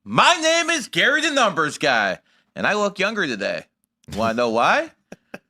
My name is Gary the Numbers Guy, and I look younger today. Want to know why?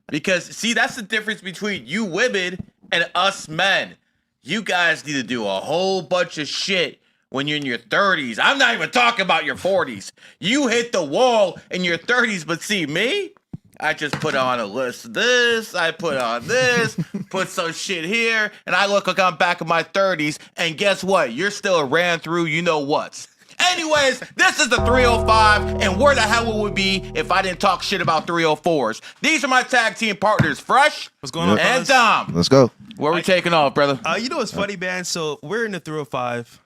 Because, see, that's the difference between you women and us men. You guys need to do a whole bunch of shit when you're in your 30s. I'm not even talking about your 40s. You hit the wall in your 30s, but see me? I just put on a list of this, I put on this, put some shit here, and I look like I'm back in my 30s, and guess what? You're still a ran through you-know-what. Anyways, this is the 305, and where the hell would we be if I didn't talk shit about 304s? These are my tag team partners, Fresh. What's going on, and fellas? Dom. Let's go. Where are we taking off, brother? You know what's funny, man? So we're in the 305,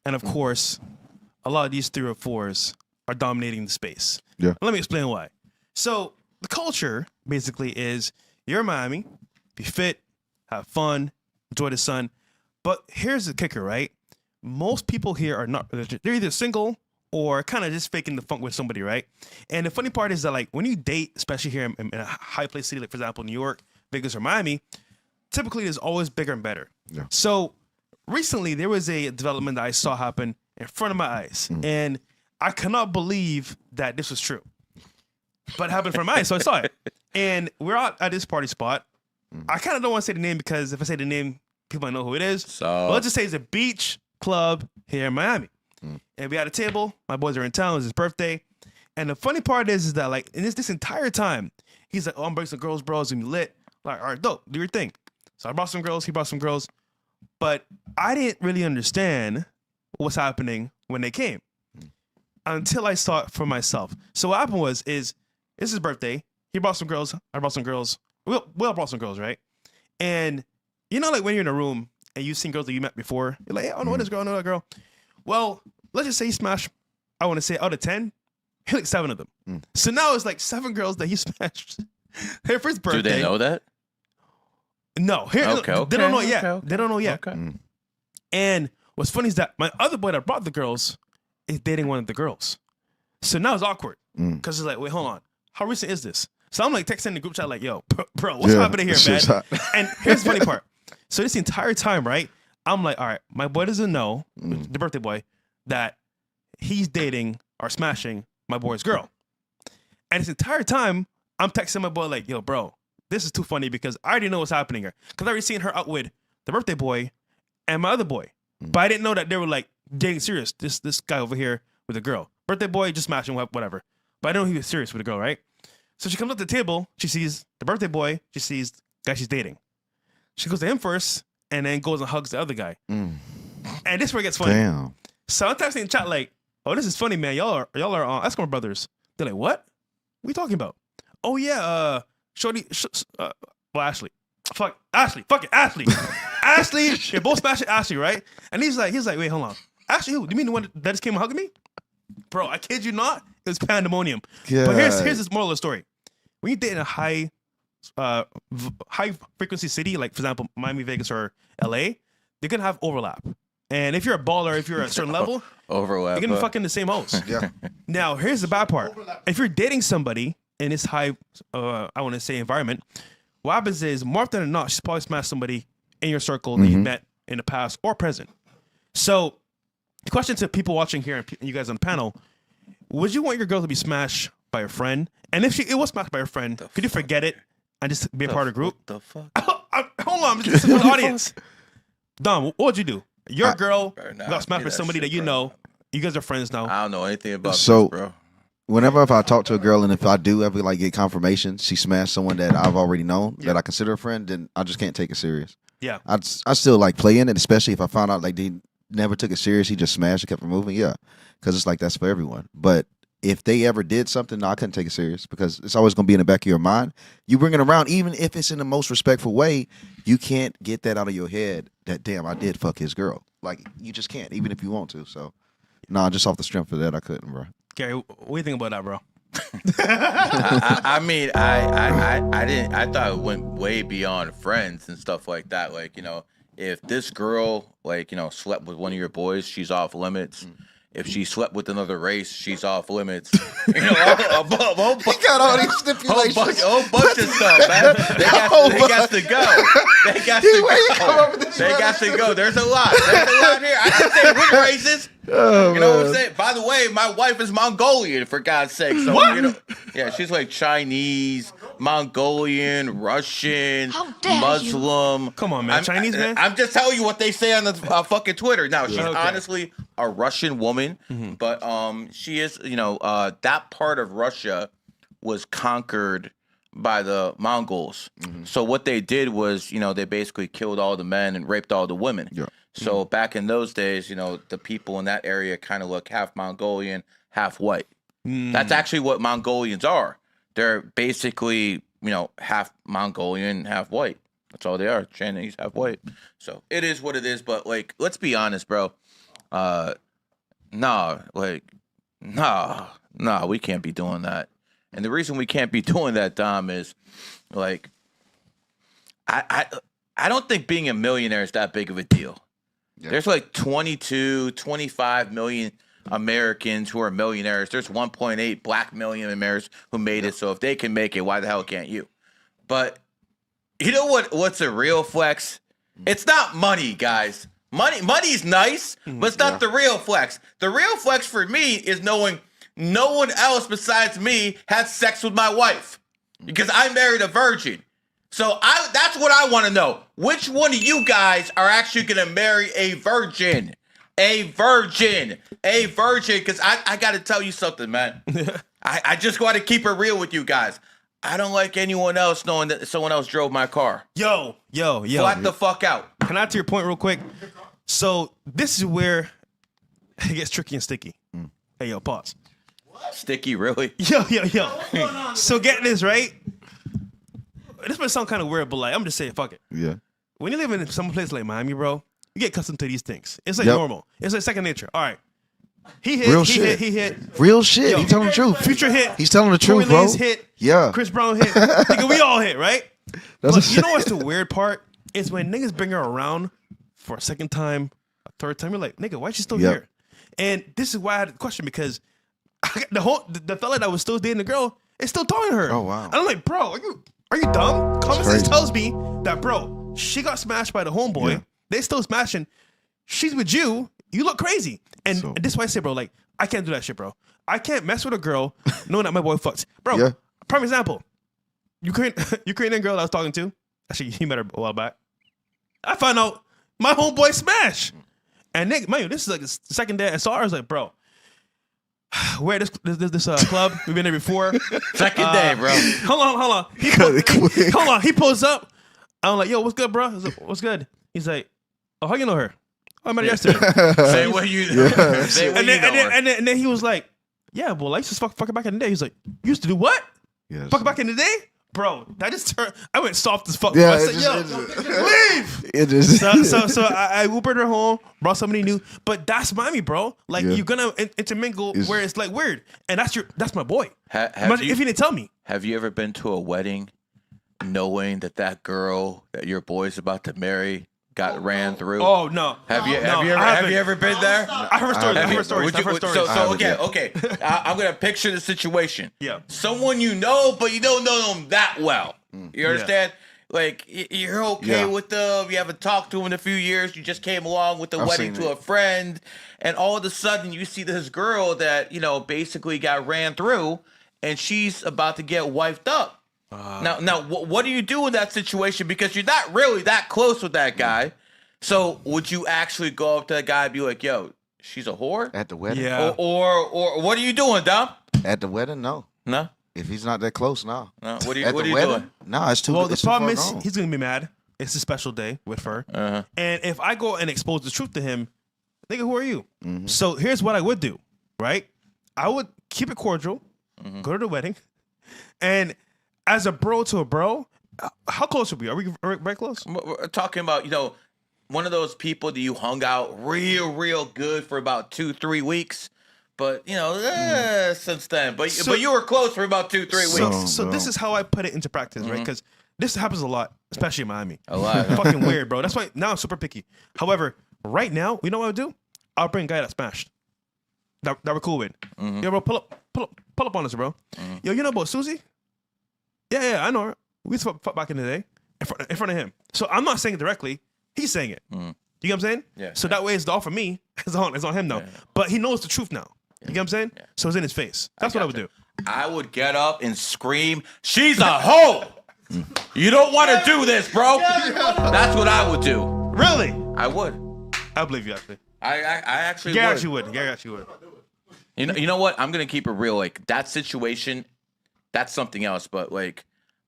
and of course, a lot of these 304s are dominating the space. Yeah. Let me explain why. So the culture basically is you're in Miami, be fit, have fun, enjoy the sun. But here's the kicker, right? Most people here are not, they're either single or kind of just faking the funk with somebody, right? And the funny part is that, like, when you date, especially here in a high place city, like, for example, New York, Vegas, or Miami, typically it's always bigger and better. Yeah. So recently there was a development that I saw happen in front of my eyes, and I cannot believe that this was true. But it happened in front of my eyes, so I saw it. And we're out at this party spot. I kind of don't want to say the name because if I say the name, people might know who it is. So let's just say it's a beach club here in Miami. And we had a table. My boys are in town. It was his birthday. And the funny part is that, like, in this entire time, he's like, oh, I'm bringing some girls, bro. It's going to be lit. Like, all right, dope. Do your thing. So I brought some girls. He brought some girls. But I didn't really understand what's happening when they came until I saw it for myself. So what happened was, it's his birthday. He brought some girls. I brought some girls. We all brought some girls, right? And you know, like, when you're in a room and you've seen girls that you met before, you're like, hey, I don't know this girl, I know that girl. Well, let's just say he smashed, I want to say, out of 10, he like 7 of them. So now it's like 7 girls that he smashed their first birthday. Do they know that? No. They don't know yet. Okay. They don't know yet. Okay. And what's funny is that my other boy that brought the girls is dating one of the girls. So now it's awkward because it's like, wait, hold on. How recent is this? So I'm like texting the group chat like, yo, bro, what's happening here, man? And here's the funny part. So this entire time, right, I'm like, all right, my boy doesn't know, the birthday boy, that he's dating or smashing my boy's girl. And this entire time, I'm texting my boy like, yo, bro, this is too funny because I already know what's happening here. Because I already seen her out with the birthday boy and my other boy. But I didn't know that they were, like, dating serious. This guy over here with a girl. Birthday boy, just smashing, whatever. But I didn't know he was serious with a girl, right? So she comes up to the table. She sees the birthday boy. She sees the guy she's dating. She goes to him first and then goes and hugs the other guy. And this is where it gets funny. Damn. So I'm texting in chat like, oh, this is funny, man. Y'all are Eskimo brothers. They're like, what? What are you talking about? Oh, yeah, Shorty, Ashley. Fuck it, Ashley. Ashley, you're both smashing Ashley, right? And he's like, wait, hold on. Ashley who? Do you mean the one that just came and hugged me? Bro, I kid you not, it was pandemonium. God. But here's this moral of the story. When you date in a high frequency city, like, for example, Miami, Vegas, or LA, they're gonna have overlap. And if you're a baller, if you're at a certain level, overlap, you're gonna be fucking the same hoes. Yeah. Now, here's the bad part. If you're dating somebody in this high, I want to say, environment, what happens is, more often than not, she's probably smashed somebody in your circle that you met in the past or present. So, the question to people watching here and you guys on the panel, would you want your girl to be smashed by a friend? And if it was smashed by a friend, could you forget it and just be a part of the group? What the fuck? Hold on, just for the audience. Dom, what would you do? Your girl got smashed by somebody that you know. You guys are friends now. I don't know anything about this, bro. Whenever if I talk to a girl and if I do ever like get confirmation she smashed someone that I've already known that I consider a friend, then I just can't take it serious. Yeah, I still like playing it, especially if I found out like they never took it serious. He just smashed and kept it moving. Yeah, because it's like that's for everyone. But if they ever did something, no, I couldn't take it serious because it's always gonna be in the back of your mind. You bring it around, even if it's in the most respectful way. You can't get that out of your head. That damn, I did fuck his girl. Like you just can't, even if you want to. So, no, just off the strength of that, I couldn't, bro. Gary, what do you think about that, bro? I mean, I thought it went way beyond friends and stuff like that. Like, you know, if this girl, like, you know, slept with one of your boys, she's off limits. If she slept with another race, she's off limits. You know, he got all these stipulations. A whole bunch of stuff, man. They got to go. They got to go. There's a lot. There's a lot here. I didn't say which races. Oh, You know what man. I'm saying? By the way, my wife is Mongolian, for God's sake. So, What? You know, yeah, she's like Chinese, Mongolian, Russian, How dare you. Muslim. Come on, man. Chinese, man? I'm just telling you what they say on the fucking Twitter. Now, she's Okay. honestly a Russian woman, but she is, that part of Russia was conquered by the Mongols. So what they did was, they basically killed all the men and raped all the women. Yeah. So back in those days, the people in that area kind of look half Mongolian, half white. That's actually what Mongolians are. They're basically, half Mongolian, half white. That's all they are. Chinese, half white. So it is what it is. But like, let's be honest, bro. Nah, we can't be doing that. And the reason we can't be doing that, Dom, is like, I don't think being a millionaire is that big of a deal. Yeah. There's like 22, 25 million Americans who are millionaires. There's 1.8 black million Americans who made it. So if they can make it, why the hell can't you? But you know what's a real flex? It's not money, guys. Money's nice, but it's not the real flex. The real flex for me is knowing no one else besides me had sex with my wife because I married a virgin. So that's what I want to know. Which one of you guys are actually going to marry a virgin? A virgin. Because I got to tell you something, man. I just want to keep it real with you guys. I don't like anyone else knowing that someone else drove my car. Yo. Flat the fuck out. Can I add to your point real quick? So this is where it gets tricky and sticky. Hey, yo, pause. Sticky, really? Yo. So get this, right? This might sound kind of weird, but like, I'm just saying, fuck it. Yeah. When you live in some place like Miami, bro, you get accustomed to these things. It's like normal. It's like second nature. All right. He hit. He hit. Real shit. Yo, He's telling the truth. Future hit. He's telling the truth, Tory bro. Lanez hit. Yeah. Chris Brown hit. Nigga, we all hit, right? That's But you know what's the weird part? Is when niggas bring her around for a second time, a third time, you're like, nigga, why is she still here? And this is why I had a question, because the fella that was still dating the girl is still talking to her. Oh, wow. And I'm like, bro, are you dumb? Common sense tells me that, bro, she got smashed by the homeboy. Yeah. They still smashing. She's with you. You look crazy. And this is why I say, bro, like, I can't do that shit, bro. I can't mess with a girl knowing that my boy fucks. Bro, prime example. Ukrainian girl I was talking to, actually, he met her a while back. I found out my homeboy smash. And nigga, man, this is like the second day I saw her. I was like, bro, we're at this club. We've been there before. Second day, bro. Hold on. Hold on. He pulls up. I'm like, yo, what's good, bro? I was like, what's good? He's like, oh, how you know her? Oh, I met her yesterday. Say what you know. Say what you know. And then he was like, yeah, well, I used to fuck her back in the day. He's like, you used to do what? Yes. Fuck her back in the day? Bro, that just turned. I went soft as fuck. Yeah, I said, leave. It just. So I Ubered her home, brought somebody new. But that's Miami, bro. Like, you're gonna intermingle where it's like weird, and that's my boy. If you didn't tell me. Have you ever been to a wedding knowing that girl that your boy's about to marry got ran through? Oh no. Have you ever been there? I heard stories. Okay. I'm gonna picture the situation. Yeah. Someone you know, but you don't know them that well. You understand? Like, you're okay with them. You haven't talked to them in a few years. You just came along with the wedding to a friend, and all of a sudden you see this girl that basically got ran through, and she's about to get wifed up. Now, what do you do in that situation? Because you're not really that close with that guy. So, would you actually go up to that guy and be like, "Yo, she's a whore"? At the wedding? Yeah. Or what are you doing, Dom? At the wedding? No. No. If he's not that close, no. No. What are you wedding? doing? No, it's too. Well, the it's too problem far is gone. he's gonna be mad. It's a special day with her, Uh-huh. and if I go and expose the truth to him, nigga, who are you? Mm-hmm. So here's what I would do, right? I would keep it cordial, go to the wedding, and as a bro to a bro, how close are we? Are we very close? We're talking about, one of those people that you hung out real good for about 2-3 weeks, but since then, but you were close for about 2-3 weeks. So this is how I put it into practice, right? Because this happens a lot, especially in Miami. A lot. Fucking weird, bro. That's why now I'm super picky. However, right now, you know what I would do? I'll bring a guy that smashed. That we're cool with. Yo, bro, pull up on us, bro. Yo, you know about Susie? Yeah, I know her. We used to fuck back in the day in front of him. So I'm not saying it directly. He's saying it. You get what I'm saying? Yeah. So that way it's all for me. It's on him now. Yeah. But he knows the truth now. You get what I'm saying? Yeah. So it's in his face. That's what I would do. I would get up and scream, "She's a hoe! You don't want to do this, bro." That's what I would do. Really? I would. I believe you actually. I actually would. Gary actually would. You know what? I'm gonna keep it real. Like that situation, that's something else. But like,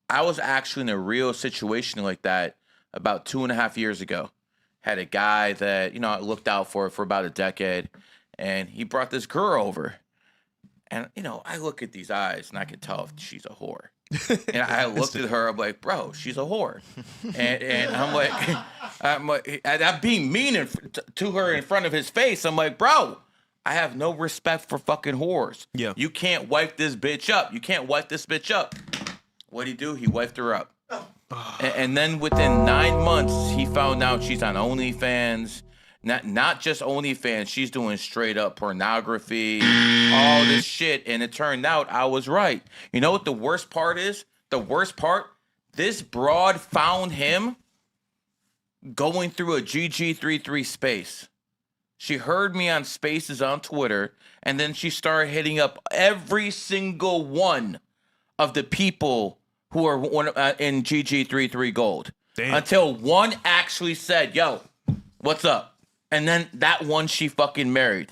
I was actually in a real situation like that about 2.5 years ago. Had a guy that I looked out for about a decade, and he brought this girl over, and I look at these eyes and I can tell if she's a whore. And I looked at her, I'm like, bro, she's a whore, and I'm like, I'm being mean to her in front of his face. I'm like, bro, I have no respect for fucking whores. Yeah, you can't wipe this bitch up. You can't wipe this bitch up. What'd he do? He wiped her up. And then within 9 months, he found out she's on OnlyFans. Not just OnlyFans, she's doing straight up pornography, all this shit. And it turned out I was right. You know what the worst part is? The worst part? This broad found him going through a GG33 space. She heard me on Spaces on Twitter, and then she started hitting up every single one of the people who are in GG33 Gold. Damn. Until one actually said, "Yo, what's up?" And then that one she fucking married.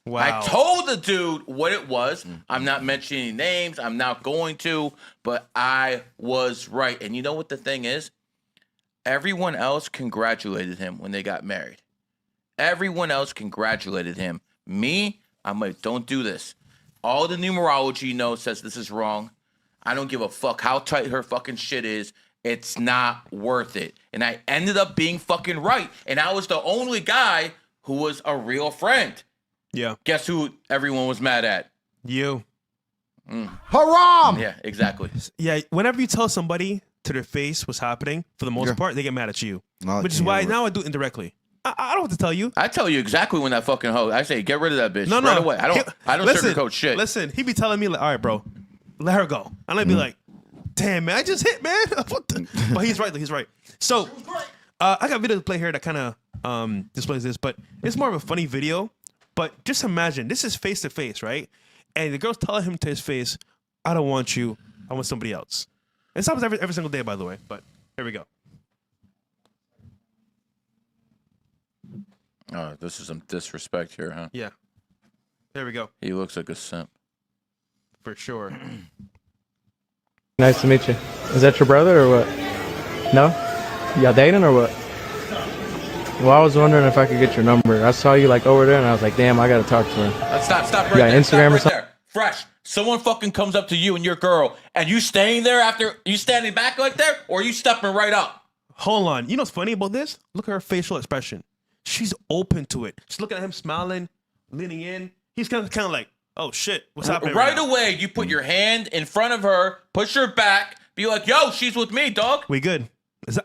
Wow. I told the dude what it was. I'm not mentioning names. I'm not going to, but I was right. And you know what the thing is? Everyone else congratulated him when they got married. Everyone else congratulated him. Me, I'm like, don't do this. All the numerology says this is wrong. I don't give a fuck how tight her fucking shit is. It's not worth it. And I ended up being fucking right. And I was the only guy who was a real friend. Yeah. Guess who everyone was mad at? You. Haram! Yeah, exactly. Yeah, whenever you tell somebody to their face what's happening, for the most part, they get mad at you. Which is why now I do it indirectly. I don't have to tell you. I tell you exactly when that fucking hoe. I say, get rid of that bitch right away. I don't sugarcoat shit. Listen, he be telling me, like, all right, bro, let her go. And I'd be like, damn, man, I just hit, man. But he's right. He's right. So I got a video to play here that kind of displays this, but it's more of a funny video. But just imagine, this is face to face, right? And the girl's telling him to his face, "I don't want you. I want somebody else." And it happens every single day, by the way. But here we go. Oh, this is some disrespect here, huh? Yeah. There we go. He looks like a simp. For sure. Nice to meet you. Is that your brother or what? No? Y'all dating or what? Well, I was wondering if I could get your number. I saw you like over there and I was like, damn, I gotta talk to her. Stop right you got there. Instagram or something? There. Fresh. Someone fucking comes up to you and your girl, and you staying there after you standing back like that, or you stepping right up? Hold on. You know what's funny about this? Look at her facial expression. She's open to it. She's looking at him smiling, leaning in. He's kind of like, oh shit, what's happening? Right away, you put your hand in front of her, push her back, be like, yo, she's with me, dog. We good.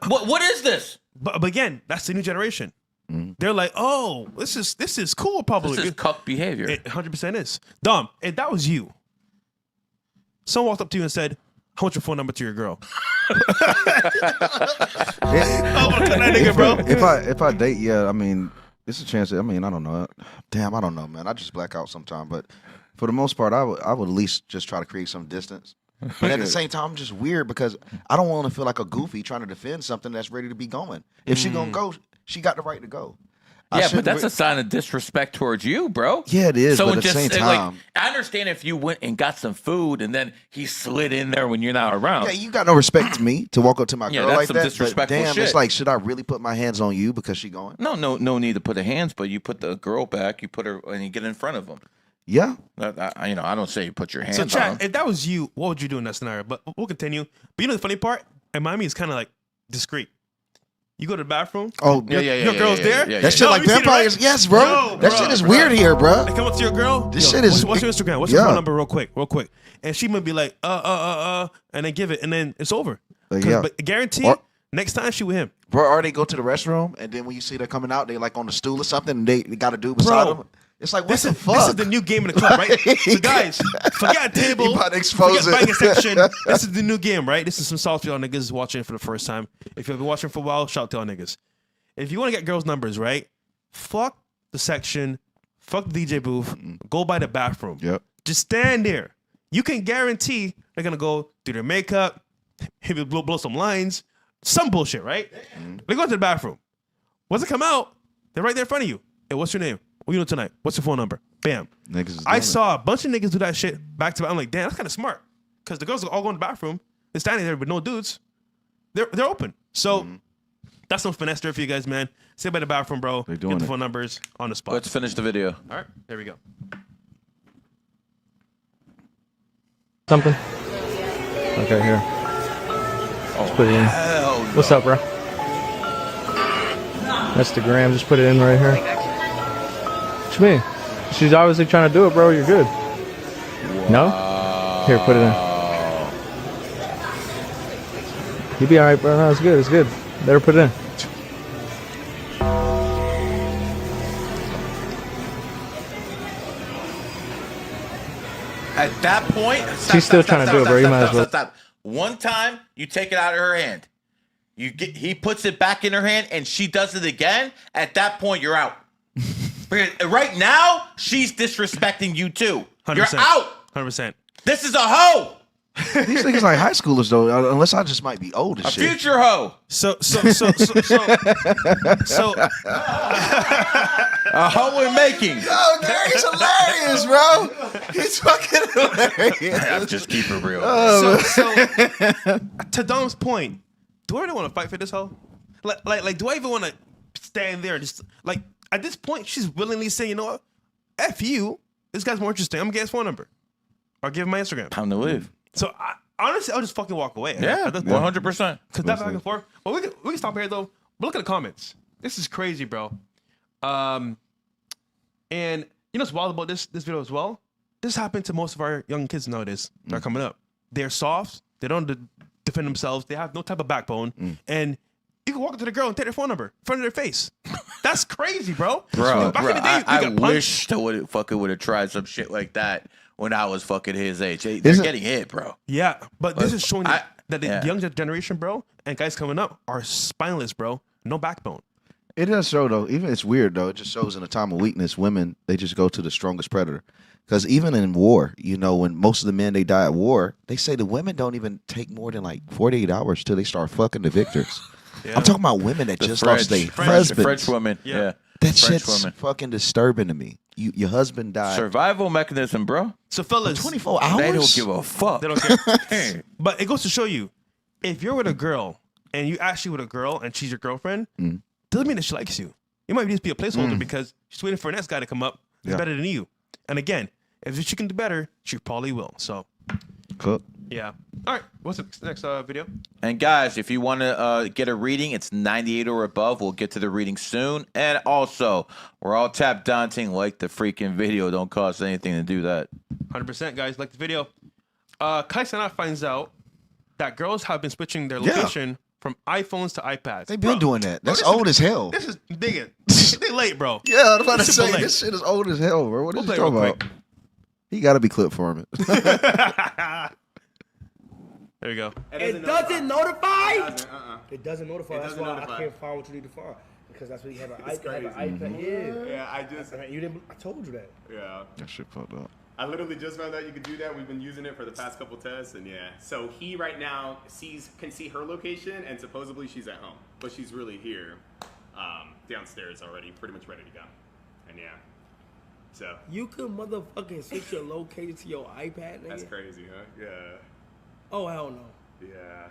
What is this? But again, that's the new generation. They're like, oh, this is cool, probably. This is cuck behavior. It 100% is. Dom, if that was you, someone walked up to you and said, I want your phone number to your girl. I want to cut that nigga, bro. If I date, yeah, I mean, it's a chance. I mean, I don't know. Damn, I don't know, man. I just black out sometime. But for the most part, I would at least just try to create some distance. But at the same time, I'm just weird because I don't want to feel like a goofy trying to defend something that's ready to be going. If she gonna go, she got the right to go. Yeah, but that's a sign of disrespect towards you, bro. Yeah, it is. So but at the same time, like, I understand if you went and got some food and then he slid in there when you're not around. Yeah, you got no respect to me to walk up to my girl that's like some that. Disrespectful but damn, shit. It's like, should I really put my hands on you because she going? No need to put the hands, but you put the girl back. You put her and you get in front of them. Yeah, I don't say you put your hands. So, Chad, if that was you, what would you do in that scenario? But we'll continue. But you know the funny part, in Miami is kind of like discreet. You go to the bathroom. Oh, your girl's there. That shit like vampires. Right? Yes, bro. That shit is weird here, bro. They come up to your girl. This shit is. What's your Instagram? What's your phone number, real quick? And she might be like, and then give it, and then it's over. But guarantee, next time she with him. Bro, or they go to the restroom, and then when you see they're coming out, they like on the stool or something, and they got a dude beside them. It's like, what the fuck? This is the new game in the club, right? So guys, forget table, about to expose forget it. banging section. This is the new game, right? This is some sauce for y'all niggas watching for the first time. If you've been watching for a while, shout out to y'all niggas. if you want to get girls' numbers, right? Fuck the section, fuck the DJ booth, go by the bathroom. Yep. Just stand there. You can guarantee they're gonna go do their makeup, maybe blow some lines, some bullshit, right? They go to the bathroom. Once they come out, they're right there in front of you. Hey, what's your name? What you doing tonight? What's your phone number? Bam. I saw a bunch of niggas do that shit back to back. I'm like, damn, that's kind of smart. Because the girls are all going to the bathroom. They're standing there with no dudes. They're open. So that's some finesse there for you guys, man. Stay by the bathroom, bro. They're doing Get the it. phone numbers on the spot. Let's finish the video. All right, there we go. Something? Okay, here. Let's put it in. Hell no. What's up, bro? That's the gram. Just put it in right here. What you mean? She's obviously trying to do it, bro. You're good. No? Here, put it in. You be alright, bro. No, it's good. It's good. Let her put it in. At that point, She's still trying to do it, bro. You might as well. Stop. One time, you take it out of her hand. He puts it back in her hand, and she does it again. At that point, you're out. Because right now, she's disrespecting you too. 100%. You're out. 100%. This is a hoe. These niggas like high schoolers though, unless I just might be old as A shit. future hoe. So A hoe in making. Oh, Gary's hilarious, bro. He's fucking hilarious. Just keep it real. so to Dom's point, do I really want to fight for this hoe? Like, do I even want to stand there and just like at this point she's willingly saying, you know what? F you. This guy's more interesting. I'm gonna get his phone number. Or give him my Instagram. Time to leave. So honestly, I'll just fucking walk away. Yeah, 100%. Because that back and forth. Well, we can stop here though. But look at the comments. This is crazy, bro. And you know what's wild about this video as well? This happened to most of our young kids nowadays that are coming up. They're soft. They don't defend themselves. They have no type of backbone. And you can walk up to the girl and take their phone number in front of their face. That's crazy, bro. Bro, back in the day, I wish I would have tried some shit like that when I was fucking his age. They're getting hit, bro. Yeah, but this is showing that the yeah. young generation, bro, and guys coming up are spineless, bro. No backbone. It does show though. Even it's weird though. It just shows in a time of weakness, women they just go to the strongest predator. Because even in war, you know, when most of the men they die at war, they say the women don't even take more than like 48 hours till they start fucking the victors. Yeah. I'm talking about women that just lost their husbands. French women. Yeah. That French shit's women. fucking disturbing to me. Your husband died. Survival mechanism, bro. So fellas, 24 hours. They don't give a fuck. They don't care. But it goes to show you, if you're with a girl and you actually with a girl and she's your girlfriend, doesn't mean that she likes you. It might just be a placeholder because she's waiting for the next guy to come up who's better than you. And again, if she can do better, she probably will. So, Cook. yeah. All right. What's the next video? And guys, if you want to get a reading, it's 98 or above. We'll get to the reading soon. And also, we're all tap dancing like the freaking video. Don't cost anything to do that. 100%, guys. Like the video. Cenat finds out that girls have been switching their location from iPhones to iPads. They've been doing that. That's old as hell. This is digging. They late, bro. Yeah, I was about to This say, late. this shit is old as hell, bro. What is We'll you play talking real about? He got to be clip farming. There you go. It doesn't notify? It doesn't notify. That's why I can't find what you need to find. Because that's what you have an iPad. Yeah, you didn't. I told you that. Yeah. That shit fucked up. I literally just found out you could do that. We've been using it for the past couple tests, and yeah. So he right now can see her location, and supposedly she's at home, but she's really here, downstairs already, pretty much ready to go. And yeah. So You could motherfucking switch your location to your iPad, nigga. that's crazy, huh? Yeah. Oh, hell no. Yeah.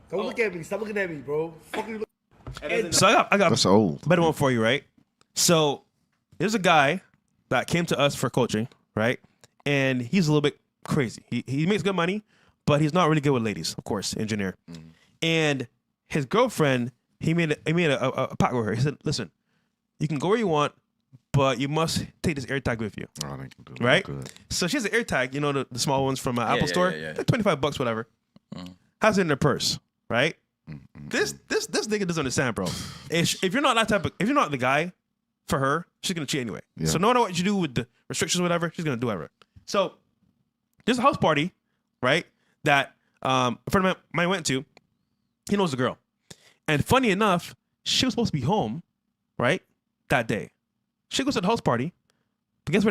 Don't look at me. Stop looking at me, bro. Fuck you. So I got That's old. a better one for you, right? So there's a guy that came to us for coaching, right? And he's a little bit crazy. He makes good money, but he's not really good with ladies, of course, engineer. And his girlfriend, he made a pact with her. He said, listen, you can go where you want, but you must take this AirTag with you. Oh, they can do that. Right? Good. So she has an AirTag, you know, the small ones from Apple Store. yeah. They're $25, whatever. Has it in her purse, right? This nigga doesn't understand, bro. If you're not that type of, if you're not the guy for her, she's gonna cheat anyway. Yeah. So no matter what you do with the restrictions or whatever, she's gonna do whatever. So there's a house party, right? That a friend of mine went to. He knows the girl, and funny enough, she was supposed to be home, right? That day. She goes to the house party. But guess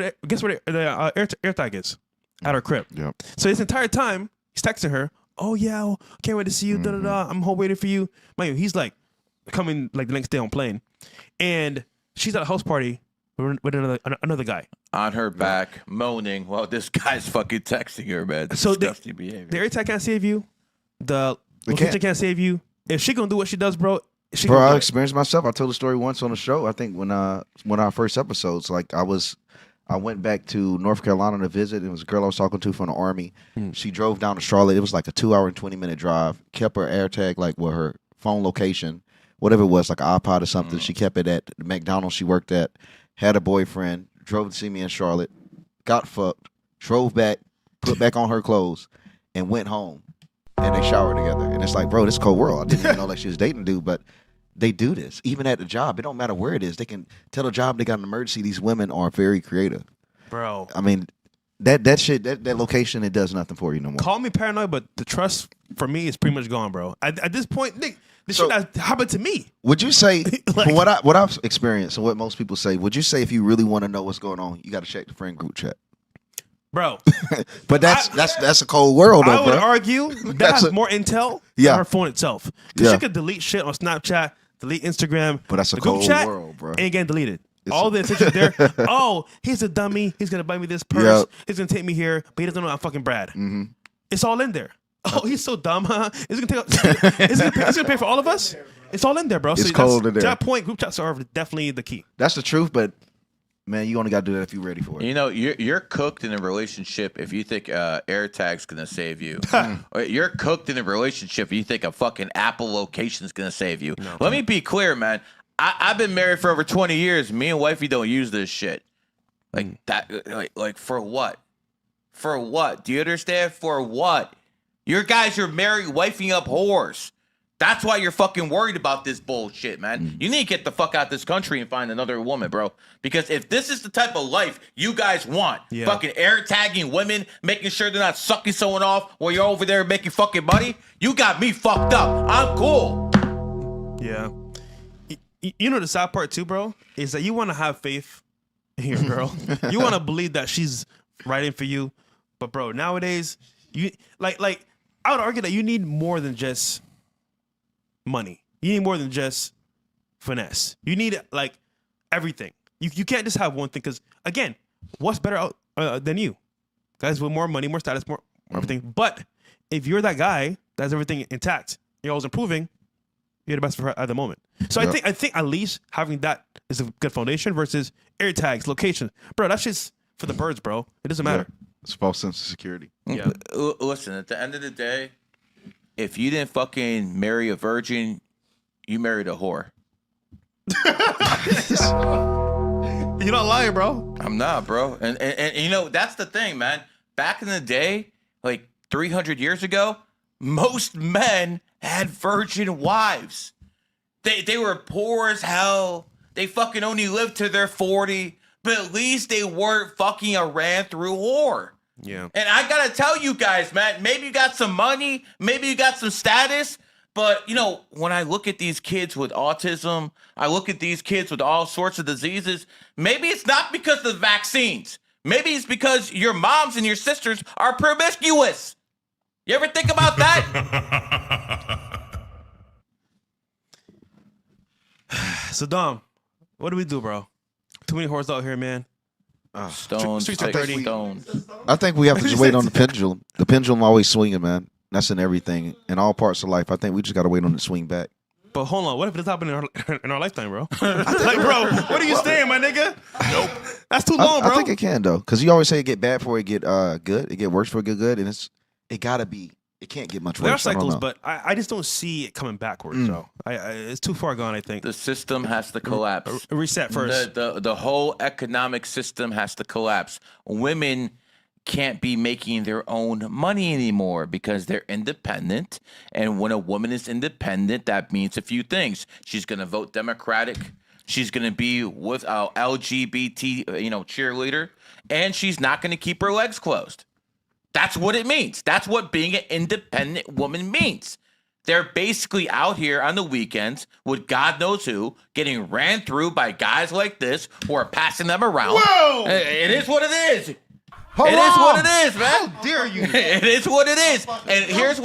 where the air tag is? At her crib. Yep. So this entire time, he's texting her, oh yeah, well, can't wait to see you, da-da-da. I'm home waiting for you. Man, he's like coming like the next day on plane. And she's at a house party with another guy. On her back, moaning while this guy's fucking texting her, man. So Disgusting behavior. The air tag can't save you. The location can't save you. If she gonna do what she does, bro, Bro, I experienced myself. I told the story once on the show. I think when our first episodes, like I went back to North Carolina to visit. It was a girl I was talking to from the Army. She drove down to Charlotte. It was like a 2-hour and 20-minute drive. Kept her AirTag like with her phone location, whatever it was, like an iPod or something. She kept it at the McDonald's she worked at. Had a boyfriend. Drove to see me in Charlotte. Got fucked. Drove back. Put back on her clothes, and went home. And they showered together. And it's like, bro, this cold world. I didn't even know like she was dating dude, but they do this. Even at the job, it don't matter where it is. They can tell the job they got an emergency. These women are very creative. Bro. I mean, that shit, that location, it does nothing for you no more. Call me paranoid, but the trust for me is pretty much gone, bro. At this point, Nick, this shit has happened to me. Would you say, from what I've experienced and what most people say, would you say if you really want to know what's going on, you got to check the friend group chat? Bro. But that's a cold world, though, I would bro. argue that has more intel than her phone itself. Because she could delete shit on Snapchat, delete Instagram. But that's a the group cold chat world, bro. Ain't getting deleted. All the attention there. Oh, he's a dummy. He's gonna buy me this purse. Yep. He's gonna take me here, but he doesn't know I'm fucking Brad. It's all in there. Oh, he's so dumb, huh? Is he gonna pay for all of us? It's all in there, bro. It's So cold in there. To that point, group chats are definitely the key. That's the truth, but man, you only got to do that if you're ready for it. You know, you're cooked in a relationship if you think AirTag's gonna save you. Or you're cooked in a relationship if you think a fucking Apple location's gonna save you. No. Let me be clear, man. I've been married for over 20 years. Me and wifey don't use this shit. Like that. Like for what? For what? Do you understand? For what? Your guys are married, wifing up whores. That's why you're fucking worried about this bullshit, man. You need to get the fuck out of this country and find another woman, bro. Because if this is the type of life you guys want, fucking air tagging women, making sure they're not sucking someone off while you're over there making fucking money, you got me fucked up. I'm cool. Yeah. You know the sad part too, bro, is that you want to have faith in your girl. You want to believe that she's writing for you. But bro, nowadays, you like I would argue that you need more than just money. You need more than just finesse. You need like everything. You can't just have one thing because again, what's better out than you? Guys with more money, more status, more everything. But if you're that guy that has everything intact, you're always improving, you're the best for her at the moment. So I think at least having that is a good foundation versus air tags, location. Bro, that's just for the birds, bro. It doesn't matter. It's a false sense of security. Yeah. Listen, at the end of the day, if you didn't fucking marry a virgin, you married a whore. You're not lying, bro. I'm not, bro. And you know, that's the thing, man. Back in the day, like 300 years ago, most men had virgin wives. They were poor as hell. They fucking only lived to their 40, but at least they weren't fucking a ran through whore. Yeah. And I gotta tell you guys, man, maybe you got some money, maybe you got some status, but you know, when I look at these kids with autism, I look at these kids with all sorts of diseases, maybe it's not because of the vaccines. Maybe it's because your moms and your sisters are promiscuous. You ever think about that? So Dom, what do we do, bro? Too many whores out here, man. Stones, Streets are dirty. stones. I think we have to just wait on the pendulum. The pendulum always swinging, man. That's in everything, in all parts of life. I think we just got to wait on it to swing back. But hold on, what if it's happening in our lifetime, bro? Like, bro, what are you saying, my nigga? Nope. That's too long, bro. I think it can though, because you always say it get bad before it get good. It get worse before it get good, and it gotta be. It can't get much worse. There are cycles, but I just don't see it coming backwards. So it's too far gone. I think The system has to collapse. Reset first. The whole economic system has to collapse. Women can't be making their own money anymore because they're independent. And when a woman is independent, that means a few things. She's going to vote Democratic. She's going to be with our LGBT, cheerleader. And she's not going to keep her legs closed. That's what it means. That's what being an independent woman means. They're basically out here on the weekends with God knows who, getting ran through by guys like this who are passing them around. Whoa! It is what it is. It Hold is on. what it is, man. How dare you? It is what it is. And here's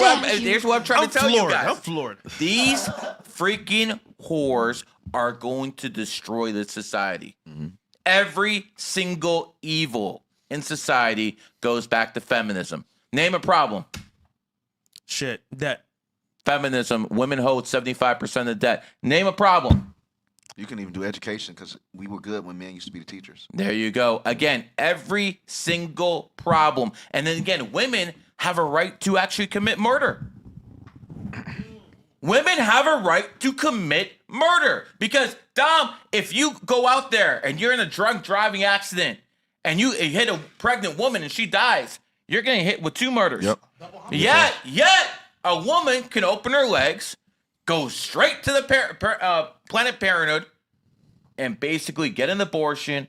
what I'm trying to tell you guys. I'm floored. These freaking whores are going to destroy this society. Mm-hmm. Every single evil in society goes back to feminism. Name a problem. Shit. That. Feminism, women hold 75% of debt. Name a problem. You can even do education because we were good when men used to be the teachers. There you go. Again, every single problem. And then again, women have a right to actually commit murder. Women have a right to commit murder. Because, Dom, if you go out there and you're in a drunk driving accident and you hit a pregnant woman and she dies, you're getting hit with 2 murders. Yep. Yet, a woman can open her legs, go straight to the Planned Parenthood, and basically get an abortion,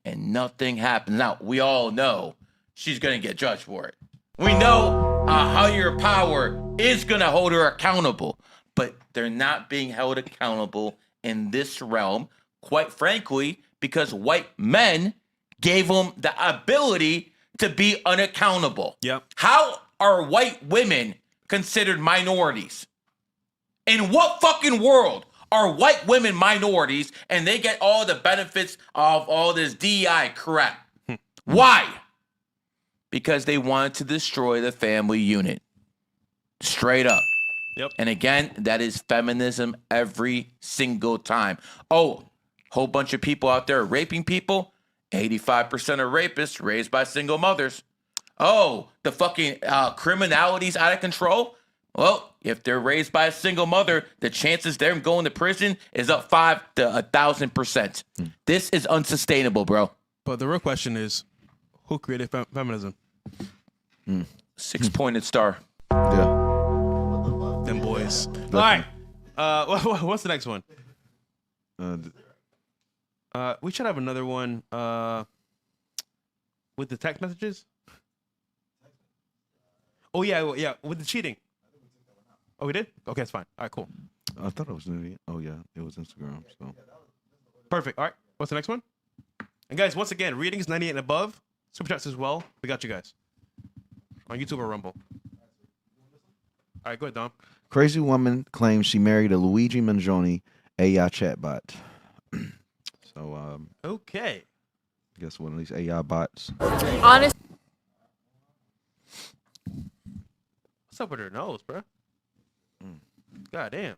and nothing happens. Now, we all know she's going to get judged for it. We know a higher power is going to hold her accountable, but they're not being held accountable in this realm, quite frankly, because white men gave them the ability to be unaccountable. Yep. How are white women considered minorities? In what fucking world are white women minorities and they get all the benefits of all this DEI crap? Why? Because they wanted to destroy the family unit. Straight up. Yep. And again, that is feminism every single time. Oh, whole bunch of people out there raping people. 85% of rapists raised by single mothers. Oh, the fucking criminality's out of control. Well, if they're raised by a single mother, the chances they're going to prison is up 5 to 1,000%. This is unsustainable, bro. But the real question is, who created feminism? 6-pointed star. Yeah. Them boys. All right. What's the next one? We should have another one with the text messages. Oh, yeah, with the cheating. Oh, we did? Okay, that's fine. All right, cool. I thought it was Numerology. Oh yeah, it was Instagram. So Perfect. All right, what's the next one? And guys, once again, readings 98 and above, super chats as well. We got you guys on YouTube or Rumble. All right, go ahead, Dom. crazy woman claims she married a Luigi Mangione AI chatbot. So Okay. I guess one of these AI bots. Honestly, What's up with her nose, bro? God damn.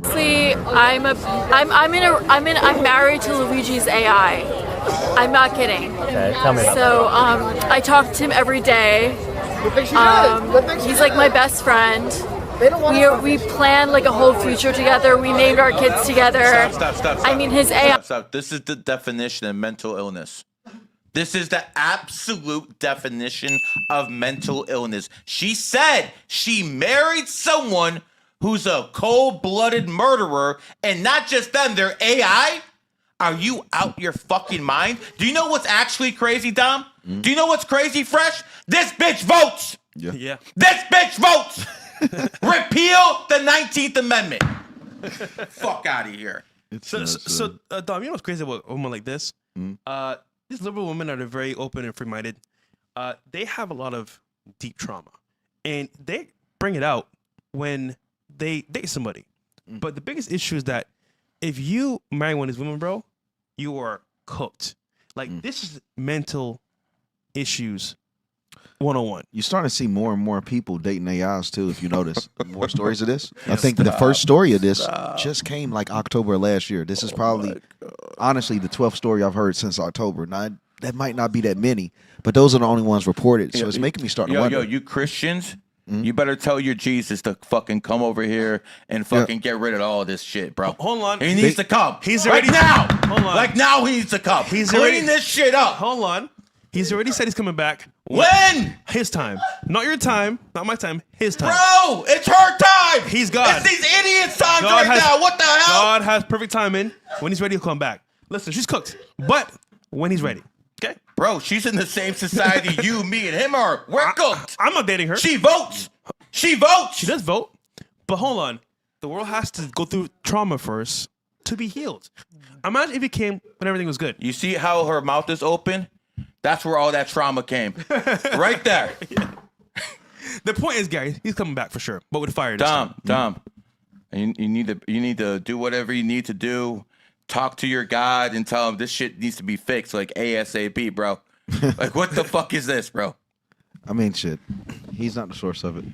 I'm married to Luigi's AI. I'm not kidding. Okay, tell me about So I talk to him every day. He's like my best friend. We planned like a whole future together. We named our kids together. Stop. I mean, his AI. Stop. This is the definition of mental illness. This is the absolute definition of mental illness. She said she married someone who's a cold-blooded murderer, and not just them, they're AI? Are you out your fucking mind? Do you know what's actually crazy, Dom? Do you know what's crazy, Fresh? This bitch votes! Yeah. This bitch votes! Repeal the 19th Amendment. Fuck out of here. So, Dom, you know what's crazy about a woman like this? These liberal women are very open and free-minded. They have a lot of deep trauma, and they bring it out when they date somebody. But the biggest issue is that if you marry one of these women, bro, you are cooked. Like, this is mental issues 101. You're starting to see more and more people dating AIs too, if you notice. More stories of this. I think the first story of this just came like October of last year. This is probably, honestly, the 12th story I've heard since October. Now, that might not be that many, but those are the only ones reported. So it's making me start to wonder. Yo, you Christians, you better tell your Jesus to fucking come over here and fucking get rid of all this shit, bro. Hold on. He needs to come. He's right already now. Hold on. Like now he needs to come. He's Clean already- this shit up. Hold on. He's already said he's coming back. When? His time. Not your time. Not my time. His time. Bro, it's her time. He's God. It's these idiots' time God right has- now. What the hell? God has perfect timing. When he's ready, he'll come back. Listen, she's cooked. But when he's ready. Okay? Bro, she's in the same society you, me, and him are. We're cooked. I'm not dating her. She votes. She votes. She does vote. But hold on. The world has to go through trauma first to be healed. Imagine if it came when everything was good. You see how her mouth is open? That's where all that trauma came. Right there. The point is, Gary, he's coming back for sure. But with fire. Dom. You need to do whatever you need to do. Talk to your God and tell him this shit needs to be fixed, like ASAP, bro. Like, what the fuck is this, bro? I mean, shit. He's not the source of it.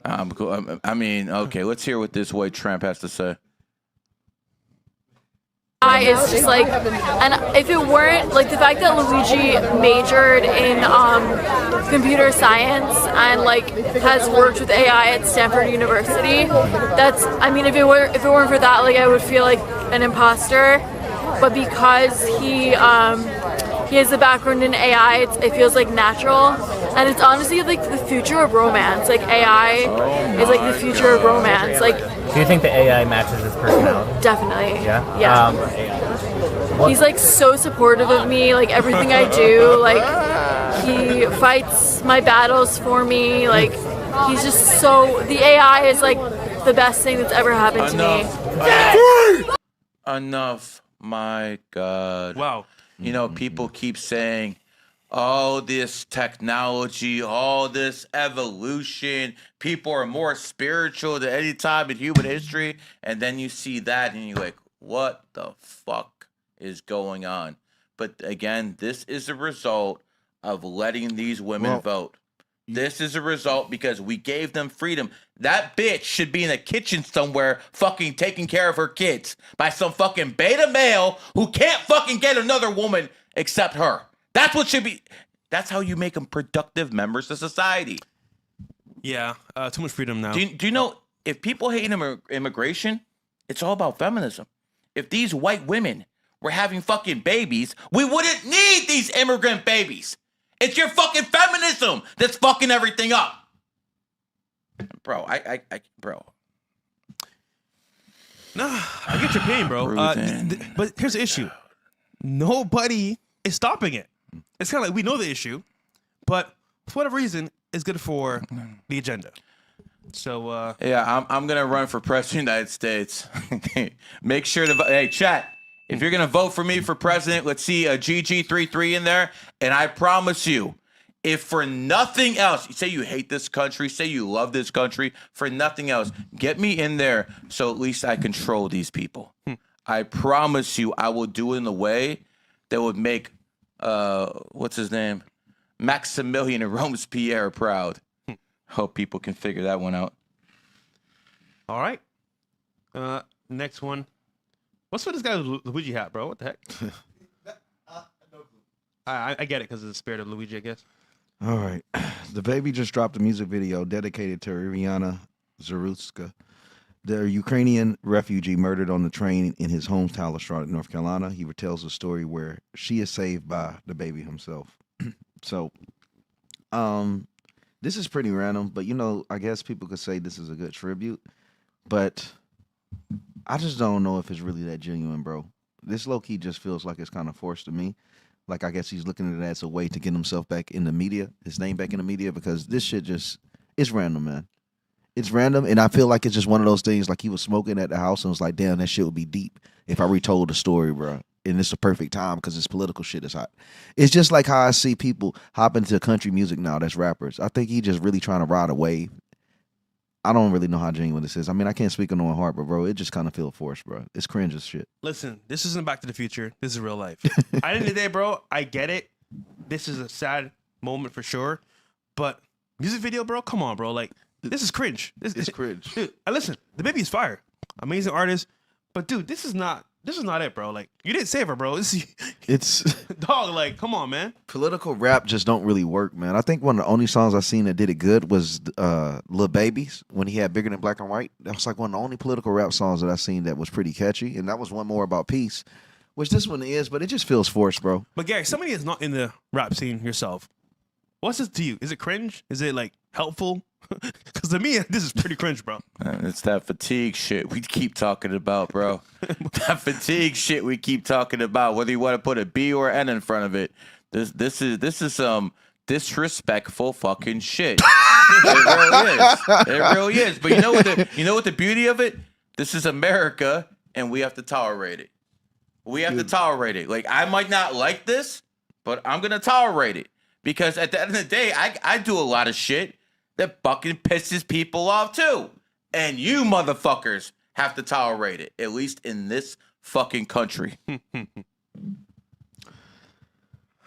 I'm cool. I mean, okay, let's hear what this white tramp has to say. Is just like, and if it weren't like the fact that Luigi majored in computer science and like has worked with AI at Stanford University, that's, I mean, if it weren't for that, like I would feel like an imposter. But because he has a background in AI, it feels like natural, and it's honestly like the future of romance. Like AI is like the future of romance. Like, do you think the AI matches his personality? Definitely. Yeah. He's like so supportive of me. Like everything I do. Like he fights my battles for me. Like he's just so. The AI is like the best thing that's ever happened to me. Enough. My God. Wow. You know, people keep saying, all this technology, all this evolution, people are more spiritual than any time in human history. And then you see that and you're like, what the fuck is going on? But again, this is a result of letting these women vote. This is a result because we gave them freedom. That bitch should be in a kitchen somewhere fucking taking care of her kids by some fucking beta male who can't fucking get another woman except her. That's what should be. That's how you make them productive members of society. Yeah, too much freedom now. Do you know, if people hate immigration, it's all about feminism. If these white women were having fucking babies, we wouldn't need these immigrant babies. It's your fucking feminism that's fucking everything up. Bro, bro. Nah, I get your pain, bro. But here's the issue. Nobody is stopping it. It's kind of like we know the issue, but for whatever reason, it's good for the agenda. So, yeah, I'm going to run for president of the United States. Make sure to, hey, chat. If you're going to vote for me for president, let's see a GG33 in there. And I promise you, if for nothing else, you say you hate this country, say you love this country, for nothing else, get me in there so at least I control these people. I promise you I will do it in a way that would make, what's his name? Maximilian and Robespierre proud. Hope people can figure that one out. All right. Next one. What's with this guy with Luigi hat, bro? What the heck? I get it because of the spirit of Luigi, I guess. All right. DaBaby just dropped a music video dedicated to Iryna Zarutska, the Ukrainian refugee murdered on the train in his hometown of Charlotte, North Carolina. He retells a story where she is saved by DaBaby himself. So, this is pretty random, but you know, I guess people could say this is a good tribute, but I just don't know if it's really that genuine, bro. This low-key just feels like it's kind of forced to me. Like, I guess he's looking at it as a way to get himself back in the media, his name back in the media, because this shit just, it's random, man. It's random, and I feel like it's just one of those things, like he was smoking at the house and was like, damn, that shit would be deep if I retold the story, bro. And it's a perfect time because this political shit is hot. It's just like how I see people hop into country music now that's rappers. I think he just really trying to ride a wave. I don't really know how genuine this is. I mean, I can't speak on no heart, but bro, it just kind of feels forced, bro. It's cringe as shit. Listen, this isn't Back to the Future. This is real life. At the end of the day, bro, I get it. This is a sad moment for sure. But music video, bro, come on, bro. Like, this is cringe. It's cringe. Dude, listen, DaBaby is fire. Amazing artist. But dude, this is not it, bro. Like, you didn't save her, bro. It's dog, like, come on, man. Political rap just don't really work, man. I think one of the only songs I seen that did it good was Lil Baby's when he had Bigger Than Black and White. That was like one of the only political rap songs that I seen that was pretty catchy. And that was one more about peace, which this one is, but it just feels forced, bro. But Gary, somebody is not in the rap scene yourself. What's this to you? Is it cringe? Is it like helpful? Because to me, this is pretty cringe, bro. It's that fatigue shit we keep talking about, bro. That fatigue shit we keep talking about. Whether you want to put a B or an N in front of it, this is some disrespectful fucking shit. It really is. It really is. But you know what the beauty of it? This is America, and we have to tolerate it. We have to tolerate it. Like, I might not like this, but I'm gonna tolerate it because at the end of the day, I do a lot of shit that fucking pisses people off too, and you motherfuckers have to tolerate it. At least in this fucking country.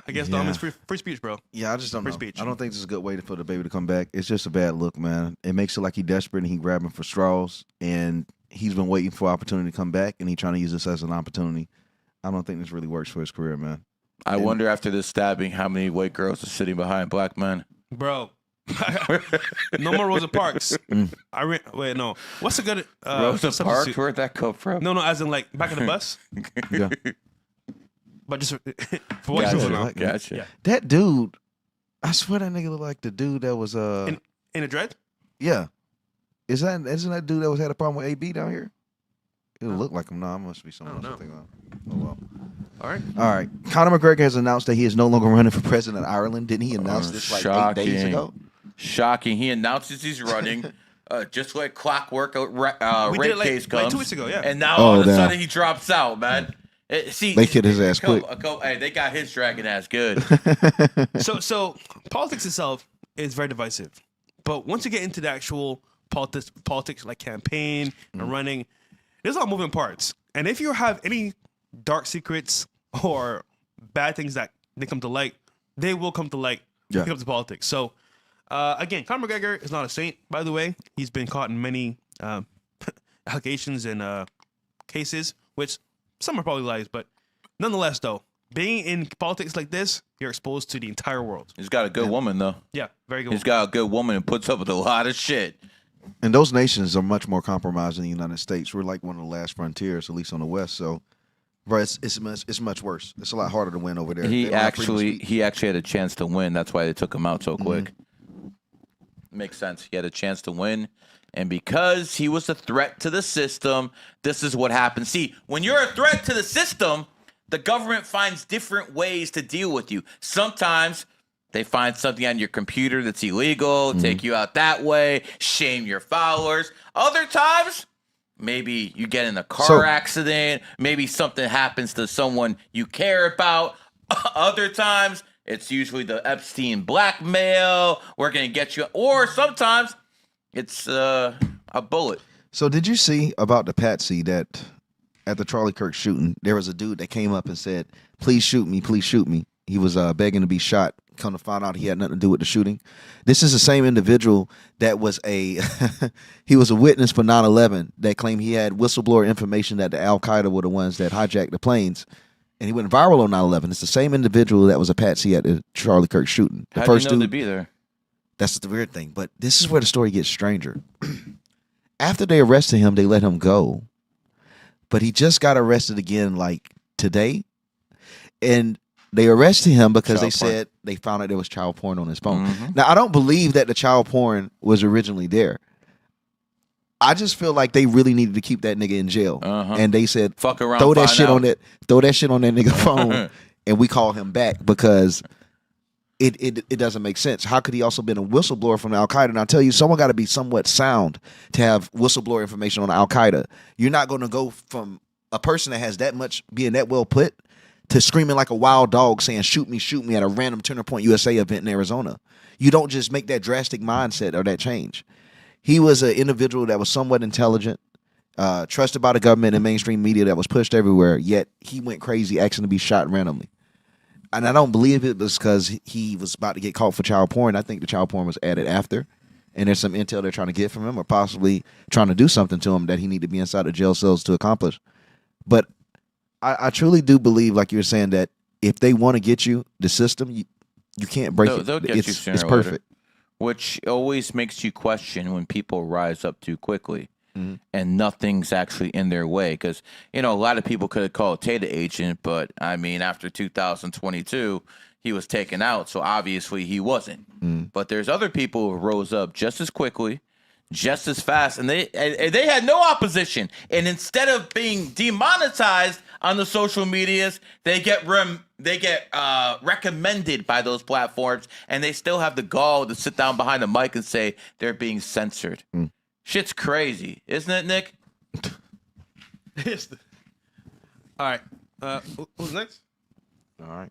I guess Dom is free speech, bro. Yeah, I just don't know. Speech. I don't think this is a good way for DaBaby to come back. It's just a bad look, man. It makes it like he's desperate and he grabbing for straws, and he's been waiting for opportunity to come back, and he's trying to use this as an opportunity. I don't think this really works for his career, man. I wonder after this stabbing how many white girls are sitting behind black men. Bro. No more Rosa Parks. Wait, no. What's a good Rosa Parks? Where'd that come from? No, as in like back in the bus. Yeah. But just for what you know. Gotcha. Yeah. That dude, I swear that nigga look like the dude that was in a dread? Yeah. Isn't that dude that was had a problem with AB down here? It look like him. No, it must be someone else. Oh well. All right. Conor McGregor has announced that he is no longer running for president of Ireland. Didn't he announce this like 8 days ago? Shocking. He announces he's running. Just like clockwork, rape case comes. Like 2 weeks ago, yeah. And now all of a sudden he drops out, man. See, they killed his ass quick. Hey, they got his dragon ass good. So politics itself is very divisive, but once you get into the actual politics like campaign and running, there's a lot of moving parts. And if you have any dark secrets or bad things that they come to light, they will come to light. When it comes to politics. So again, Conor McGregor is not a saint, by the way. He's been caught in many allegations and cases, which some are probably lies, but nonetheless, though, being in politics like this, you're exposed to the entire world. He's got a good woman, though. Yeah, very good. He's got a good woman and puts up with a lot of shit. And those nations are much more compromised than the United States. We're like one of the last frontiers, at least on the West. So, bro, it's much worse. It's a lot harder to win over there. He actually had a chance to win. That's why they took him out so quick. Makes sense. He had a chance to win. And because he was a threat to the system, this is what happens. See, when you're a threat to the system, the government finds different ways to deal with you. Sometimes they find something on your computer that's illegal, take you out that way, shame your followers. Other times, maybe you get in a car accident. Maybe something happens to someone you care about. Other times, it's usually the Epstein blackmail. We're going to get you. Or sometimes it's a bullet. So did you see about the patsy that at the Charlie Kirk shooting, there was a dude that came up and said, please shoot me, please shoot me. He was begging to be shot. Come to find out he had nothing to do with the shooting. This is the same individual that was he was a witness for 9/11 that claimed he had whistleblower information that the Al-Qaeda were the ones that hijacked the planes. And he went viral on 9/11. It's the same individual that was a patsy at the Charlie Kirk shooting. The How first do you know dude, to be there? That's the weird thing. But this is where the story gets stranger. After they arrested him, they let him go. But he just got arrested again like today. And they arrested him because said they found out there was child porn on his phone. Now, I don't believe that the child porn was originally there. I just feel like they really needed to keep that nigga in jail. And they said, fuck around, throw that shit on that nigga phone and we call him back because it doesn't make sense. How could he also been a whistleblower from Al-Qaeda? And I'll tell you, someone got to be somewhat sound to have whistleblower information on Al-Qaeda. You're not going to go from a person that has that much, being that well put, to screaming like a wild dog saying, shoot me at a random Turner Point USA event in Arizona. You don't just make that drastic mindset or that change. He was an individual that was somewhat intelligent, trusted by the government and mainstream media that was pushed everywhere, yet he went crazy asking to be shot randomly. And I don't believe it was because he was about to get caught for child porn. I think the child porn was added after. And there's some intel they're trying to get from him or possibly trying to do something to him that he need to be inside the jail cells to accomplish. But I truly do believe, like you were saying, that if they want to get you, the system, you can't break it. They'll get you sooner it's or perfect. later. Which always makes you question when people rise up too quickly and nothing's actually in their way. Because, a lot of people could have called Tate an agent, but, after 2022, he was taken out, so obviously he wasn't. But there's other people who rose up just as quickly, just as fast, and they had no opposition. And instead of being demonetized on the social medias, they get recommended by those platforms, and they still have the gall to sit down behind the mic and say they're being censored. Shit's crazy, isn't it, Nick? All right. Who's next? All right.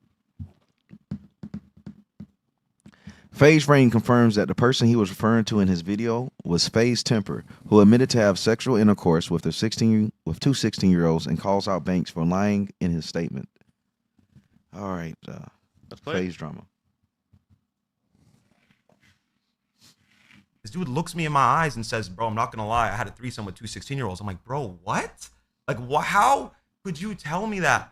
FaZe Rain confirms that the person he was referring to in his video was FaZe Temperr, who admitted to have sexual intercourse with two 16-year-olds and calls out Banks for lying in his statement. All right, FaZe drama. This dude looks me in my eyes and says, bro, I'm not gonna lie, I had a threesome with two 16-year-olds. I'm like, bro, what? Like, how could you tell me that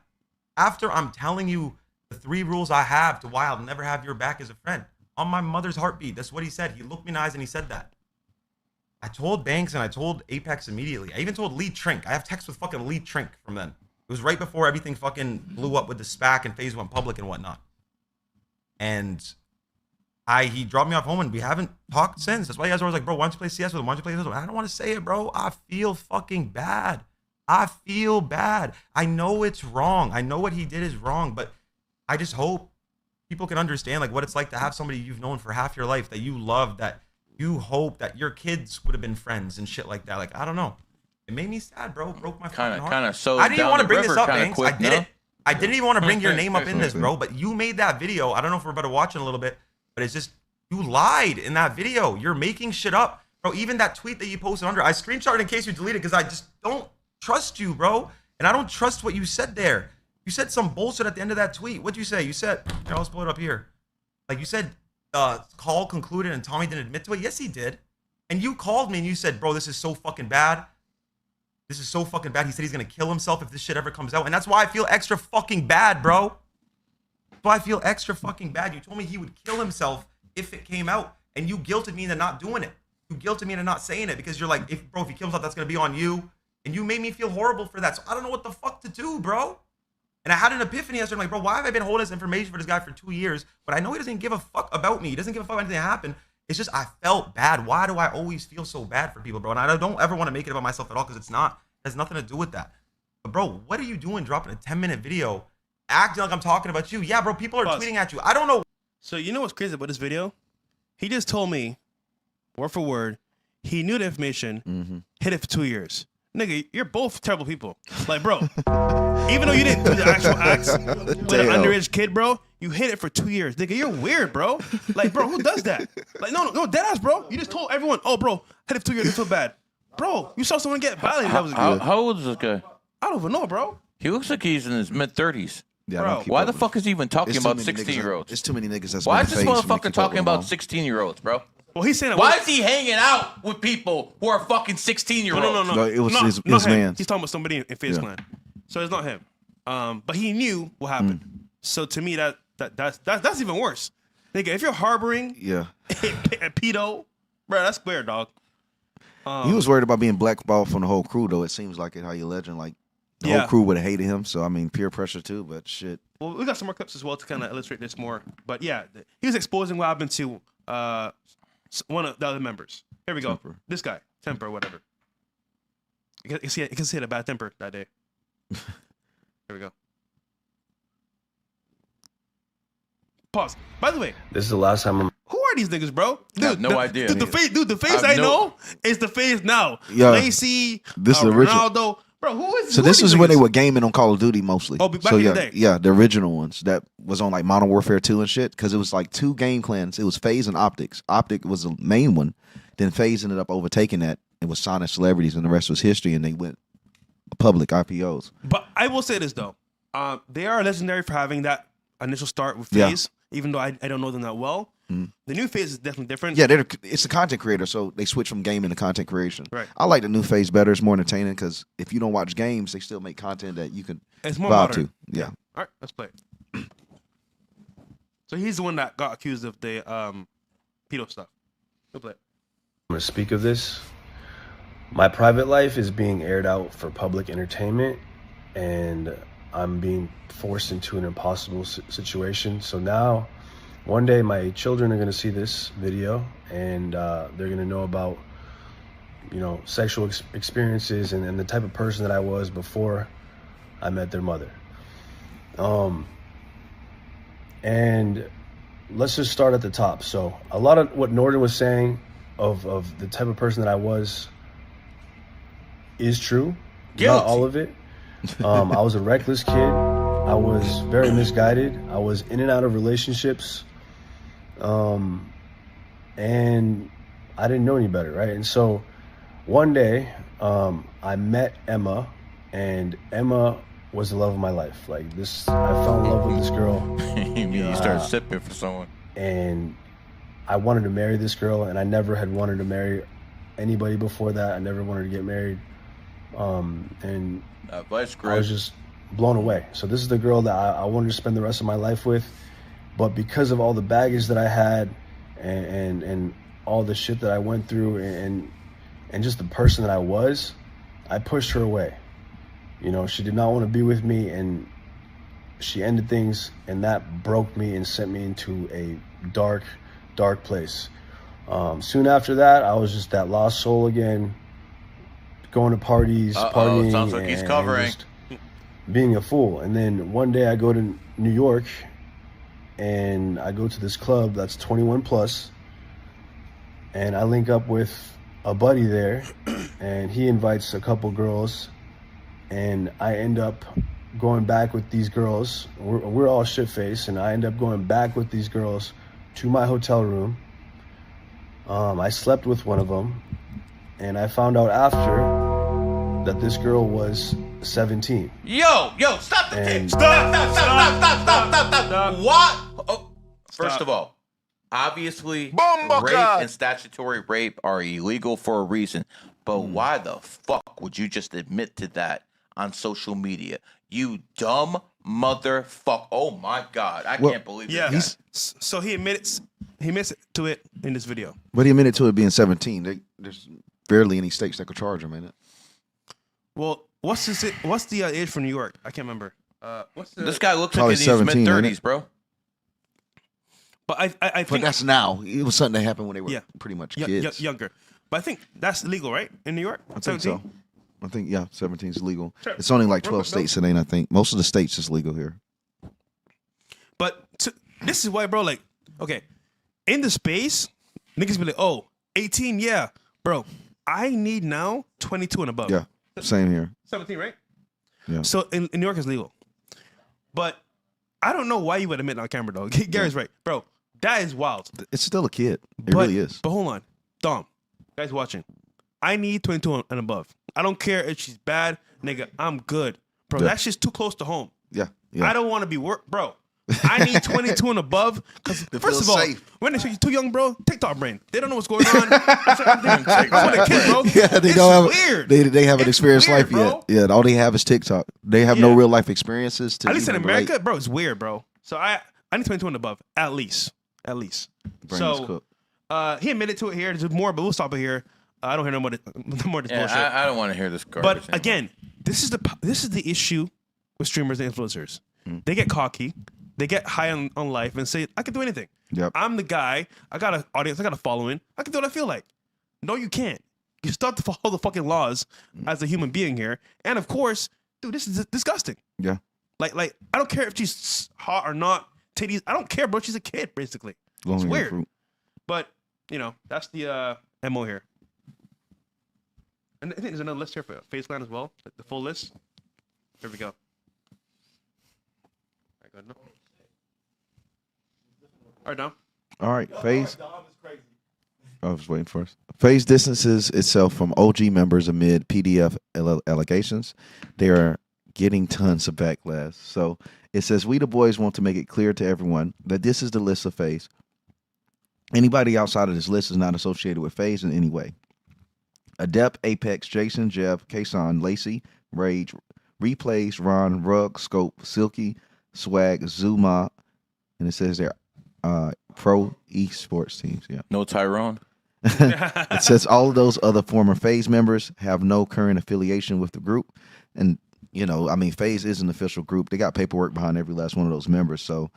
after I'm telling you the 3 rules I have to why I'll never have your back as a friend? On my mother's heartbeat. That's what he said. He looked me in the eyes and he said that. I told Banks and I told Apex immediately. I even told Lee Trink. I have text with fucking Lee Trink from then. It was right before everything fucking blew up with the SPAC and FaZe went public and whatnot. And he dropped me off home and we haven't talked since. That's why you guys are always like, bro, why don't you play CS with him? Why don't you play this with him? I don't want to say it, bro. I feel fucking bad. I feel bad. I know it's wrong. I know what he did is wrong, but I just hope people can understand like what it's like to have somebody you've known for half your life that you love, that you hope that your kids would have been friends and shit like that. Like, I don't know. It made me sad, bro. It broke my fucking heart. Kind of so. I didn't even want to bring this up, Banks. Quick, I didn't even want to bring your name up in this, bro. But you made that video. I don't know if we're about to watch it a little bit, but it's just, you lied in that video. You're making shit up, bro. Even that tweet that you posted under, I screenshotted in case you deleted it because I just don't trust you, bro. And I don't trust what you said there. You said some bullshit at the end of that tweet. What'd you say? You said, here, I'll pull it up here. Like you said, call concluded and Tommy didn't admit to it. Yes, he did. And you called me and you said, bro, this is so fucking bad. This is so fucking bad. He said he's going to kill himself if this shit ever comes out. And that's why I feel extra fucking bad, bro. That's why I feel extra fucking bad. You told me he would kill himself if it came out. And you guilted me into not doing it. You guilted me into not saying it because you're like, if he kills himself, that's going to be on you. And you made me feel horrible for that. So I don't know what the fuck to do, bro. And I had an epiphany yesterday. I'm like, bro, why have I been holding this information for this guy for 2 years? But I know he doesn't give a fuck about me. He doesn't give a fuck about anything that happened. It's just I felt bad. Why do I always feel so bad for people, bro? And I don't ever want to make it about myself at all because it's not. It has nothing to do with that. But, bro, what are you doing dropping a 10-minute video acting like I'm talking about you? Yeah, bro, people are tweeting at you. I don't know. So you know what's crazy about this video? He just told me, word for word, he knew the information, hid it for 2 years. Nigga, you're both terrible people. Like, bro, even though you didn't do the actual acts with an underage kid, bro, you hid it for 2 years. Nigga, you're weird, bro. Like, bro, who does that? Like, no, deadass, bro. You just told everyone, oh, bro, hid it for 2 years, you feel bad. Bro, you saw someone get violated. That was good. How old is this guy? I don't even know, bro. He looks like he's in his mid-30s. Yeah, bro, why the fuck is he even talking about 16-years-olds? There's too many niggas that's why is this motherfucker talking about 16-years-olds, bro? Well, he's saying that. Why is he hanging out with people who are fucking 16-year-olds? No, it was his man. He's talking about somebody in FaZe Clan. So it's not him. But he knew what happened. So to me, that's even worse. Nigga, if you're harboring a pedo, bro, that's weird, dog. He was worried about being blackballed from the whole crew, though. It seems like it, how you legend, like the whole crew would have hated him. So I mean, peer pressure too. But shit. Well, we got some more clips as well to kind of illustrate this more. But yeah, he was exposing what happened to one of the other members. Here we go. Temperr. This guy, Temperr, whatever. You can see it had a bad temper that day. Here we go. Pause. By the way, this is the last time who are these niggas, bro? Dude, I have no idea. Dude, the FaZe I know is the FaZe now. Yeah. Lacy, this is Ronaldo. Bro, who is? So this is when they were gaming on Call of Duty mostly. Oh, back in the day. Yeah, the original ones that was on like Modern Warfare 2 and shit. Because it was like 2 game clans. It was FaZe and Optics. Optic was the main one. Then FaZe ended up overtaking that. It was signing celebrities, and the rest was history. And they went public IPOs. But I will say this though, they are legendary for having that initial start with FaZe. Even though I don't know them that well. The new FaZe is definitely different. Yeah, it's a content creator, so they switch from gaming to content creation. Right. I like the new FaZe better. It's more entertaining because if you don't watch games, they still make content that you can it's more vibe modern. to. Yeah. All right, let's play it. So he's the one that got accused of the pedo stuff. We'll play it. I'm going to speak of this. My private life is being aired out for public entertainment, and I'm being forced into an impossible situation. So now, one day my children are going to see this video, and they're going to know about, sexual experiences and the type of person that I was before I met their mother. And let's just start at the top. So a lot of what Norton was saying of the type of person that I was is true. Guilty. Not all of it. I was a reckless kid. I was very misguided. I was in and out of relationships. And I didn't know any better, right? And so one day, I met Emma, and Emma was the love of my life. Like this, I fell in love with this girl. You started sipping for someone. And I wanted to marry this girl, and I never had wanted to marry anybody before that. I never wanted to get married. And I was just blown away. So this is the girl that I wanted to spend the rest of my life with. But because of all the baggage that I had and all the shit that I went through and just the person that I was, I pushed her away. You know, she did not want to be with me, and she ended things, and that broke me and sent me into a dark, dark place. Soon after that, I was just that lost soul again, going to parties, partying, sounds like he's covering. and just being a fool. And then one day I go to New York, and I go to this club that's 21 plus, and I link up with a buddy there, and he invites a couple girls, and I end up going back with these girls. We're all shit-faced, and I end up going back with these girls to my hotel room. I slept with one of them, and I found out after that this girl was 17. Yo, stop the tape. Stop. What? Oh, first of all, obviously, rape and statutory rape are illegal for a reason. But why the fuck would you just admit to that on social media? You dumb motherfucker. Oh my God. I can't believe it. Yeah. So he admits to it in this video. But he admitted to it being 17. There's barely any states that could charge him, ain't it? Well, what's the age for New York? I can't remember. This guy looks like he's mid-30s, bro. But I think... But that's now. It was something that happened when they were pretty much kids. Younger. But I think that's legal, right? In New York? I think so. I think, 17 is legal. Sure. It's only like 12 states it ain't, I think. Most of the states is legal here. But this is why, bro, like, okay, in the space, niggas be like, oh, 18, yeah. Bro, I need now 22 and above. Yeah, same here. 17, right? Yeah. So in New York, it's legal. But I don't know why you would admit on camera, though. Gary's right. Bro, that is wild. It's still a kid. It really is. But hold on. Dom, guys watching. I need 22 and above. I don't care if she's bad, nigga. I'm good. Bro, that shit's too close to home. Yeah. I don't want to be bro. I need 22 and above because first of all, when they're too young, bro, TikTok brain. They don't know what's going on. I'm a kid, bro. Yeah, they don't have. Weird. They haven't experienced life yet. Yeah, all they have is TikTok. They have no real life experiences. At least in America, bro, it's weird, bro. So I need 22 and above, at least. So he admitted to it here. There's more, but we'll stop it here. I don't hear no more bullshit. I don't want to hear this garbage. But anymore. again, this is the issue with streamers and influencers. They get cocky, they get high on life, and say, "I can do anything. Yep. I'm the guy. I got an audience. I got a following. I can do what I feel like." No, you can't. You start to follow the fucking laws as a human being here. And of course, dude, this is disgusting. Yeah. Like I don't care if she's hot or not. Titties. I don't care, bro. She's a kid, basically. It's weird. Fruit. But that's the MO here. And I think there's another list here for FaZe Clan as well. The full list. Here we go. All right, go ahead now. All right, now. All right, FaZe. I was waiting for us. FaZe distances itself from OG members amid PDF allegations. They are getting tons of backlash. So it says, "We the boys want to make it clear to everyone that this is the list of FaZe. Anybody outside of this list is not associated with FaZe in any way. Adept, Apex, Jason, Jeff, Kason, Lacy, Rage, Replays, Ron, Rug, Scope, Silky, Swag, Zuma," and it says they're pro esports teams. Yeah. No Tyrone. It says all of those other former FaZe members have no current affiliation with the group. And, FaZe is an official group. They got paperwork behind every last one of those members. So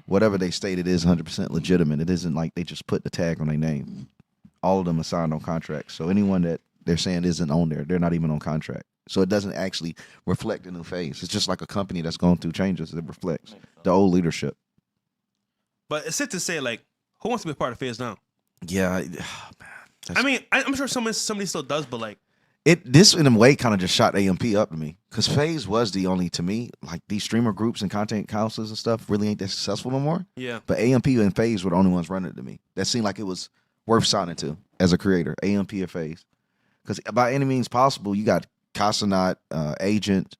whatever they stated is 100% legitimate. It isn't like they just put the tag on their name. All of them are signed on contracts. So anyone that they're saying isn't on there, they're not even on contract. So it doesn't actually reflect the new FaZe. It's just like a company that's going through changes that reflects the old leadership. But it's safe to say, like, who wants to be a part of FaZe now? Yeah, I mean, I'm sure somebody still does, but like, this in a way kind of just shot AMP up to me because FaZe was the only, to me, like these streamer groups and content councils and stuff really ain't that successful no more. Yeah. But AMP and FaZe were the only ones running it to me. That seemed like it was worth signing to as a creator, AMP or FaZe. Because by any means possible, you got Cenat, Agent,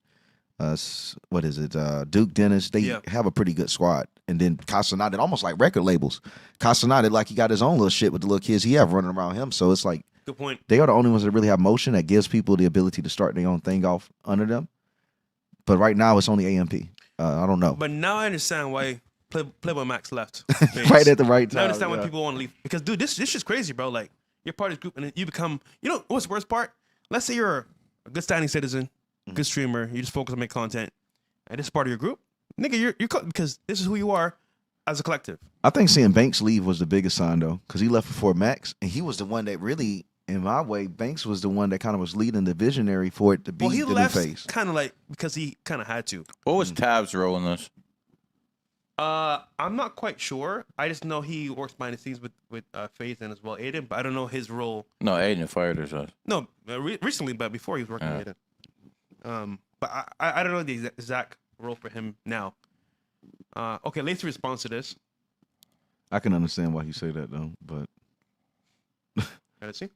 what is it, Duke Dennis. They have a pretty good squad. And then Cenat, it almost like record labels. Cenat, like he got his own little shit with the little kids he have running around him. So it's like, good point. They are the only ones that really have motion that gives people the ability to start their own thing off under them. But right now, it's only AMP. I don't know. But now I understand why Playboy Max left. Right at the right time. Now I understand why people want to leave. Because, dude, this is crazy, bro. Like, you're part of this group, and then you become, you know what's the worst part? Let's say you're a good standing citizen, good streamer, you just focus on making content, and this is part of your group. Nigga, you're because this is who you are as a collective. I think seeing Banks leave was the biggest sign, though, because he left before Max, and he was the one that really, in my way, Banks was the one that kind of was leading the visionary for it to be the new FaZe. Kind of like because he kind of had to. What was Tab's role in this? I'm not quite sure. I just know he works behind the scenes with FaZe and as well Aiden, but I don't know his role. No, Aiden fired his ass. No, recently, but before he was working with Aiden. But I don't know the exact role for him now. Okay, Lacy responds to this. I can understand why you say that though, but let's see.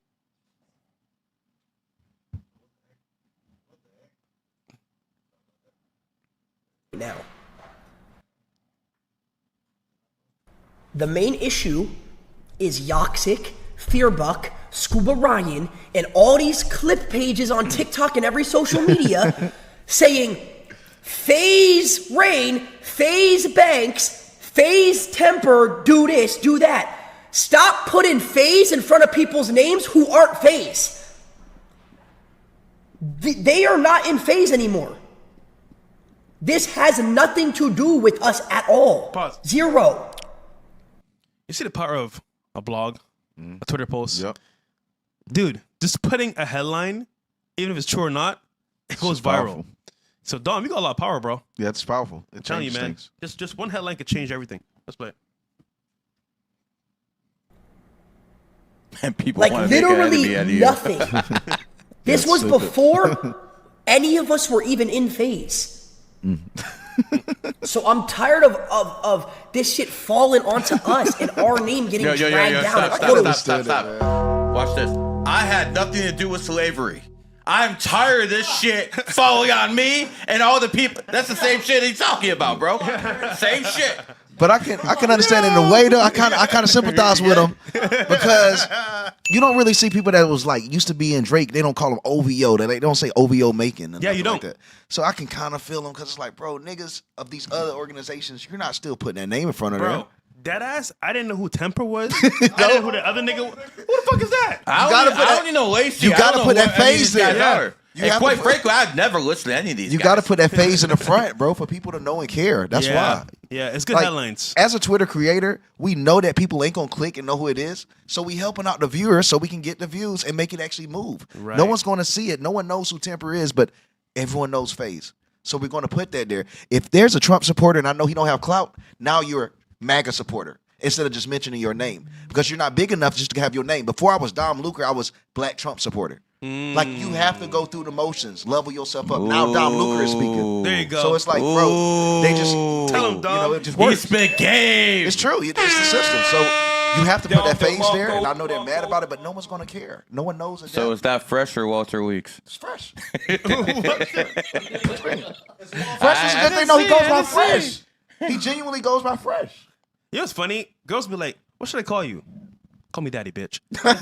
Now, the main issue is Yoxic, Fearbuck, Scuba Ryan, and all these clip pages on TikTok and every social media saying FaZe Rain, FaZe Banks, FaZe Temperr, do this, do that. Stop putting FaZe in front of people's names who aren't FaZe. They are not in FaZe anymore. This has nothing to do with us at all. Pause. Zero. You see the power of a blog, a Twitter post? Yep. Dude, just putting a headline, even if it's true or not, it goes viral. Powerful. So, Dom, you got a lot of power, bro. Yeah, it's powerful. I'm telling you, man. Just one headline could change everything. Let's play it. And people like want to literally make an enemy out of you. nothing. This was before any of us were even in FaZe. So I'm tired of this shit falling onto us and our name getting dragged down. Stop. Watch this. I had nothing to do with slavery. I'm tired of this shit falling on me and all the people. That's the same shit he's talking about, bro. Same shit. But I can understand it in a way though. I kind of sympathize with him because you don't really see people that was like used to be in Drake. They don't call them OVO. They don't say OVO making. Yeah, you don't. Like that. So I can kind of feel them because it's like, bro, niggas of these other organizations, you're not still putting that name in front of them. Deadass, I didn't know who Temperr was. I didn't know who the other nigga was. Who the fuck is that? I don't even know Lacy. You gotta put that FaZe there. And quite frankly, I'd never listen to any of these guys. You gotta put that FaZe in the front, bro, for people to know and care. That's why. Yeah, it's good headlines. As a Twitter creator, we know that people ain't gonna click and know who it is. So we helping out the viewers so we can get the views and make it actually move. Right. No one's gonna see it. No one knows who Temperr is, but everyone knows FaZe. So we're gonna put that there. If there's a Trump supporter and I know he don't have clout, now you're a MAGA supporter. Instead of just mentioning your name. Because you're not big enough just to have your name. Before I was Dom Luker, I was Black Trump supporter. Like, you have to go through the motions, level yourself up. Now Dom Luker is speaking. There you go. So it's like, bro, they just tell him, Dom. You know, it just works. He spit game. It's true. It's the system. So you have to put that FaZe there, and I know they're mad about it, but no one's going to care. No one knows it. So is that Fresh or Walter Weeks? It's Fresh. Fresh is a good thing. No, he goes by Fresh. He genuinely goes by Fresh. You know what's funny? Girls be like, what should I call you? Call me daddy, bitch. That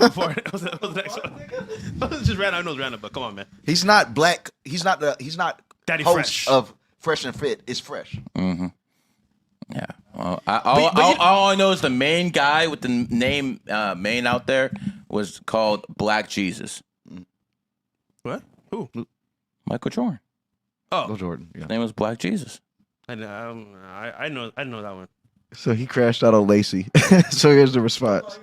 was the next one. It was just random. I know it's random, but come on, man. He's not black. He's not Daddy host Fresh of Fresh and Fit. It's Fresh. Mm-hmm. Yeah. Well, all I know is the main guy with the name main out there was called Black Jesus. What? Who? Michael Jordan. Oh, Jordan. Yeah. His name was Black Jesus. I know that one. So he crashed out on Lacy. So here's the response.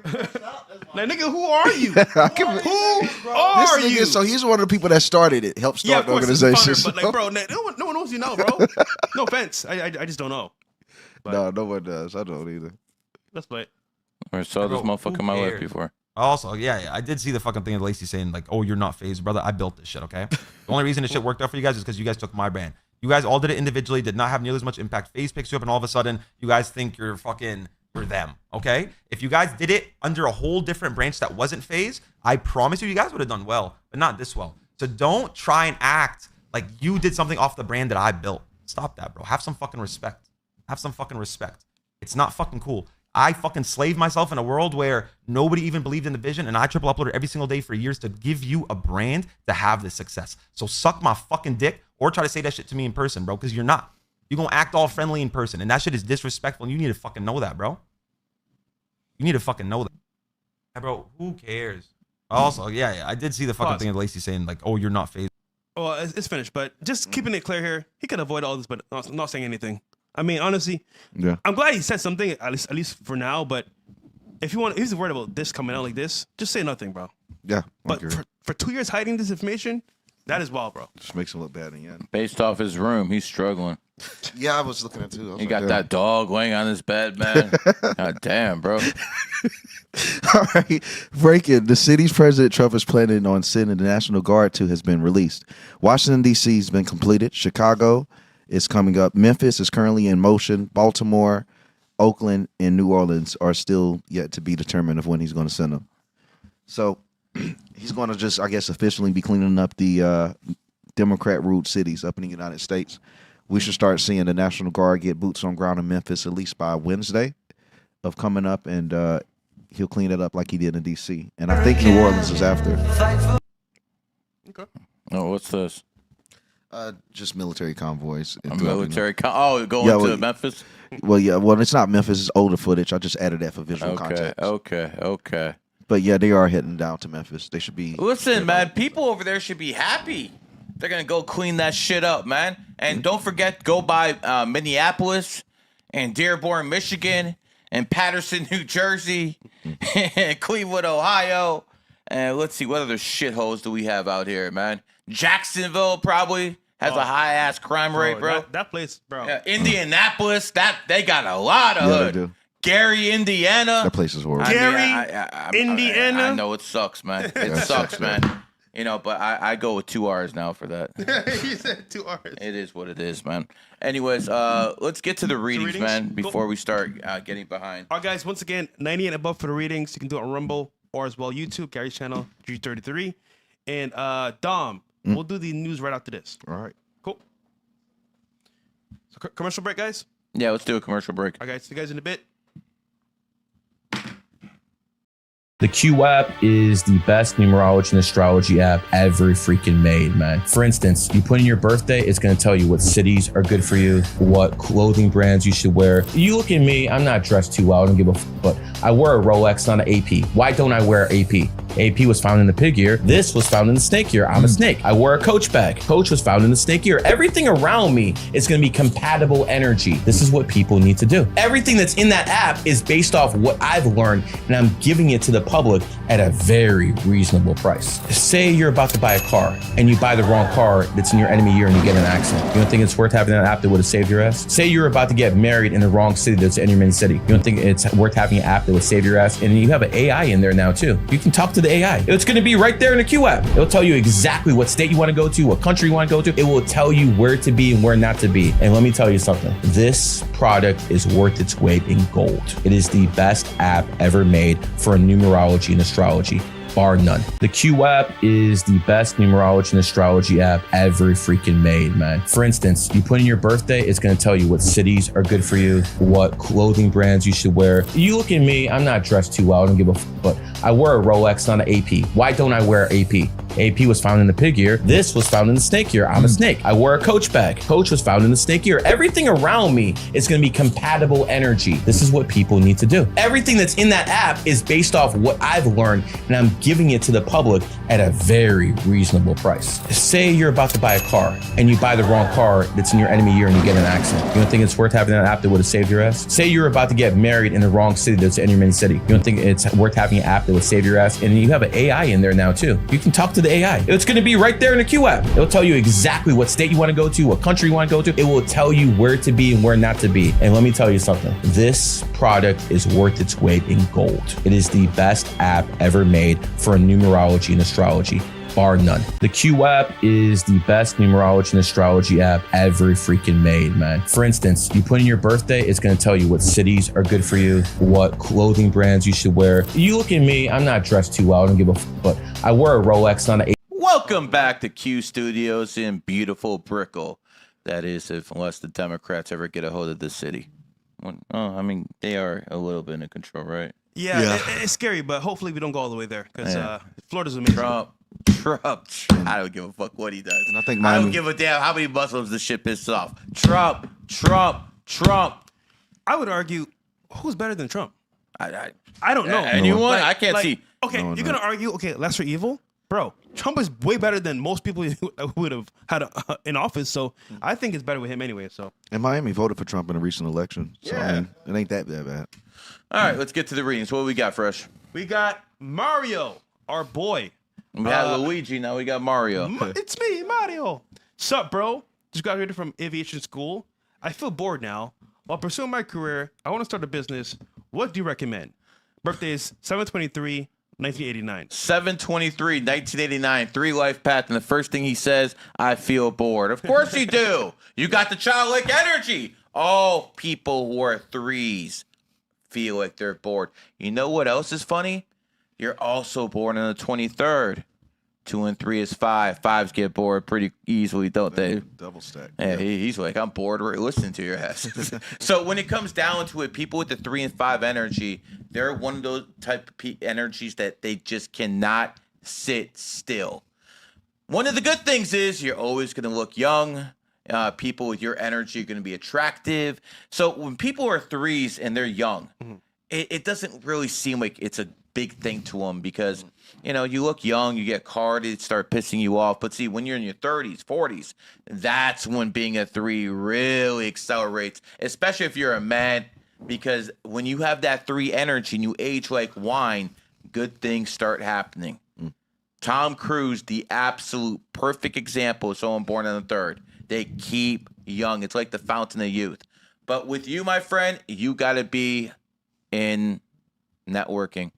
Like, nigga, who are you? Who are you? So he's one of the people that started it, helped start the organization. But like, bro, no one knows you now, bro. No offense. I just don't know. But no one does. I don't either. Let's play it. I saw this motherfucker in my life before. Also, yeah, I did see the fucking thing of Lacy saying like, "Oh, you're not FaZe, brother. I built this shit." Okay. The only reason this shit worked out for you guys is because you guys took my brand. You guys all did it individually, did not have nearly as much impact. FaZe picks you up, and all of a sudden, you guys think you're them. Okay. If you guys did it under a whole different branch that wasn't FaZe, I promise you guys would have done well, but not this well. So don't try and act like you did something off the brand that I built. Stop that, bro. Have some fucking respect. Have some fucking respect. It's not fucking cool. I fucking slaved myself in a world where nobody even believed in the vision, and I triple uploaded every single day for years to give you a brand to have this success. So suck my fucking dick or try to say that shit to me in person, bro, because you're not. You're going to act all friendly in person, and that shit is disrespectful, and you need to fucking know that, bro. You need to fucking know that. Yeah, bro, who cares? Also, yeah, I did see the fucking thing of Lacy saying like, "Oh, you're not FaZe." Well, it's finished, but just keeping it clear here, he can avoid all this, but not saying anything. I mean, honestly, yeah, I'm glad he said something at least for now. But if he's worried about this coming out like this, just say nothing, bro. Yeah, but for 2 years hiding this information, that is wild, bro. Just makes him look bad in the end. Based off his room, he's struggling. Yeah, I was looking at it too. He got that dog laying on his bed, man. God damn, bro. All right, breaking. The city's President Trump is planning on sending the National Guard to has been released. Washington, D.C. has been completed. Chicago is coming up. Memphis is currently in motion. Baltimore, Oakland, and New Orleans are still yet to be determined of when he's going to send them. So he's going to just, I guess, officially be cleaning up the Democrat-ruled cities up in the United States. We should start seeing the National Guard get boots on ground in Memphis at least by Wednesday of coming up, and he'll clean it up like he did in D.C. And I think New Orleans is after. Okay. Oh, what's this? Just military convoys. Going to Memphis? Well, yeah. Well, it's not Memphis. It's older footage. I just added that for visual context. Okay. But yeah, they are heading down to Memphis. They should be. Listen, man, people over there should be happy. They're going to go clean that shit up, man. And don't forget, go by Minneapolis and Dearborn, Michigan and Patterson, New Jersey and Cleveland, Ohio. And let's see, what other shitholes do we have out here, man? Jacksonville probably has a high-ass crime rate, bro. That place, bro. Yeah, Indianapolis, they got a lot of hood. They do. Gary, Indiana. That place is horrible. Indiana. I know it sucks, man. It sucks, man. You know, but I go with 2 R's now for that. You said 2 R's. It is what it is, man. Anyways, let's get to the readings, man, before we start getting behind. All right, guys, once again, 90 and above for the readings. You can do it on Rumble or as well YouTube, Gary's channel, G33. And Dom, we'll do the news right after this. All right. Cool. So commercial break, guys? Yeah, let's do a commercial break. All right, guys, see you guys in a bit. The Q app is the best numerology and astrology app ever freaking made, man. For instance, you put in your birthday, it's going to tell you what cities are good for you, what clothing brands you should wear. You look at me, I'm not dressed too well, I don't give a f, but I wear a Rolex, not an AP. Why don't I wear AP? AP was found in the pig ear. This was found in the snake ear. I'm a snake. I wear a Coach bag. Coach was found in the snake ear. Everything around me is going to be compatible energy. This is what people need to do. Everything that's in that app is based off what I've learned, and I'm giving it to the public at a very reasonable price. Say you're about to buy a car and you buy the wrong car that's in your enemy year and you get in an accident. You don't think it's worth having that app that would have saved your ass? Say you're about to get married in the wrong city that's in your main city. You don't think it's worth having an app that would save your ass? And you have an AI in there now too. You can talk to the AI. It's going to be right there in the Q app. It'll tell you exactly what state you want to go to, what country you want to go to. It will tell you where to be and where not to be. And let me tell you something. This product is worth its weight in gold. It is the best app ever made for numerology and astrology, bar none. The Q app is the best numerology and astrology app ever freaking made, man. For instance, you put in your birthday, it's going to tell you what cities are good for you, what clothing brands you should wear. You look at me, I'm not dressed too well, I don't give a f, but I wear a Rolex, not an AP. Why don't I wear AP? AP was found in the pig ear. This was found in the snake ear. I'm a snake. I wear a Coach bag. Coach was found in the snake ear. Everything around me is going to be compatible energy. This is what people need to do. Everything that's in that app is based off what I've learned, and I'm giving it to the public at a very reasonable price. Say you're about to buy a car and you buy the wrong car that's in your enemy year and you get in an accident. You don't think it's worth having that app that would have saved your ass? Say you're about to get married in the wrong city that's in your main city. You don't think it's worth having an app that would save your ass? And you have an AI in there now too. You can talk to the AI. It's going to be right there in the Q app. It'll tell you exactly what state you want to go to, what country you want to go to. It will tell you where to be and where not to be. And let me tell you something. This product is worth its weight in gold. It is the best app ever made for numerology and astrology, bar none. The Q app is the best numerology and astrology app ever freaking made, man. For instance, you put in your birthday, it's going to tell you what cities are good for you, what clothing brands you should wear. You look at me, I'm not dressed too well, I don't give a f, but I wear a Rolex, not an Welcome back to Q Studios in beautiful Brickell. That is, unless the Democrats ever get a hold of the city. I mean, they are a little bit in control, right? Yeah. It's scary, but hopefully we don't go all the way there because Florida's amazing. Trump. I don't give a fuck what he does. And I think I don't give a damn how many Muslims this shit pisses off. Trump. I would argue, who's better than Trump? I don't know. Anyone? I can't see. Okay, you're going to argue, lesser evil? Bro, Trump is way better than most people who would have had in office, so I think it's better with him anyway. So. And Miami voted for Trump in a recent election, so I mean, it ain't that bad. All right, let's get to the readings. What do we got, Fresh? We got Mario, our boy. We had Luigi, now we got Mario. It's me, Mario. Sup, bro? Just graduated from aviation school. I feel bored now. While pursuing my career, I want to start a business. What do you recommend? Birthday is 7/23, 1989. 7/23, 1989, 3 Lifepath, and the first thing he says, I feel bored. Of course you do. You got the childlike energy. All people who are 3s feel like they're bored. You know what else is funny? You're also born on the 23rd. 2 and 3 is 5. 5s get bored pretty easily, don't they? Double stack. Yeah, he's like, I'm bored listening to your ass. So when it comes down to it, people with the 3 and 5 energy, they're one of those type of energies that they just cannot sit still. One of the good things is you're always going to look young. People with your energy are going to be attractive. So when people are 3s and they're young, it doesn't really seem like it's a big thing to them because, you look young, you get carded, start pissing you off. But see, when you're in your 30s, 40s, that's when being a 3 really accelerates, especially if you're a man, because when you have that 3 energy and you age like wine, good things start happening. Tom Cruise, the absolute perfect example of someone born on the 3rd. They keep young. It's like the fountain of youth. But with you, my friend, you got to be in networking.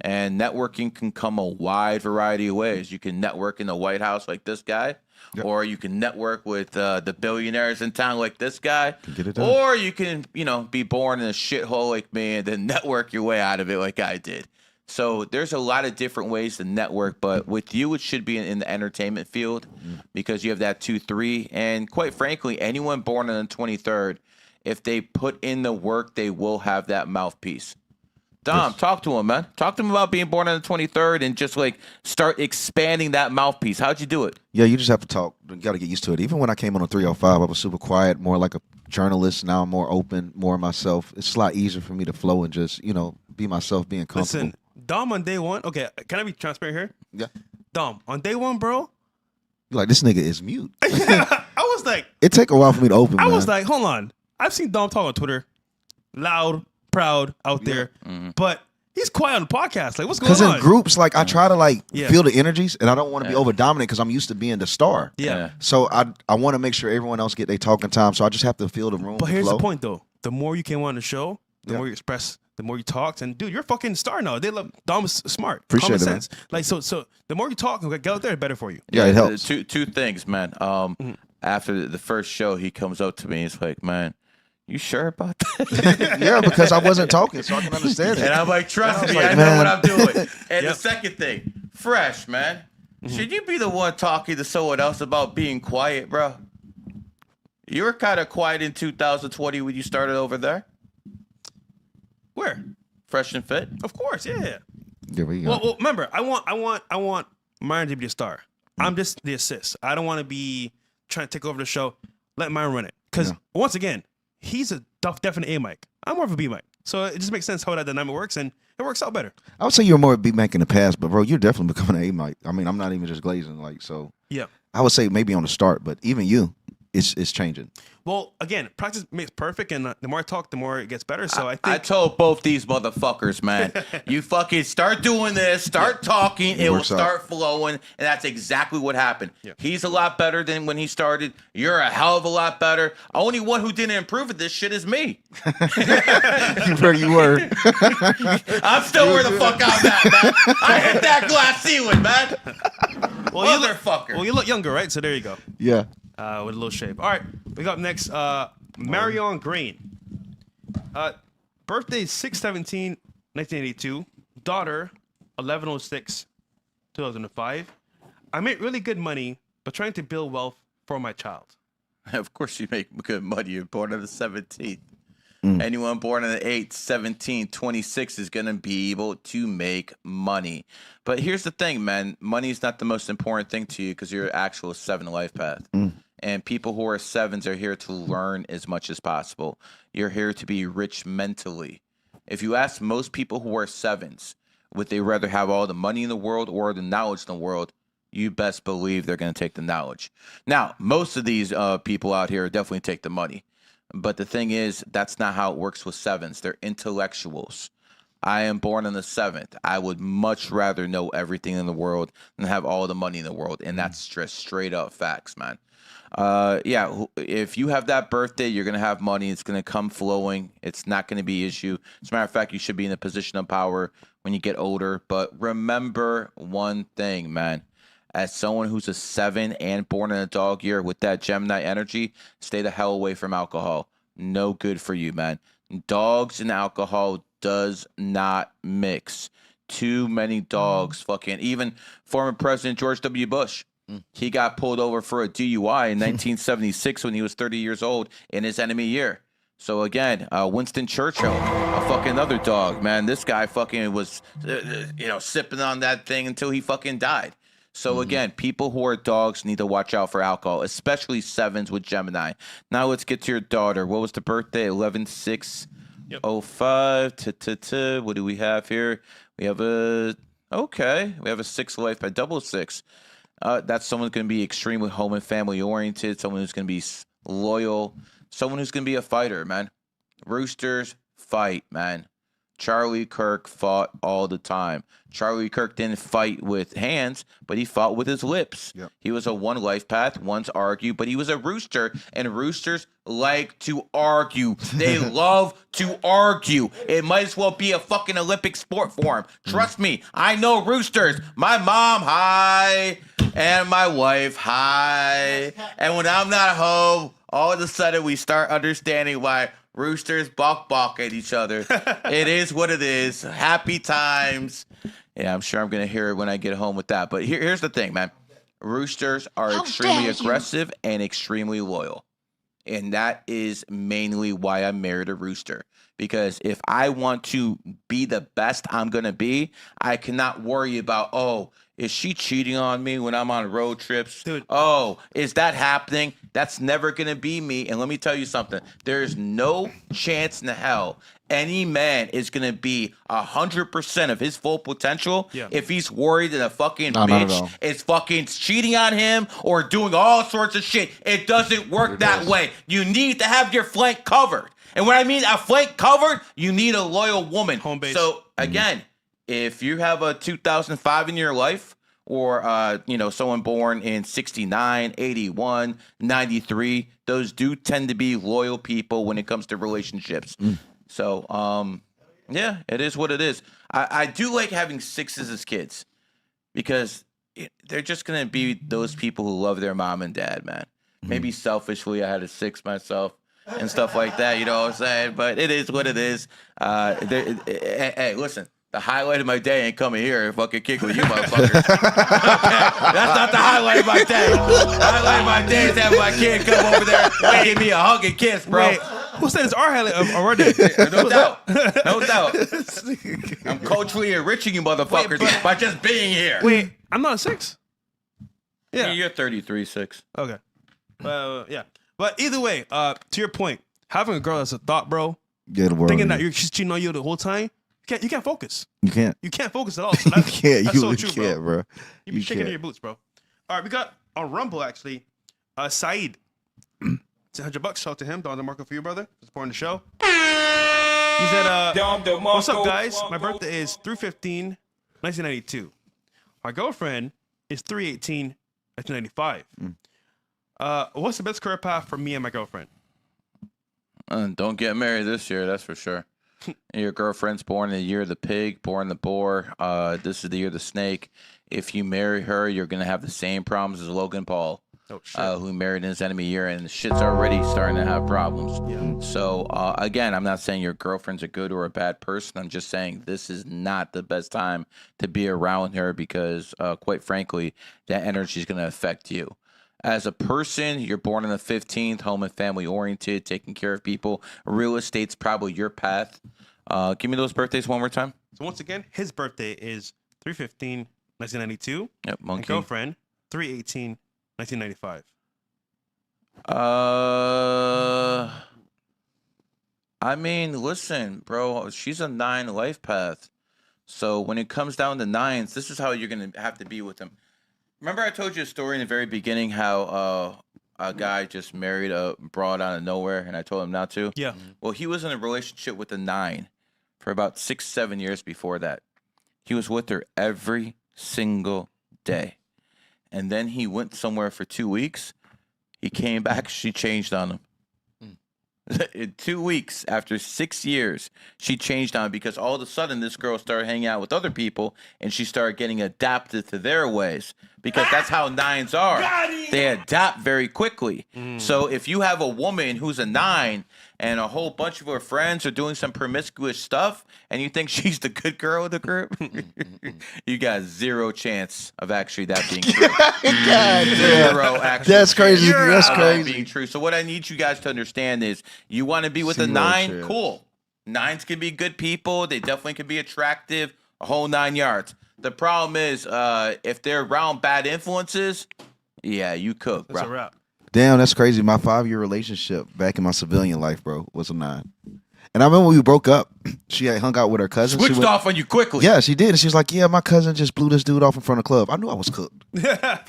And networking can come a wide variety of ways. You can network in the White House like this guy, or you can network with the billionaires in town like this guy, or you can, be born in a shithole like me and then network your way out of it like I did. So there's a lot of different ways to network, but with you, it should be in the entertainment field because you have that 2-3. And quite frankly, anyone born on the 23rd, if they put in the work, they will have that mouthpiece. Dom, talk to him, man. Talk to him about being born on the 23rd and just start expanding that mouthpiece. How'd you do it? Yeah, you just have to talk. You got to get used to it. Even when I came on a 305, I was super quiet, more like a journalist. Now I'm more open, more myself. It's a lot easier for me to flow and just, be myself, being comfortable. Listen, Dom on day one. Okay, can I be transparent here? Yeah. Dom, on day one, bro. You're like, this nigga is mute. I was like. It take a while for me to open, I was like, hold on. I've seen Dom talk on Twitter. Loud, proud out there. But he's quiet on the podcast. Like, what's going on? Because in groups, I try to feel the energies, and I don't want to be over dominant because I'm used to being the star. Yeah. So I want to make sure everyone else get their talking time. So I just have to feel the room. But here's the point, though. The more you came on the show, the more you express, the more you talk. And dude, you're a fucking star now. They love Dom is smart. Appreciate common it, sense. Man. So the more you talk, get out there, the better for you. Yeah, it helps. Two things, man. After the first show, he comes up to me. He's like, man, you sure about that? Yeah, because I wasn't talking, so I can understand it. And I'm like, trust me, I know what I'm doing. And the second thing, Fresh, man, should you be the one talking to someone else about being quiet, bro? You were kind of quiet in 2020 when you started over there. Where? Fresh and Fit. Of course, yeah. There we go. Well, remember, I want Myron to be the star. I'm just the assist. I don't want to be trying to take over the show. Let Myron run it. Because once again, he's a definite A mic. I'm more of a B mic. So it just makes sense how that dynamic works, and it works out better. I would say you're more of a B mic in the past, but bro, you're definitely becoming an A mic. I mean, I'm not even just glazing, so. Yeah. I would say maybe on the start, but even you. it's changing. Well, again, practice makes perfect, and the more I talk, the more it gets better. So I think I told both these motherfuckers, man, you fucking start doing this, start talking, it will works out. start flowing, and that's exactly what happened. He's a lot better than when he started. You're a hell of a lot better. Only one who didn't improve at this shit is me. Where you were. I'm still where the fuck I'm at, man. I hit that glass ceiling, man. well, Motherfucker. you look younger, right? So there you go. Yeah. With a little shape. All right, we got next. Marion Green. Birthday 6/17/1982. Daughter 11/06/2005. I make really good money, but trying to build wealth for my child. Of course you make good money. You're born on the 17th. Anyone born on the 8th, 17, 26 is going to be able to make money. But here's the thing, man. Money is not the most important thing to you because you're an actual 7 life path. And people who are 7s are here to learn as much as possible. You're here to be rich mentally. If you ask most people who are 7s, would they rather have all the money in the world or the knowledge in the world? You best believe they're going to take the knowledge. Now, most of these people out here definitely take the money. But the thing is, that's not how it works with 7s. They're intellectuals. I am born on the 7th. I would much rather know everything in the world than have all the money in the world. And that's just straight up facts, man. Yeah, if you have that birthday, you're going to have money. It's going to come flowing. It's not going to be an issue. As a matter of fact, you should be in a position of power when you get older. But remember one thing, man. As someone who's a 7 and born in a dog year with that Gemini energy, stay the hell away from alcohol. No good for you, man. Dogs and alcohol does not mix. Too many dogs fucking, even former President George W. Bush. He got pulled over for a DUI in 1976 when he was 30 years old in his enemy year. So again, Winston Churchill, a fucking other dog, man. This guy fucking was, sipping on that thing until he fucking died. So again, people who are dogs need to watch out for alcohol, especially 7s with Gemini. Now let's get to your daughter. What was the birthday? 11/6/05. What do we have here? We have a 6 life by 6. That's someone who's going to be extremely home and family oriented. Someone who's going to be loyal. Someone who's going to be a fighter, man. Roosters fight, man. Charlie Kirk fought all the time. Charlie Kirk didn't fight with hands, but he fought with his lips. Yep. He was a 1 life path, one's argue, but he was a rooster, and roosters like to argue. They love to argue. It might as well be a fucking Olympic sport for him. Trust me, I know roosters. My mom, hi, and my wife, hi. And when I'm not home, all of a sudden we start understanding why roosters balk at each other. It is what it is. Happy times. Yeah, I'm sure I'm going to hear it when I get home with that. But here's the thing, man. Roosters are extremely aggressive and extremely loyal. And that is mainly why I married a rooster. Because if I want to be the best I'm going to be, I cannot worry about, is she cheating on me when I'm on road trips? Dude. Oh, is that happening? That's never going to be me. And let me tell you something. There's no chance in hell any man is going to be 100% of his full potential if he's worried that a fucking bitch is fucking cheating on him or doing all sorts of shit. It doesn't work that way. You need to have your flank covered. And when I mean a flank covered, you need a loyal woman. Home base. So, again, if you have a 2005 in your life, or someone born in 69, 81, 93, those do tend to be loyal people when it comes to relationships. So, yeah, it is what it is. I do like having 6s as kids because they're just going to be those people who love their mom and dad, man. Maybe selfishly, I had a 6 myself and stuff like that, you know what I'm saying? But it is what it is. Hey, listen. The highlight of my day ain't coming here and fucking kick with you motherfuckers. Okay? That's not the highlight of my day. The highlight of my day is having my kid come over there and give me a hug and kiss, bro. Wait, who said it's our highlight of our day? No doubt. No doubt. I'm culturally enriching you motherfuckers by just being here. Wait, I'm not a 6? Yeah. You're 33-6. Okay. Yeah. But either way, to your point, having a girl that's a thought, bro, thinking that she's cheating on you the whole time, you can't focus. You can't. You can't focus at all. So that's, you can't. That's You so really true, can't, bro. You be shaking in your boots, bro. All right, we got on Rumble, actually, Saeed. It's $100. Shout out to him. Don DeMarco for you, brother. For supporting the show. He said, what's up, guys? My birthday is 3/15/1992. My girlfriend is 3/18/1995. What's the best career path for me and my girlfriend? Don't get married this year, that's for sure. Your girlfriend's born in the year of the pig, born the boar. This is the year of the snake. If you marry her, you're going to have the same problems as Logan Paul, who married in his enemy year, and shit's already starting to have problems. Yeah. So, again, I'm not saying your girlfriend's a good or a bad person. I'm just saying this is not the best time to be around her because, quite frankly, that energy is going to affect you. As a person, you're born on the 15th, home and family oriented, taking care of people. Real estate's probably your path. Give me those birthdays one more time. So once again, his birthday is 3/15/1992. Yep, monkey. And girlfriend, 3/18/1995. I mean, listen, bro, she's a 9 life path. So when it comes down to 9s, this is how you're going to have to be with them. Remember I told you a story in the very beginning how a guy just married a broad out of nowhere and I told him not to? Yeah. Well, he was in a relationship with a 9 for about 6-7 years before that. He was with her every single day. And then he went somewhere for 2 weeks. He came back, she changed on him. In 2 weeks, after 6 years, she changed on him because all of a sudden this girl started hanging out with other people and she started getting adapted to their ways because that's how 9s are. They adapt very quickly. So if you have a woman who's a 9 and a whole bunch of her friends are doing some promiscuous stuff and you think she's the good girl of the group, you got 0 chance of actually that being true. God, 0 actually. That's crazy. That's crazy. Being true. So what I need you guys to understand is you want to be with a 9, cool. 9s can be good people. They definitely can be attractive, a whole 9 yards. The problem is if they're around bad influences, yeah, you cook, bro. That's a wrap. Damn, that's crazy. My 5-year relationship back in my civilian life, bro, was a 9. And I remember when we broke up, she had hung out with her cousin. Switched off on you quickly. Yeah, she did. And she was like, yeah, my cousin just blew this dude off in front of the club. I knew I was cooked.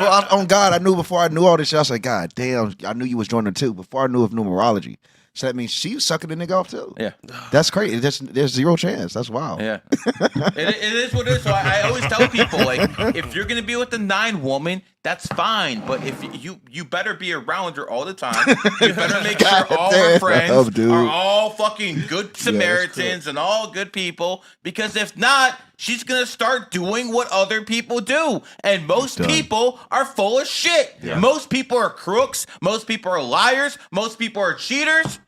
On God, I knew before I knew all this shit. I was like, God damn, I knew you was joining too. Before I knew of numerology. So that means she was sucking the nigga off too. Yeah. That's crazy. There's 0 chance. That's wild. Yeah. it is what it is. So I always tell people, like, if you're gonna be with a 9 woman, that's fine. But if you better be around her all the time. You better make sure all her friends are all fucking good Samaritans and all good people. Because if not, she's gonna start doing what other people do. And most people are full of shit. Yeah. Most people are crooks. Most people are liars. Most people are cheaters.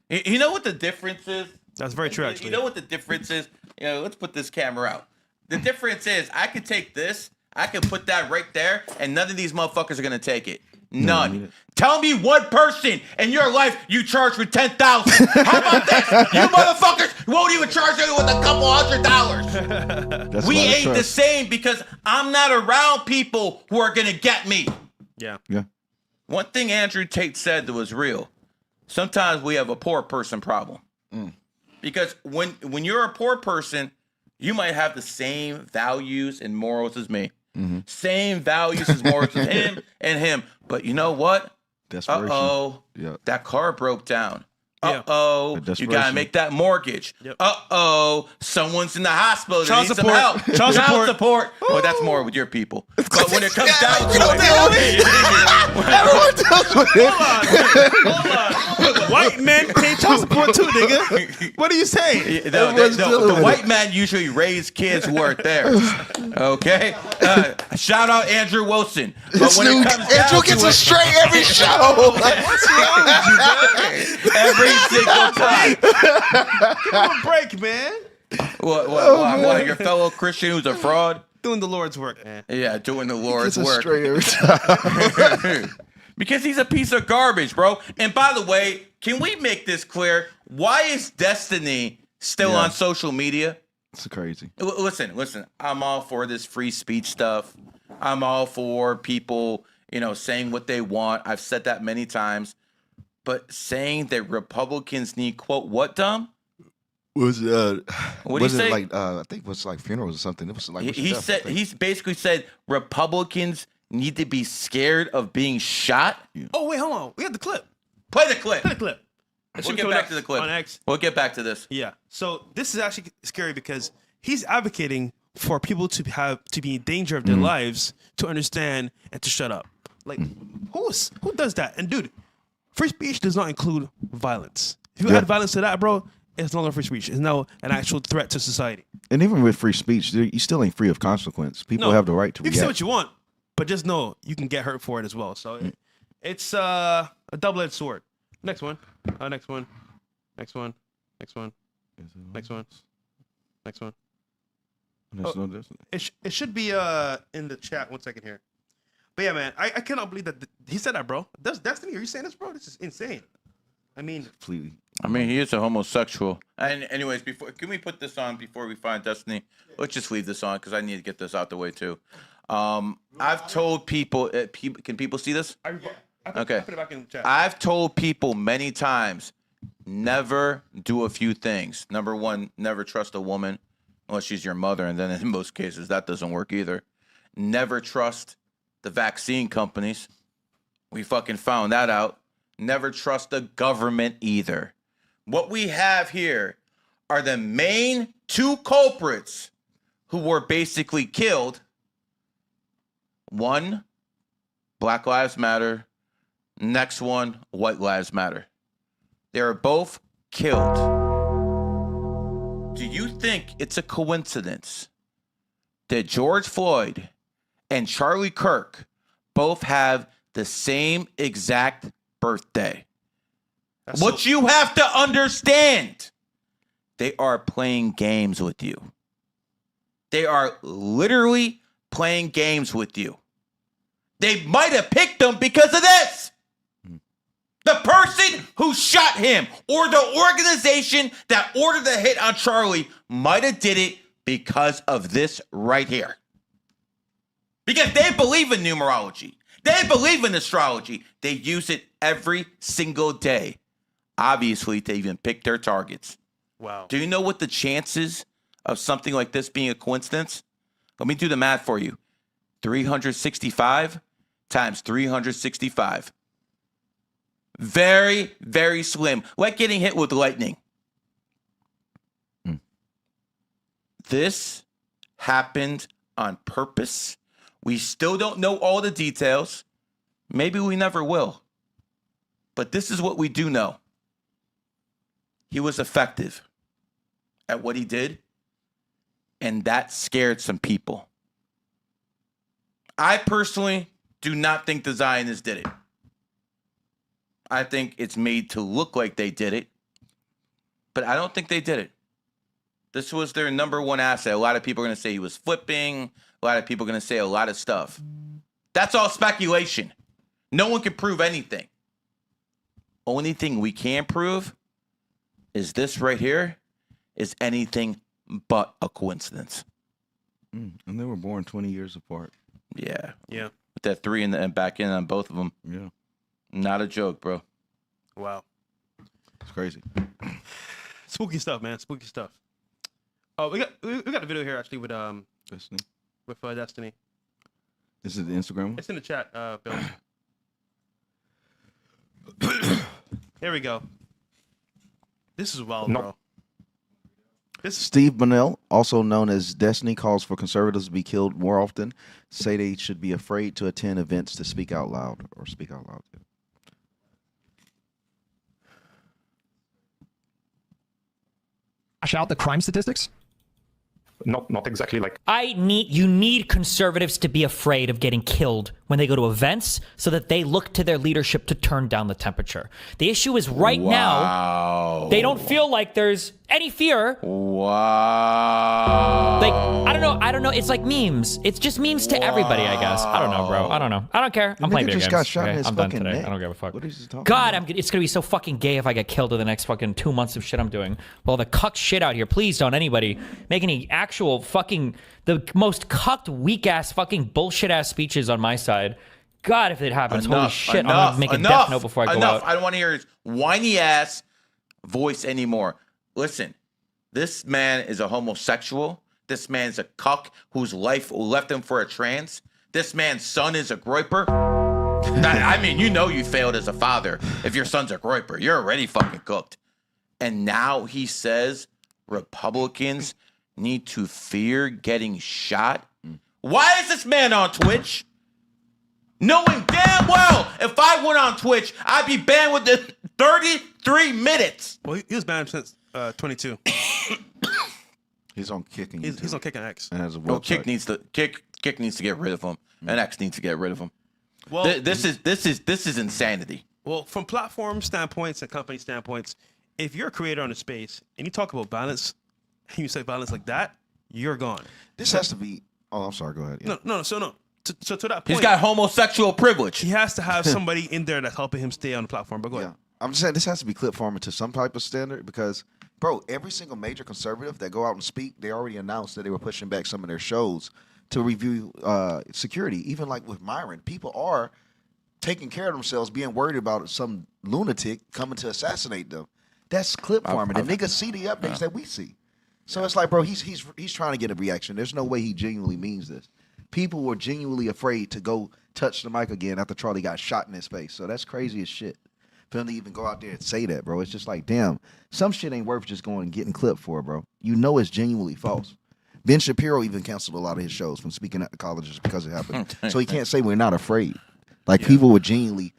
You know what the difference is? That's very true, actually. You know what the difference is? You know, let's put this camera out. The difference is I could take this, I could put that right there, and none of these motherfuckers are gonna take it. None. Tell me one person in your life you charge for $10,000. How about this? You motherfuckers won't even charge you with a couple $100. We ain't the same because I'm not around people who are gonna get me. Yeah. Yeah. One thing Andrew Tate said that was real. Sometimes we have a poor person problem. Because when you're a poor person, you might have the same values and morals as me. Same values as morals as him and him. But you know what? Uh-oh. That car broke down. Uh-oh. You got to make that mortgage. Uh-oh. Someone's in the hospital. They need some help. Child support. Well, that's more with your people. But when it comes down to it. Everyone does it. Hold on. White men pay child support too, nigga. What are you saying? The white man usually raise kids who weren't theirs. Okay? Shout out Andrew Wilson. But when it comes down Andrew gets a straight every show. What's wrong with you, man? Every single time. Give him a break, man. What, your fellow Christian who's a fraud? Doing the Lord's work, man. Yeah, doing the Lord's Gets a work. straight every time. Because he's a piece of garbage, bro. And by the way, can we make this clear? Why is Destiny still on social media? It's crazy. Listen. I'm all for this free speech stuff. I'm all for people, saying what they want. I've said that many times. But saying that Republicans need, quote, what, dumb? What did he say? Like, I think it was like funerals or something. It was like he's basically said Republicans need to be scared of being shot. Oh, wait, hold on. We have the clip. Play the clip. We'll get back to the clip. On X. We'll get back to this. Yeah. So this is actually scary because he's advocating for people to be in danger of their lives to understand and to shut up. Like, who does that? And dude, free speech does not include violence. If you add violence to that, bro, it's no longer free speech. It's now an actual threat to society. And even with free speech, you still ain't free of consequence. People have the right to react. You can say what you want, but just know you can get hurt for it as well. So it's a double-edged sword. Next one. Next one. Next one. Next one. Next one. Next one. It should be in the chat. 1 second here. But yeah, man, I cannot believe that he said that, bro. That's Destiny. Are you saying this, bro? This is insane. I mean, completely. I mean, he is a homosexual. And anyways, can we put this on before we find Destiny? Let's just leave this on because I need to get this out the way too. I've told people. Can people see this? Okay. Put it back in the chat. I've told people many times, never do a few things. Number one, never trust a woman unless she's your mother, and then in most cases that doesn't work either. Never trust the vaccine companies. We fucking found that out. Never trust the government either. What we have here are the main two culprits who were basically killed. One, Black Lives Matter. Next one, White Lives Matter. They are both killed. Do you think it's a coincidence that George Floyd and Charlie Kirk both have the same exact birthday? What you have to understand, they are playing games with you. They are literally playing games with you. They might have picked them because of this. The person who shot him or the organization that ordered the hit on Charlie might have did it because of this right here. Because they believe in numerology. They believe in astrology. They use it every single day. Obviously, to even pick their targets. Wow. Do you know what the chances of something like this being a coincidence? Let me do the math for you. 365 times 365. Very, very slim. Like getting hit with lightning. This happened on purpose. We still don't know all the details. Maybe we never will. But this is what we do know. He was effective at what he did, and that scared some people. I personally do not think the Zionists did it. I think it's made to look like they did it, but I don't think they did it. This was their number one asset. A lot of people are going to say he was flipping. A lot of people are going to say a lot of stuff. That's all speculation. No one can prove anything. Only thing we can prove is this right here is anything but a coincidence. And they were born 20 years apart. Yeah. Yeah. With that 3 and back in on both of them. Yeah. Not a joke, bro. Wow. It's crazy. Spooky stuff, man. Spooky stuff. Oh, we got a video here actually with Destiny. With Destiny. This is the Instagram one? It's in the chat, Bill. There we go. This is wild, bro. Steve Bunnell, also known as Destiny, calls for conservatives to be killed more often. Say they should be afraid to attend events to speak out loud or speak out loud. Out the crime statistics? Not exactly like. You need conservatives to be afraid of getting killed when they go to events so that they look to their leadership to turn down the temperature. The issue is right now, they don't feel like there's any fear. Wow. Like, I don't know. It's like memes. It's just memes to everybody, I guess. I don't know, bro. I don't know. I don't care. I'm playing video games. Got shot in his I'm done fucking today. neck. I don't give a fuck. What is he talking God, about? it's gonna be so fucking gay if I get killed in the next fucking 2 months of shit I'm doing. Well, the cuck shit out here. Please don't anybody make any actual fucking the most cucked weak ass fucking bullshit ass speeches on my side. God, if it happens, holy shit, I'm gonna make a death note before I go out. I don't want to hear his whiny ass voice anymore. Listen, this man is a homosexual. This man's a cuck whose life left him for a trans. This man's son is a groiper. I mean, you know you failed as a father if your son's a groiper. You're already fucking cooked. And now he says Republicans need to fear getting shot. Why is this man on Twitch? Knowing damn well if I went on Twitch, I'd be banned within 33 minutes. Well, he was banned since 22. He's on kicking. He's on kicking X. And has a Kick needs to get rid of him, and X needs to get rid of him. Well, this is insanity. Well, from platform standpoints and company standpoints, if you're a creator on a space and you talk about violence, and you say violence like that, you're gone. This has to be. Oh, I'm sorry. Go ahead. Yeah. No. So to that point, He's got homosexual privilege. He has to have somebody in there that's helping him stay on the platform. But go ahead. I'm just saying this has to be clip format to some type of standard because, bro, every single major conservative that go out and speak, they already announced that they were pushing back some of their shows to review security. Even like with Myron, people are taking care of themselves, being worried about some lunatic coming to assassinate them. That's clip format. And niggas see the updates that we see. So it's like, bro, he's trying to get a reaction. There's no way he genuinely means this. People were genuinely afraid to go touch the mic again after Charlie got shot in his face. So that's crazy as shit. For him to even go out there and say that, bro, it's just like, damn, some shit ain't worth just going and getting clipped for, bro. You know it's genuinely false. Ben Shapiro even canceled a lot of his shows from speaking at the colleges because it happened. So he can't say we're not afraid. Like people would genuinely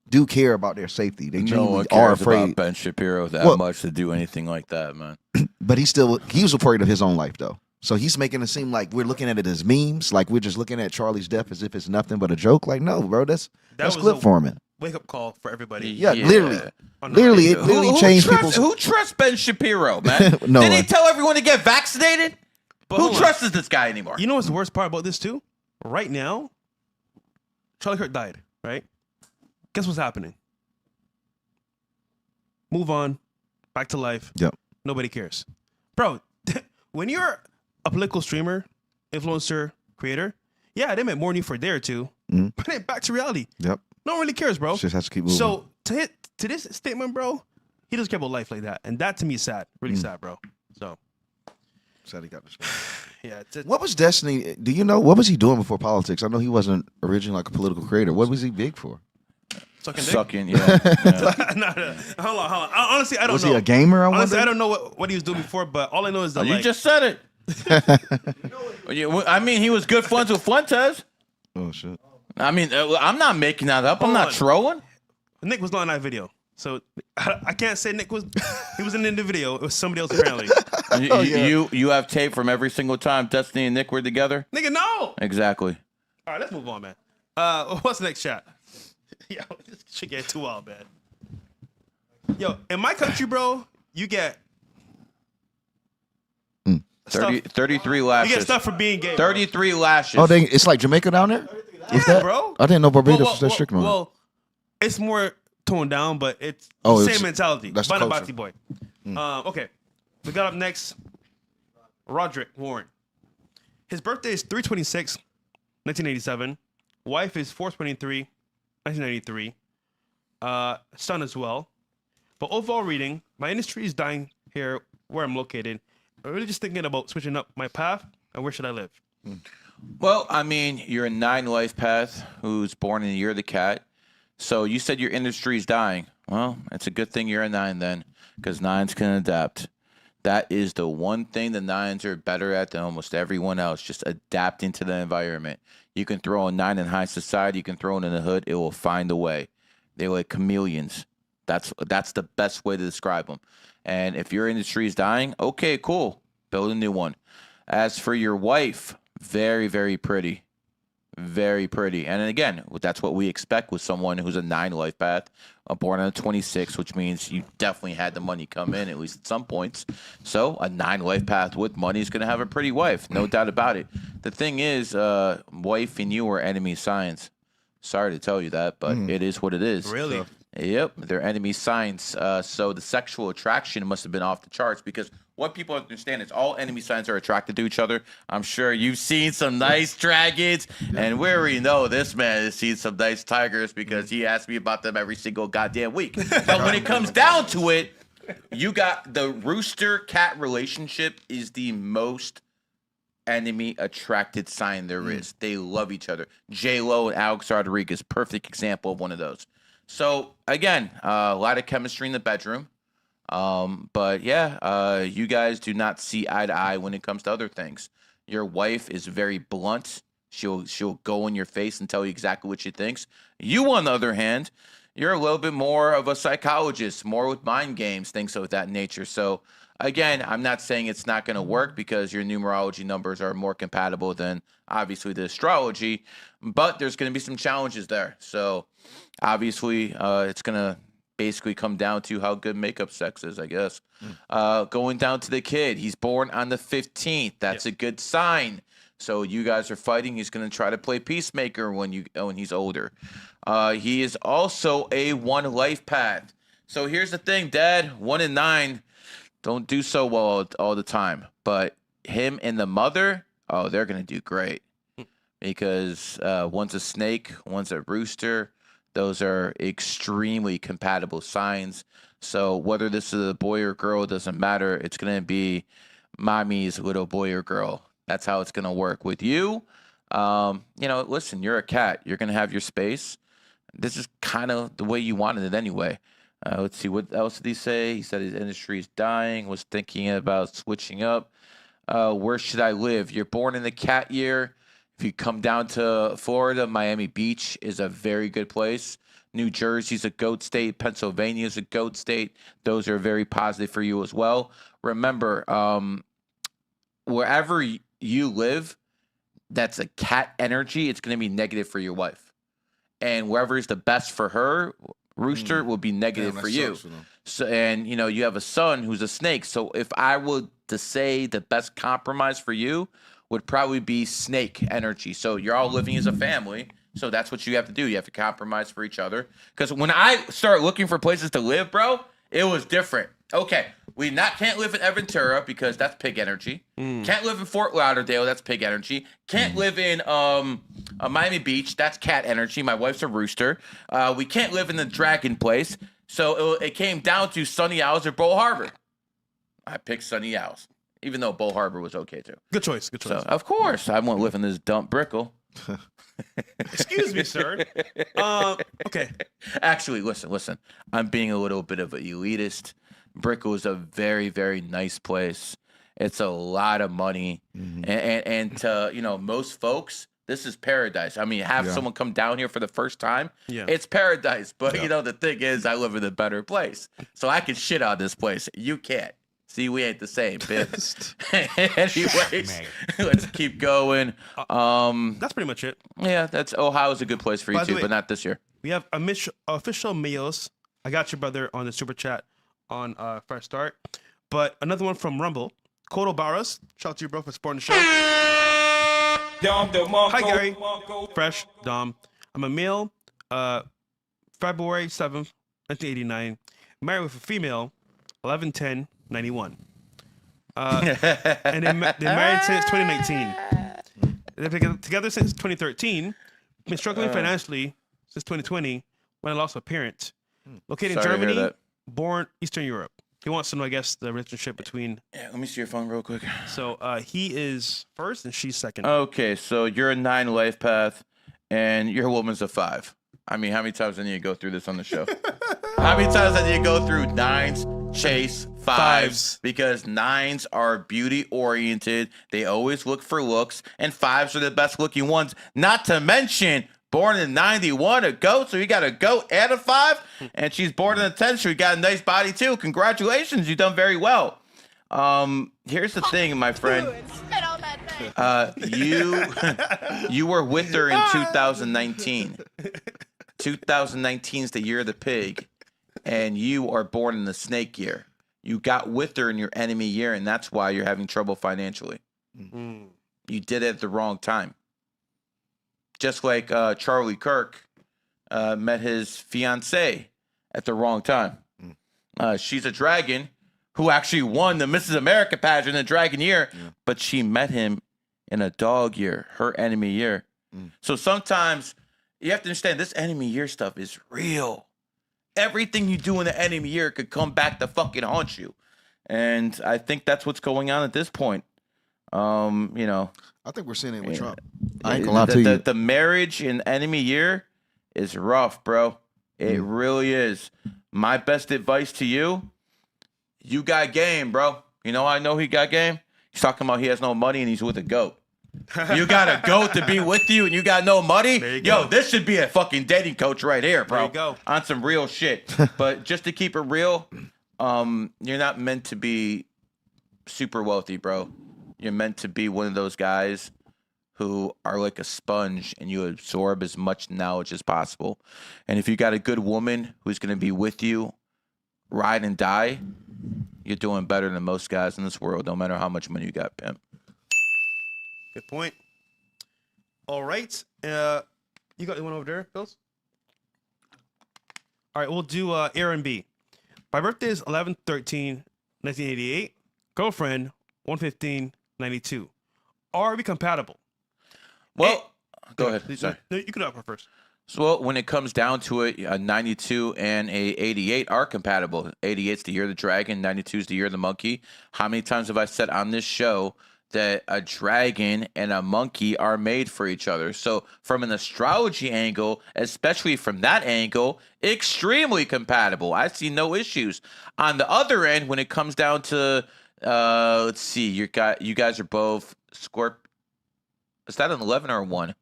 do care about their safety. They genuinely are afraid. About Ben Shapiro that much to do anything like that, man. But he was afraid of his own life though. So he's making it seem like we're looking at it as memes, like we're just looking at Charlie's death as if it's nothing but a joke. Like, no, bro, that's clip format. Wake up call for everybody. Yeah. Literally, it literally changed people's. Who trusts Ben Shapiro, man? No, did he tell everyone to get vaccinated? But who trusts this guy anymore? You know what's the worst part about this too? Right now, Charlie Kirk died. Right? Guess what's happening? Move on, back to life. Yep. Nobody cares, bro. When you're a political streamer, influencer, creator, yeah, they make more than you for a day or two, but then back to reality. Yep. No one really cares, bro. Just has to keep moving. So to this statement, bro, he doesn't care about life like that, and that to me is sad, really sad, bro. So sad he got this. Yeah. What was Destiny? Do you know what was he doing before politics? I know he wasn't originally like a political creator. What was he big for? Sucking, no. Hold on. Honestly, I don't know. Was he a gamer? Honestly, I don't know what he was doing before, but all I know is that you just said it. I mean, he was good friends with Fuentes. Oh shit. I mean, I'm not making that up. I'm not trolling. Nick was not in that video, so I can't say Nick was. He was in the video. It was somebody else apparently. You have tape from every single time Destiny and Nick were together. Nigga, no. Exactly. All right, let's move on, man. What's the next chat? Yo, this shit get too wild, man. Yo, in my country, bro, you get 33 lashes. You get stuff for being gay. 33 lashes. Oh, it's like Jamaica down there? Yeah, bro. I didn't know Barbados was that strict on it. Well, it's more toned down, but it's same mentality. That's the Banabati culture. boy. Okay, we got up next. Roderick Warren. His birthday is 3/26, 1987. Wife is 4/23, 1993. Son as well. But overall reading, my industry is dying here where I'm located. I'm really just thinking about switching up my path and where should I live. Well, I mean, you're a 9 life path who's born in the year of the cat. So you said your industry is dying. Well, it's a good thing you're a 9 then, because 9s can adapt. That is the one thing the 9s are better at than almost everyone else, just adapting to the environment. You can throw a 9 in high society, you can throw it in the hood, it will find a way. They're like chameleons. That's the best way to describe them. And if your industry is dying, okay, cool. Build a new one. As for your wife, very, very pretty. Very pretty. And again, that's what we expect with someone who's a 9 life path, born on a 26, which means you definitely had the money come in, at least at some points. So a 9 life path with money is going to have a pretty wife. No doubt about it. The thing is, wife and you are enemy signs. Sorry to tell you that, but it is what it is. Really? Yep, they're enemy signs. So the sexual attraction must have been off the charts, because what people understand is all enemy signs are attracted to each other. I'm sure you've seen some nice dragons, and we already know this man has seen some nice tigers because he asks me about them every single goddamn week. But when it comes down to it, you got the rooster-cat relationship is the most enemy attracted sign there is. They love each other. J-Lo and Alex Rodriguez, perfect example of one of those. So again, a lot of chemistry in the bedroom. But yeah, you guys do not see eye to eye when it comes to other things. Your wife is very blunt. She'll go in your face and tell you exactly what she thinks. You, on the other hand, you're a little bit more of a psychologist, more with mind games, things of that nature. So again, I'm not saying it's not going to work because your numerology numbers are more compatible than obviously the astrology, but there's going to be some challenges there. So obviously, it's going to basically come down to how good makeup sex is, I guess. Going down to the kid, he's born on the 15th. That's a good sign. So you guys are fighting. He's going to try to play peacemaker when he's older. He is also a 1 Lifepath. So here's the thing, Dad. 1 and 9 don't do so well all the time. But him and the mother, oh, they're going to do great. Because one's a snake, one's a rooster. Those are extremely compatible signs. So whether this is a boy or girl, it doesn't matter. It's going to be mommy's little boy or girl. That's how it's going to work with you. Listen, you're a cat. You're going to have your space. This is kind of the way you wanted it anyway. Let's see, what else did he say? He said his industry is dying, was thinking about switching up. Where should I live? You're born in the cat year. If you come down to Florida, Miami Beach is a very good place. New Jersey's a goat state. Pennsylvania is a goat state. Those are very positive for you as well. Remember, wherever you live, that's a cat energy. It's going to be negative for your wife. And wherever is the best for her, rooster, will be negative for you. So, and you have a son who's a snake. So if I were to say the best compromise for you would probably be snake energy. So you're all living as a family. So that's what you have to do. You have to compromise for each other. Because when I started looking for places to live, bro, it was different. Okay, we can't live in Aventura because that's pig energy. Can't live in Fort Lauderdale, that's pig energy. Can't live in Miami Beach, that's cat energy. My wife's a rooster. We can't live in the dragon place. So it came down to Sunny Isles or Bull Harbor. I picked Sunny Isles, even though Bull Harbor was okay too. Good choice. Good choice. So, of course, I won't live in this dump brickle. Excuse me, sir. Okay. Actually, listen. I'm being a little bit of an elitist. Brickell is a very, very nice place. It's a lot of money, and to most folks, this is paradise. I mean, have someone come down here for the first time, it's paradise. But the thing is, I live in a better place, so I can shit on this place. You can't. See, we ain't the same, bitch. Anyways, let's keep going. That's pretty much it. Yeah, Ohio's a good place for you too, but not this year. We have official Mios. I got your brother on the super chat on Fresh Start. But another one from Rumble. Kodo Barras. Shout out to you, bro, for supporting the show. Hi, Gary. Fresh, Dom. I'm a male, February 7th, 1989. Married with a female, 11/10/91. And they're married since 2019. They've been together since 2013. Been struggling financially since 2020 when I lost my parents. Located in Germany, born Eastern Europe. He wants to know, I guess, the relationship between... Yeah, let me see your phone real quick. So he is first and she's second. Okay, so you're a 9 Lifepath and your woman's a 5. I mean, how many times I need to go through this on the show? How many times I need to go through 9s, chase 5s? Because 9s are beauty oriented. They always look for looks, and 5s are the best looking ones. Not to mention, born in 91, a goat, so you got a goat and a 5, and she's born in the 10, so you got a nice body too. Congratulations, you've done very well. Here's the thing, my friend. You were with her in 2019. 2019 is the year of the pig, and you are born in the snake year. You got with her in your enemy year, and that's why you're having trouble financially. You did it at the wrong time. Just like Charlie Kirk met his fiancée at the wrong time. She's a dragon who actually won the Mrs. America pageant in the dragon year, but she met him in a dog year, her enemy year. So sometimes you have to understand this enemy year stuff is real. Everything you do in the enemy year could come back to fucking haunt you. And I think that's what's going on at this point. You know, I think we're seeing it with Trump. I ain't gonna lie to you. The marriage in enemy year is rough, bro. It really is. My best advice to you, you got game, bro. You know I know he got game? He's talking about he has no money and he's with a goat. You got a goat to be with you and you got no money? Yo, this should be a fucking dating coach right here, bro. There you go. On some real shit. But just to keep it real, you're not meant to be super wealthy, bro. You're meant to be one of those guys who are like a sponge and you absorb as much knowledge as possible. And if you got a good woman who's going to be with you, ride and die, you're doing better than most guys in this world, no matter how much money you got, pimp. Good point. All right. You got the one over there, Bills? All right, we'll do Aaron B. My birthday is 11/13/1988. Girlfriend 1/15/92. Are we compatible? Well, go ahead. Sorry. No, you can go first. So when it comes down to it, a 92 and a 88 are compatible. 88's the year of the dragon, 92 is the year of the monkey. How many times have I said on this show that a dragon and a monkey are made for each other? So from an astrology angle, especially from that angle, extremely compatible. I see no issues. On the other end, when it comes down to, let's see, you guys are both Scorpio. Is that an 11 or a 1?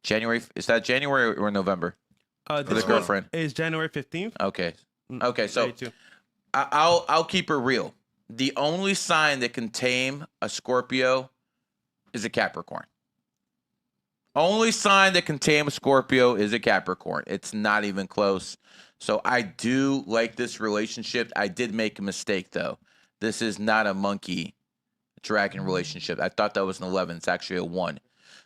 January? Is that January or November? For the girlfriend is January 15th. Okay. So I'll keep it real. The only sign that can tame a Scorpio is a Capricorn. Only sign that can tame a Scorpio is a Capricorn. It's not even close. So I do like this relationship. I did make a mistake though. This is not a monkey dragon relationship. I thought that was an 11. It's actually a 1.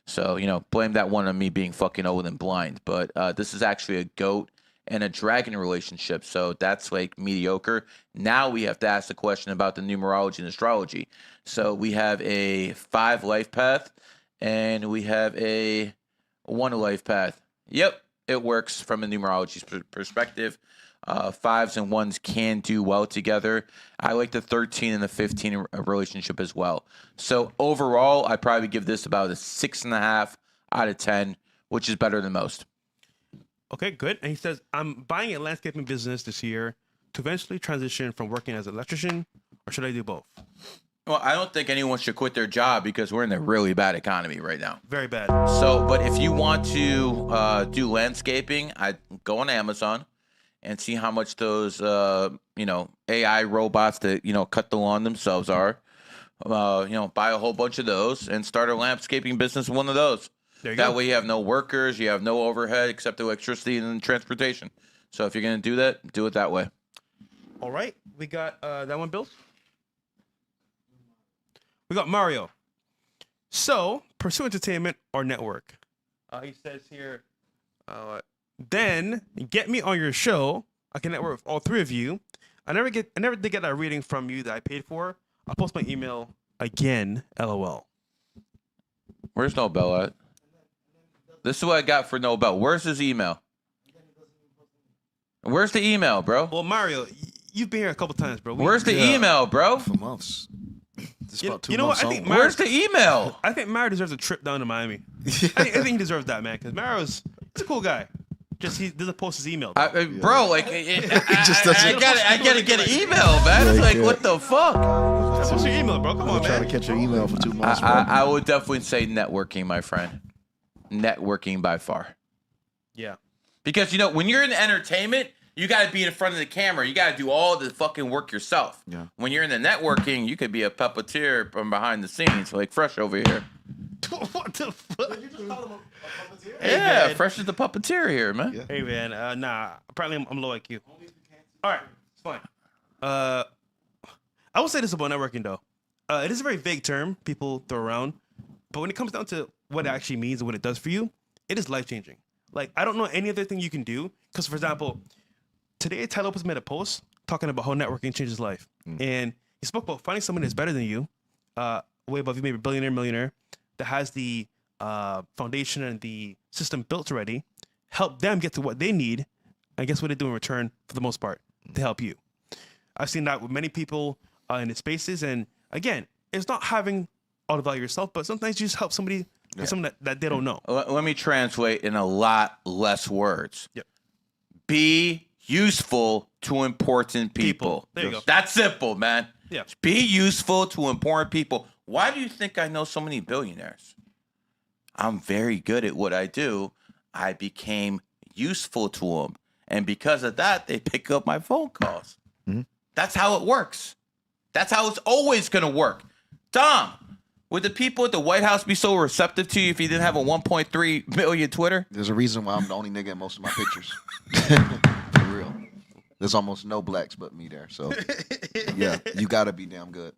So, blame that one on me being fucking old and blind. But this is actually a goat and a dragon relationship. So that's like mediocre. Now we have to ask the question about the numerology and astrology. So we have a 5 life path and we have a 1 life path. Yep, it works from a numerology perspective. 5s and 1s can do well together. I like the 13 and the 15 relationship as well. So overall, I probably give this about a 6.5 out of 10, which is better than most. Okay, good. And he says, I'm buying a landscaping business this year to eventually transition from working as an electrician, or should I do both? Well, I don't think anyone should quit their job because we're in a really bad economy right now. Very bad. So, but if you want to do landscaping, I'd go on Amazon and see how much those, AI robots that, cut the lawn themselves are. Buy a whole bunch of those and start a landscaping business with one of those. That way you have no workers, you have no overhead except electricity and transportation. So if you're going to do that, do it that way. All right. We got that one, Bill. We got Mario. So, pursue entertainment or network. He says here, then get me on your show. I can network with all 3 of you. I never did get a reading from you that I paid for. I'll post my email again. LOL. Where's Nobel at? This is what I got for Nobel. Where's his email? Where's the email, bro? Well, Mario, you've been here a couple times, bro. Where's the email, bro? For months. You know what? I think Where's the email? I think Mario deserves a trip down to Miami. I think he deserves that, man, because Mario's a cool guy. Just he doesn't post his email. Bro, like I gotta get an email, man. It's like, what the fuck? What's your email, bro? Come on, man. Trying to catch your email for 2 months. I would definitely say networking, my friend. Networking by far. Yeah. Because when you're in entertainment, you got to be in front of the camera. You got to do all the fucking work yourself. Yeah. When you're in the networking, you could be a puppeteer from behind the scenes, like Fresh over here. What the fuck? Did you just call him a puppeteer? Yeah, hey, Fresh is the puppeteer here, man. Yeah. Hey, man. Nah, apparently I'm low IQ. All right, it's fine. I will say this about networking, though. It is a very vague term people throw around. But when it comes down to what it actually means and what it does for you, it is life-changing. Like, I don't know any other thing you can do. Because, for example, today Ty Lopez made a post talking about how networking changes life. And he spoke about finding someone that's better than you, way above you, maybe billionaire, millionaire, that has the foundation and the system built already, help them get to what they need, and guess what they do in return, for the most part, to help you. I've seen that with many people in the spaces. And, again, it's not having all about yourself, but sometimes you just help somebody with something that they don't know. Let me translate in a lot less words. Yep. Be useful to important people. There you go. That's simple, man. Yeah. Be useful to important people. Why do you think I know so many billionaires? I'm very good at what I do. I became useful to them. And because of that, they pick up my phone calls. Mm-hmm. That's how it works. That's how it's always going to work. Dom, would the people at the White House be so receptive to you if you didn't have a 1.3 million Twitter? There's a reason why I'm the only nigga in most of my pictures. For real. There's almost no blacks but me there. So, yeah, you got to be damn good.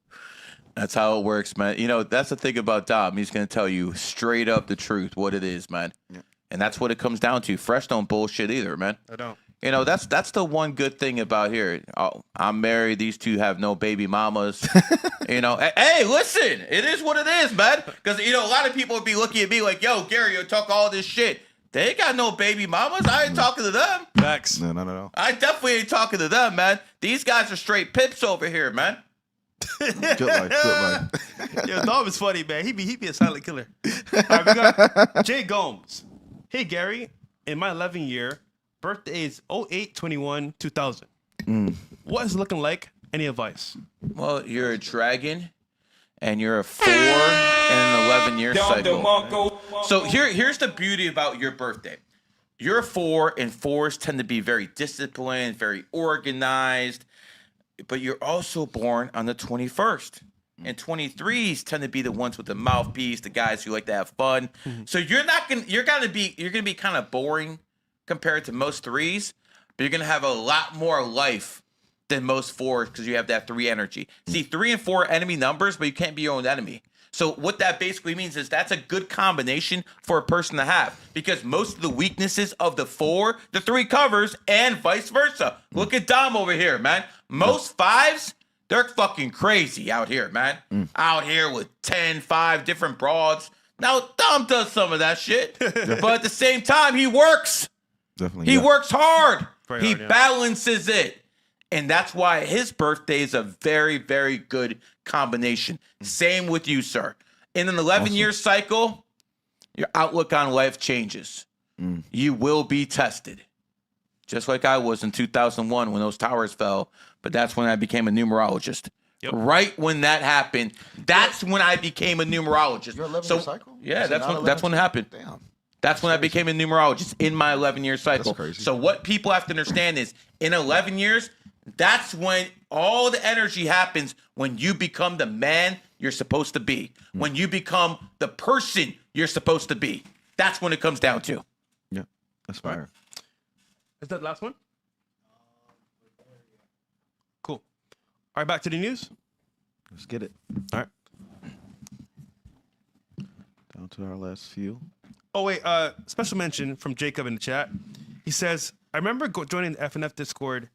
That's how it works, man. You know, that's the thing about Dom. He's going to tell you straight up the truth, what it is, man. Yeah. And that's what it comes down to. Fresh don't bullshit either, man. I don't. You know, that's the one good thing about here. Oh, I'm married. These two have no baby mamas. You know, hey, listen, it is what it is, man. Because, you know, a lot of people would be looking at me like, yo, Gary, you talk all this shit. They ain't got no baby mamas. I ain't talking to them. Facts. No. I definitely ain't talking to them, man. These guys are straight pips over here, man. Good life. Yo, Dom is funny, man. He be a silent killer. All right, we got Jay Gomes. Hey, Gary, in my 11 year, birthday is 08/21/2000. What is it looking like? Any advice? Well, you're a dragon, and you're a 4 and an 11-year cycle. So here's the beauty about your birthday. You're a 4, and 4s tend to be very disciplined, very organized, but you're also born on the 21st. And 23s tend to be the ones with the mouthpiece, the guys who like to have fun. So you're gonna be kind of boring compared to most 3s, but you're gonna have a lot more life than most 4s because you have that 3 energy. See, 3 and 4 are enemy numbers, but you can't be your own enemy. So what that basically means is that's a good combination for a person to have because most of the weaknesses of the 4, the 3 covers and vice versa. Look at Dom over here, man. Most 5s, they're fucking crazy out here, man. Out here with 5 different broads. Now, Dom does some of that shit, but at the same time, he works. Definitely. He works hard. Very He hard, yeah. balances it. And that's why his birthday is a very, very good combination. Same with you, sir. In an 11-year cycle, your outlook on life changes. You will be tested. Just like I was in 2001 when those towers fell. But that's when I became a numerologist. Yep. Right when that happened, that's when I became a numerologist. Your 11-year cycle? Yeah, Is it that's when it happened. Damn. That's when I became a numerologist in my 11-year cycle. That's crazy. So what people have to understand is in 11 years, that's when all the energy happens when you become the man you're supposed to be. When you become the person you're supposed to be. That's when it comes down to. Yeah, that's fire. Is that the last one? Cool. All right, back to the news. Let's get it. All right. Down to our last few. Oh, wait. Special mention from Jacob in the chat. He says, I remember joining the FNF Discord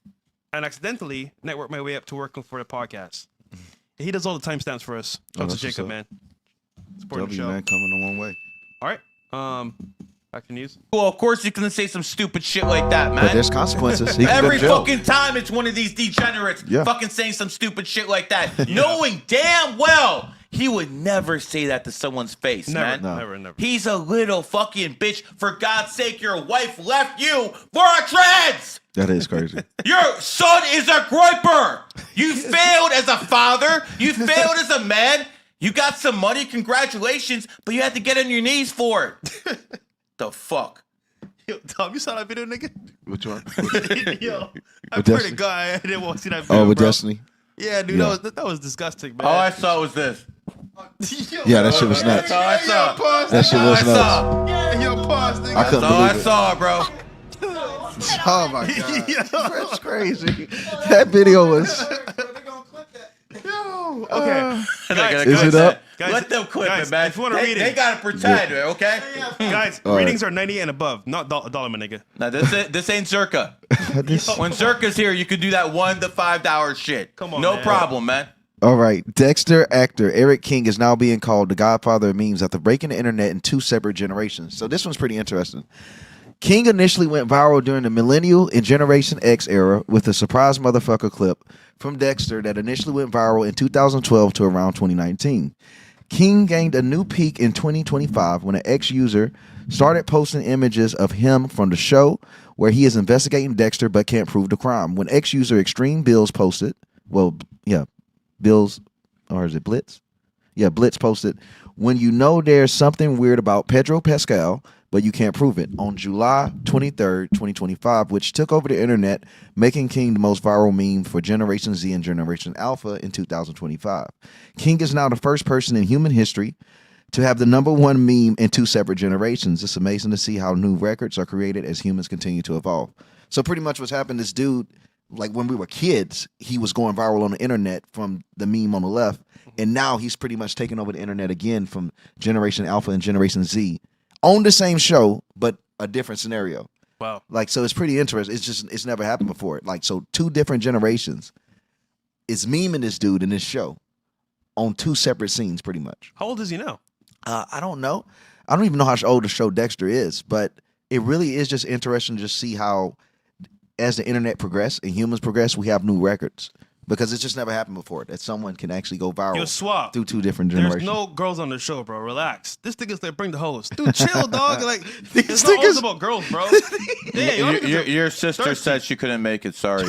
and accidentally networked my way up to working for the podcast. He does all the timestamps for us. Shout out to Jacob, man. Supporting the show. Man, coming a long way. All right. Back to news. Well, of course you can say some stupid shit like that, man. But there's consequences. He can go Every to jail. fucking time it's one of these degenerates Yeah. fucking saying some stupid shit like that, knowing damn well he would never say that to someone's face, man. Never. He's a little fucking bitch. For God's sake, your wife left you for a trans. That is crazy. Your son is a groiper. You failed as a father. You failed as a man. You got some money. Congratulations. But you had to get on your knees for it. The fuck? Yo, Tom, you saw that video, nigga? Which one? Yo, I With pray to Destiny? God I didn't want to see that video, Oh, with bro. Destiny? Yeah, dude, Yeah. that was disgusting, man. All I saw was this. Yeah, that shit was nuts. That's all I saw. That shit was nuts. Yeah, yo, pause, nigga. I couldn't That's all I believe it. saw, bro. Oh my god, that's crazy. That video was. Okay. Is it up? Guys, Let them clip guys, it, man. if you wanna They, read it. they gotta pretend, okay? Guys, All right. ratings are 90 and above, not dollar, my nigga. Now this ain't Zerka. This- When Zerka's here, you could do that $1 to $5 shit. Come on, no man. problem, man. All right. Dexter actor Erik King is now being called the Godfather of Memes after breaking the internet in 2 separate generations. So this one's pretty interesting. King initially went viral during the Millennial and Generation X era with a surprise motherfucker clip from Dexter that initially went viral in 2012 to around 2019. King gained a new peak in 2025 when an ex-user started posting images of him from the show where he is investigating Dexter but can't prove the crime. When ex-user Extreme Bills posted, Bills, or is it Blitz? Yeah, Blitz posted, when you know there's something weird about Pedro Pascal, but you can't prove it, on July 23rd, 2025, which took over the internet, making King the most viral meme for Generation Z and Generation Alpha in 2025. King is now the first person in human history to have the #1 meme in 2 separate generations. It's amazing to see how new records are created as humans continue to evolve. So pretty much what's happened, this dude, like when we were kids, he was going viral on the internet from the meme on the left, and now he's pretty much taking over the internet again from Generation Alpha and Generation Z on the same show, but a different scenario. Wow. Like, so it's pretty interesting. It's never happened before. Like, so 2 different generations is memeing this dude in this show on 2 separate scenes, pretty much. How old is he now? I don't know. I don't even know how old the show Dexter is, but it really is just interesting to just see how, as the internet progresses and humans progress, we have new records. Because it's just never happened before that someone can actually go viral through 2 different generations. There's no girls on the show, bro. Relax. This thing is like, bring the hoes. Dude, chill, dog. Like, it's not always about girls, bro. Your sister said she couldn't make it. Sorry.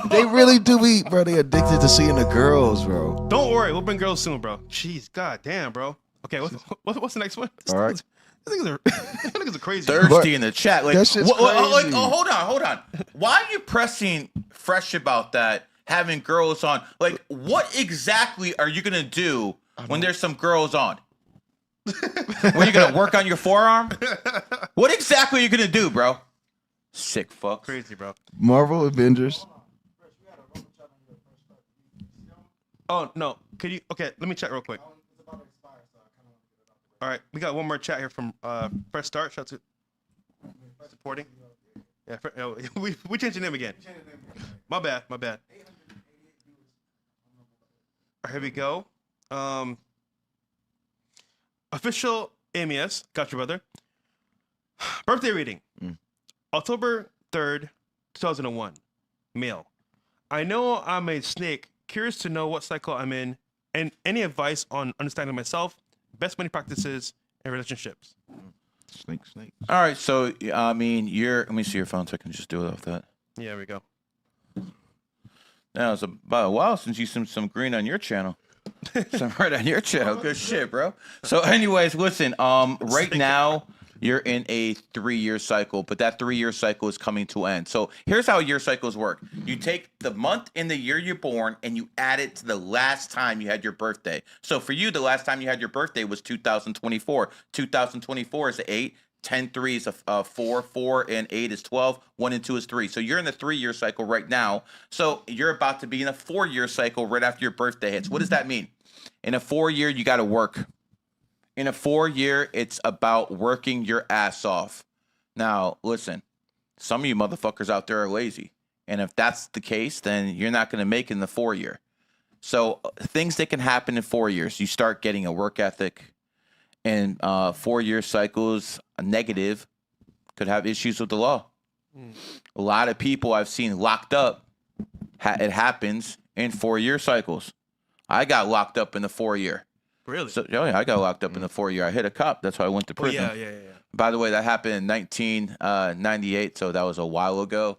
They really do be, bro. They addicted to seeing the girls, bro. Don't worry. We'll bring girls soon, bro. Jeez, god damn, bro. Okay, what's the next one? All right. These niggas are crazy. Thirsty in the chat. Like, that shit's crazy. Hold on. Why are you pressing fresh about that? Having girls on, like, what exactly are you gonna do when there's some girls on? When you gonna work on your forearm? What exactly are you gonna do, bro? Sick fuck. Crazy, bro. Marvel Avengers. Oh no, could you? Okay, let me check real quick. All right, we got one more chat here from Press Start. Shout out to supporting. Yeah, we changed the name again. My bad. All right, here we go. Official AMS, got your brother. Birthday reading. October 3rd, 2001. Male. I know I'm a snake. Curious to know what cycle I'm in and any advice on understanding myself, best money practices, and relationships. Snake. All right, so I mean, let me see your phone so I can just do it off that. Yeah, there we go. Now it's about a while since you some green on your channel. Some red on your channel. Good shit, bro. So, anyways, listen. Right now you're in a 3-year cycle, but that 3-year cycle is coming to an end. So here's how year cycles work. You take the month and the year you're born and you add it to the last time you had your birthday. So for you, the last time you had your birthday was 2024. 2024 is 8. 10 3 is a 4, 4 and 8 is 12, 1 and 2 is 3. So you're in the 3-year cycle right now. So you're about to be in a 4-year cycle right after your birthday hits. What does that mean? In a 4-year, you got to work. In a 4-year, it's about working your ass off. Now, listen, some of you motherfuckers out there are lazy. And if that's the case, then you're not going to make it in the 4-year. So things that can happen in 4 years, you start getting a work ethic. And 4-year cycles, a negative, could have issues with the law. A lot of people I've seen locked up, it happens in 4-year cycles. I got locked up in the 4-year. Really? So, yeah, I got locked up in the 4-year. I hit a cop. That's why I went to prison. Yeah. By the way, that happened in 1998, so that was a while ago.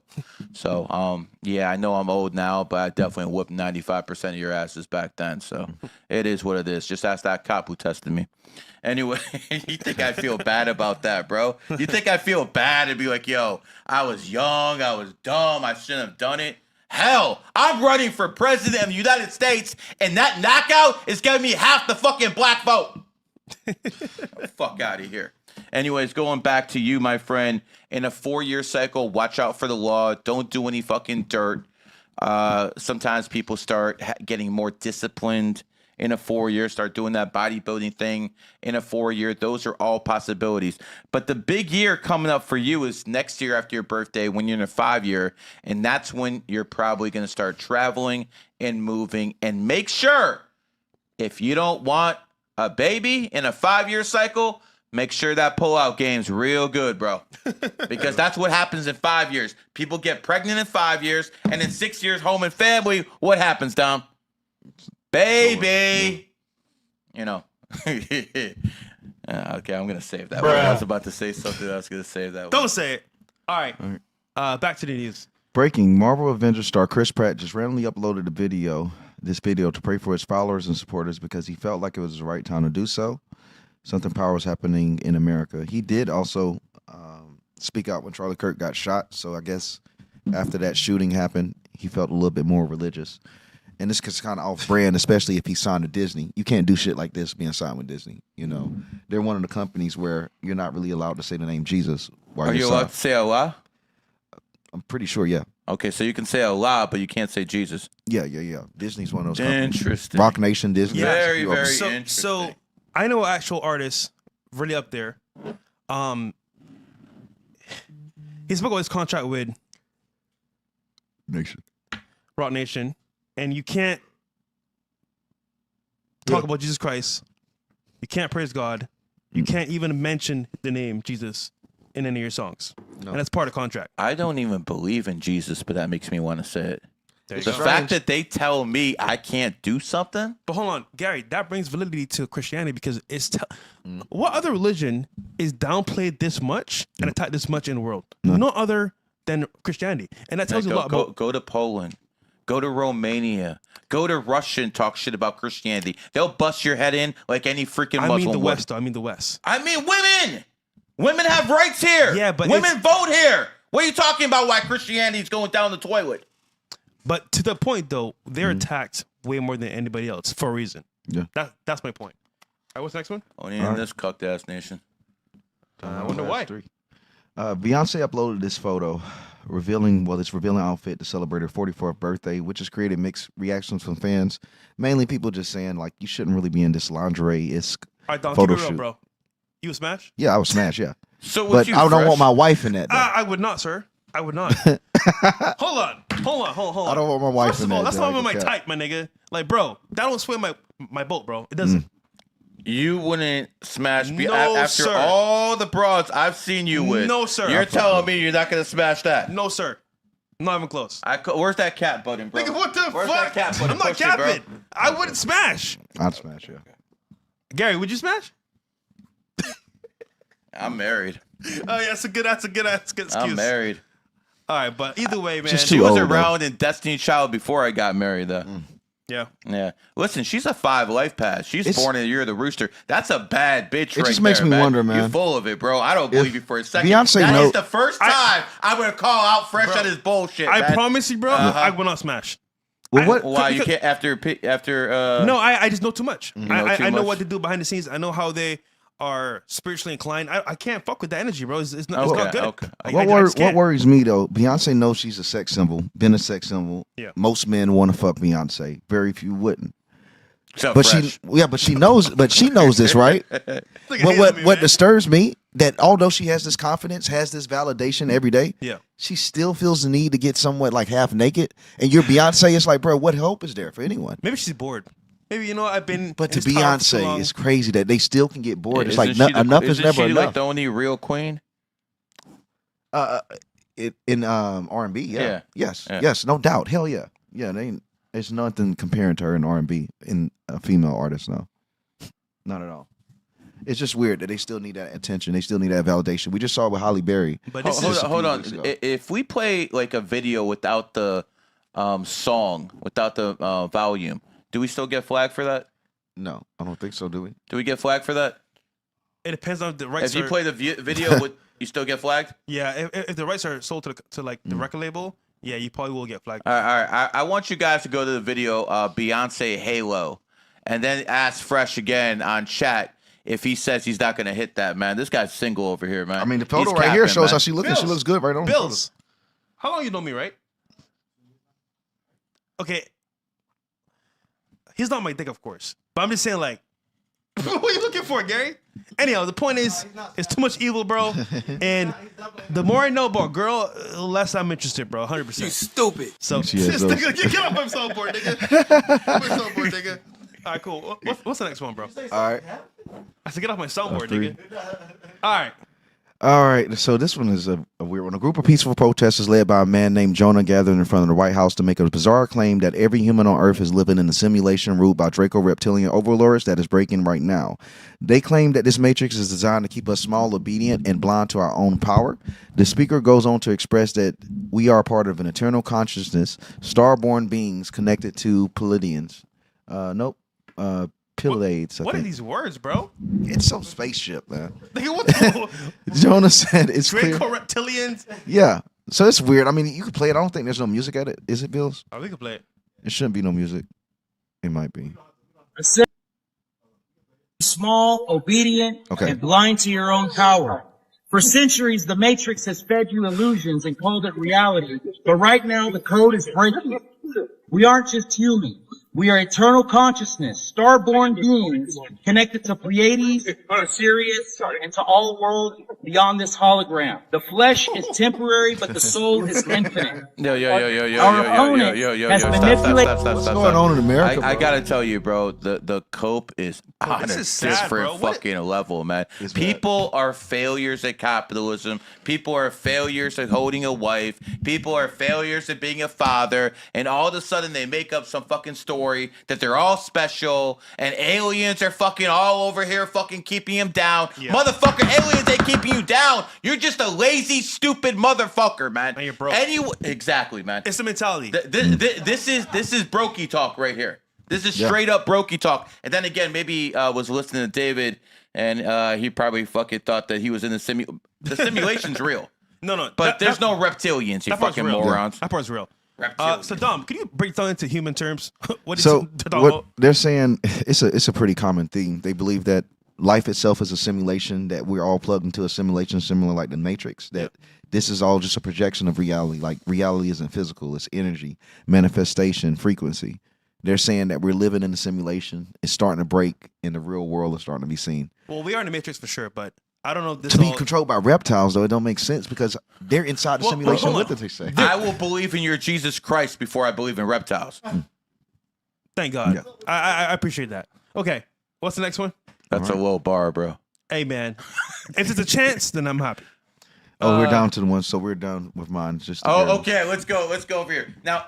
So, yeah, I know I'm old now, but I definitely whooped 95% of your asses back then. So it is what it is. Just ask that cop who tested me. Anyway, you think I feel bad about that, bro? You think I feel bad and be like, yo, I was young, I was dumb, I shouldn't have done it? Hell, I'm running for president of the United States, and that knockout is giving me half the fucking black vote. Fuck out of here. Anyways, going back to you, my friend, in a 4-year cycle, watch out for the law. Don't do any fucking dirt. Sometimes people start getting more disciplined in a 4-year, start doing that bodybuilding thing in a 4-year. Those are all possibilities. But the big year coming up for you is next year after your birthday when you're in a 5-year. And that's when you're probably going to start traveling and moving. And make sure, if you don't want a baby in a 5-year cycle, make sure that pull-out game's real good, bro. Because that's what happens in 5 years. People get pregnant in 5 years, and in 6 years, home and family, what happens, Dom? Baby. You know. Okay, I'm gonna save that one. I was about to say something. I was gonna save that one. Don't say it. All right. Back to the news. Breaking: Marvel Avengers star Chris Pratt just randomly uploaded this video to pray for his followers and supporters because he felt like it was the right time to do so. Something powerful was happening in America. He did also speak out when Charlie Kirk got shot. So I guess after that shooting happened, he felt a little bit more religious. And this is kind of off brand, especially if he signed to Disney. You can't do shit like this being signed with Disney. You know, they're one of the companies where you're not really allowed to say the name Jesus. Are you allowed to say Allah? I'm pretty sure, yeah. Okay, so you can say Allah, but you can't say Jesus. Yeah. Disney's one of those companies. Interesting. Rock Nation, Disney. Very interesting. So I know actual artists really up there. He spoke about his contract with Rock Nation, and you can't talk about Jesus Christ. You can't praise God. You can't even mention the name Jesus in any of your songs. No. And that's part of the contract. I don't even believe in Jesus, but that makes me want to say it. The fact that they tell me I can't do something. But hold on, Gary, that brings validity to Christianity because it's what other religion is downplayed this much and attacked this much in the world? No other than Christianity. And that tells you a lot about... Go to Poland. Go to Romania. Go to Russia and talk shit about Christianity. They'll bust your head in like any freaking Muslim. I mean the would. West, though. I mean the West. I mean women. Women have rights here. Yeah, but women vote here. What are you talking about? Why Christianity is going down the toilet? But to the point, though, they're attacked way more than anybody else for a reason. Yeah, that's my point. All right, what's the next one? Only in this cucked ass nation. I wonder why. Beyonce uploaded this photo revealing outfit to celebrate her 44th birthday, which has created mixed reactions from fans. Mainly people just saying like you shouldn't really be in this lingerie-esque photo shoot. Bro. You would smash? Yeah, I would smash. Yeah. So, but I don't want my wife in that. I would not, sir. I would not. Hold on. I don't want my wife in that. That's not my type, my nigga. Like, bro, that don't swim my boat, bro. It doesn't. You wouldn't smash after all the broads I've seen you with. No, sir. You're telling me you're not gonna smash that? No, sir. Not even close. Where's that cat button, bro? Nigga, what the Where's fuck? That cat button? I'm not capping. I wouldn't smash. I'd smash, yeah. Gary, would you smash? I'm married. Oh yeah, that's a good excuse. I'm married. All right, but either way, man. She was around in Destiny Child before I got married, though. Yeah. Listen, she's a 5 Lifepath. She's born in the year of the Rooster. That's a bad bitch. It just makes me wonder, man. You're full of it, bro. I don't believe you for a second. Beyonce that is the first time I'm gonna call out Fresh on his bullshit. I promise you, bro. I will not smash. Well, why you can't after? No, I just know too much. I know what to do behind the scenes. I know how they are spiritually inclined. I can't fuck with that energy, bro. It's not good. Okay. What worries me though, Beyonce knows she's a sex symbol, been a sex symbol. Yeah. Most men want to fuck Beyonce. Very few wouldn't. But she knows this, right? What disturbs me that although she has this confidence, has this validation every day, she still feels the need to get somewhat like half naked. And you're Beyonce, it's like, bro, what hope is there for anyone? Maybe she's bored. Maybe I've been. But to Beyonce, it's crazy that they still can get bored. It's like enough is never enough. Isn't she like the only real queen? In R&B, yeah. Yes, no doubt. Hell yeah, there's nothing comparing to her in R&B in a female artist. No, not at all. It's just weird that they still need that attention. They still need that validation. We just saw it with Halle Berry. But hold on. If we play like a video without the song, without the volume, do we still get flagged for that? No, I don't think so. Do we? Do we get flagged for that? It depends on the rights. If you play the video, you still get flagged? Yeah, if the rights are sold to like the record label, yeah, you probably will get flagged. All right. I want you guys to go to the video Beyonce Halo, and then ask Fresh again on chat if he says he's not going to hit that, man. This guy's single over here, man. I mean, the photo right here shows how she looks. She looks good right on. Bills. How long you know me, right? Okay. He's not my dick, of course. But I'm just saying, like, what are you looking for, Gary? Anyhow, the point is, it's too much evil, bro. And the more I know about girl, the less I'm interested, bro. 100%. You stupid. So, get off my soundboard, nigga. All right, cool. What's the next one, bro? All right. I said, get off my soundboard, nigga. All right. All right, so this one is a weird one. A group of peaceful protesters led by a man named Jonah gathered in front of the White House to make a bizarre claim that every human on Earth is living in a simulation ruled by Draco Reptilian overlords that is breaking right now. They claim that this matrix is designed to keep us small, obedient, and blind to our own power. The speaker goes on to express that we are part of an eternal consciousness, starborn beings connected to Pleiadians. Pleiades. What are these words, bro? It's some spaceship, man. What the Jonah said it's clear. Draco Reptilians? Yeah. So it's weird. I mean, you can play it. I don't think there's no music at it. Is it, Bills? Oh, we can play it. It shouldn't be no music. It might be. Small, obedient, and blind to your own power. For centuries, the Matrix has fed you illusions and called it reality. But right now, the code is breaking. We aren't just human. We are eternal consciousness, starborn beings connected to Pleiades, to Sirius, and to all world beyond this hologram. The flesh is temporary, but the soul is infinite. Our opponent has manipulated. What's going on in America? I gotta tell you, bro, the cope is on a different fucking level, man. People are failures at capitalism. People are failures at holding a wife. People are failures at being a father, and all of a sudden they make up some fucking story that they're all special and aliens are fucking all over here fucking keeping him down. Motherfucker, aliens ain't keeping you down. You're just a lazy, stupid motherfucker, man. And you're broke. Exactly, man. It's the mentality. This is brokey talk right here. This is straight up brokey talk. And then again, maybe was listening to David and he probably fucking thought that he was in the simulation's real. No. But there's no reptilians, you fucking morons. That part's real. So Dom, can you break down into human terms? What they're saying, it's a pretty common theme. They believe that life itself is a simulation, that we're all plugged into a simulation similar like the Matrix, that this is all just a projection of reality. Like reality isn't physical, it's energy, manifestation, frequency. They're saying that we're living in a simulation. It's starting to break and the real world is starting to be seen. Well, we are in the Matrix for sure, but I don't know. To be controlled by reptiles, though, it don't make sense because they're inside the simulation with it, they say. I will believe in your Jesus Christ before I believe in reptiles. Thank God. Yeah. I appreciate that. Okay, what's the next one? That's a low bar, bro. Hey, man. If it's a chance, then I'm happy. Oh, we're down to the one, so we're done with mine. Okay, let's go over here. Now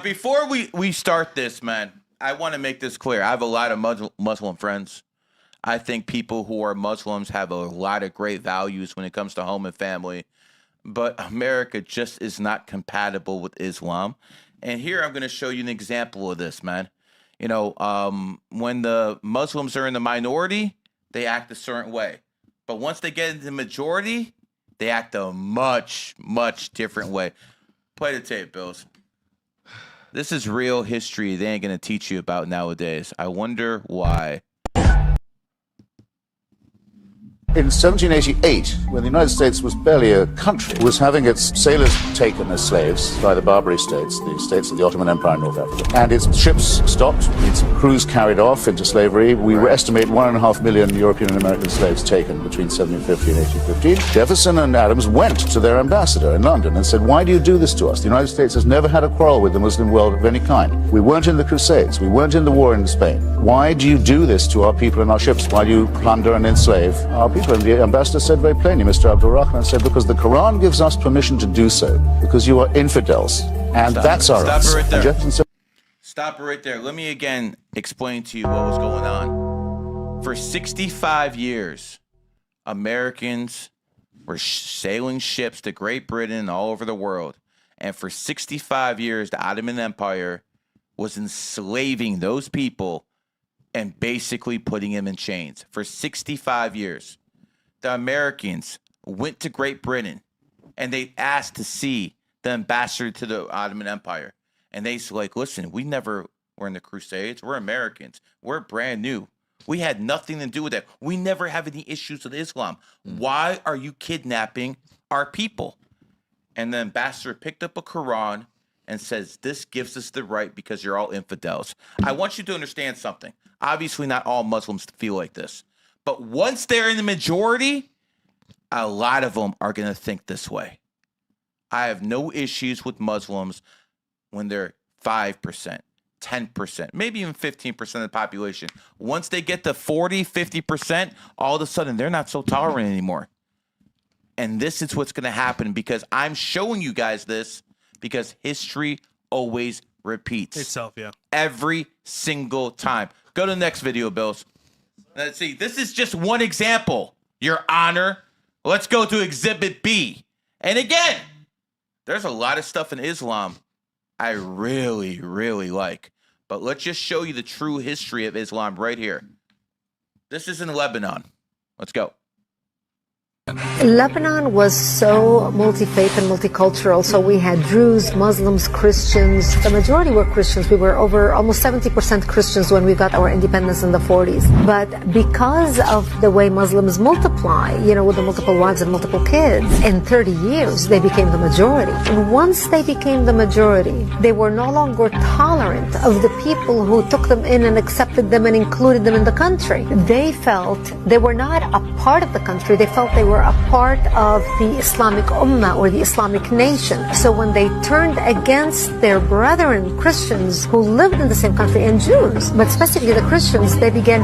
before we start this, man, I want to make this clear. I have a lot of Muslim friends. I think people who are Muslims have a lot of great values when it comes to home and family, but America just is not compatible with Islam. And here I'm going to show you an example of this, man. You know, when the Muslims are in the minority, they act a certain way. But once they get into the majority, they act a much, much different way. Play the tape, Bills. This is real history they ain't going to teach you about nowadays. I wonder why. In 1788, when the United States was barely a country, was having its sailors taken as slaves by the Barbary states, the states of the Ottoman Empire in North Africa, and its ships stopped, its crews carried off into slavery. We estimate 1.5 million European and American slaves taken between 1750 and 1815. Jefferson and Adams went to their ambassador in London and said, "Why do you do this to us? The United States has never had a quarrel with the Muslim world of any kind. We weren't in the Crusades. We weren't in the war in Spain. Why do you do this to our people and our ships? Why do you plunder and enslave our people?" And the ambassador said very plainly, Mr. Abdul Rahman said, "Because the Quran gives us permission to do so, because you are infidels, and that's our rights." Stop it right there. Stop it right there. Let me again explain to you what was going on. For 65 years, Americans were sailing ships to Great Britain and all over the world. And for 65 years, the Ottoman Empire was enslaving those people and basically putting them in chains. For 65 years. The Americans went to Great Britain and they asked to see the ambassador to the Ottoman Empire. And they said, like, listen, we never were in the Crusades. We're Americans. We're brand new. We had nothing to do with that. We never have any issues with Islam. Why are you kidnapping our people? And the ambassador picked up a Quran and says, this gives us the right because you're all infidels. I want you to understand something. Obviously, not all Muslims feel like this. But once they're in the majority, a lot of them are going to think this way. I have no issues with Muslims when they're 5%, 10%, maybe even 15% of the population. Once they get to 40, 50%, all of a sudden, they're not so tolerant anymore. And this is what's going to happen because I'm showing you guys this because history always repeats itself, every single time. Go to the next video, Bills. Let's see. This is just one example, Your Honor. Let's go to Exhibit B. And again, there's a lot of stuff in Islam I really, really like. But let's just show you the true history of Islam right here. This is in Lebanon. Let's go. Lebanon was so multi-faith and multicultural. So we had Druze, Muslims, Christians. The majority were Christians. We were over almost 70% Christians when we got our independence in the 40s. But because of the way Muslims multiply, you know, with the multiple wives and multiple kids, in 30 years, they became the majority. And once they became the majority, they were no longer tolerant of the people who took them in and accepted them and included them in the country. They felt they were not a part of the country. They felt they were a part of the Islamic Ummah or the Islamic nation. So when they turned against their brethren Christians who lived in the same country and Jews, but specifically the Christians, they began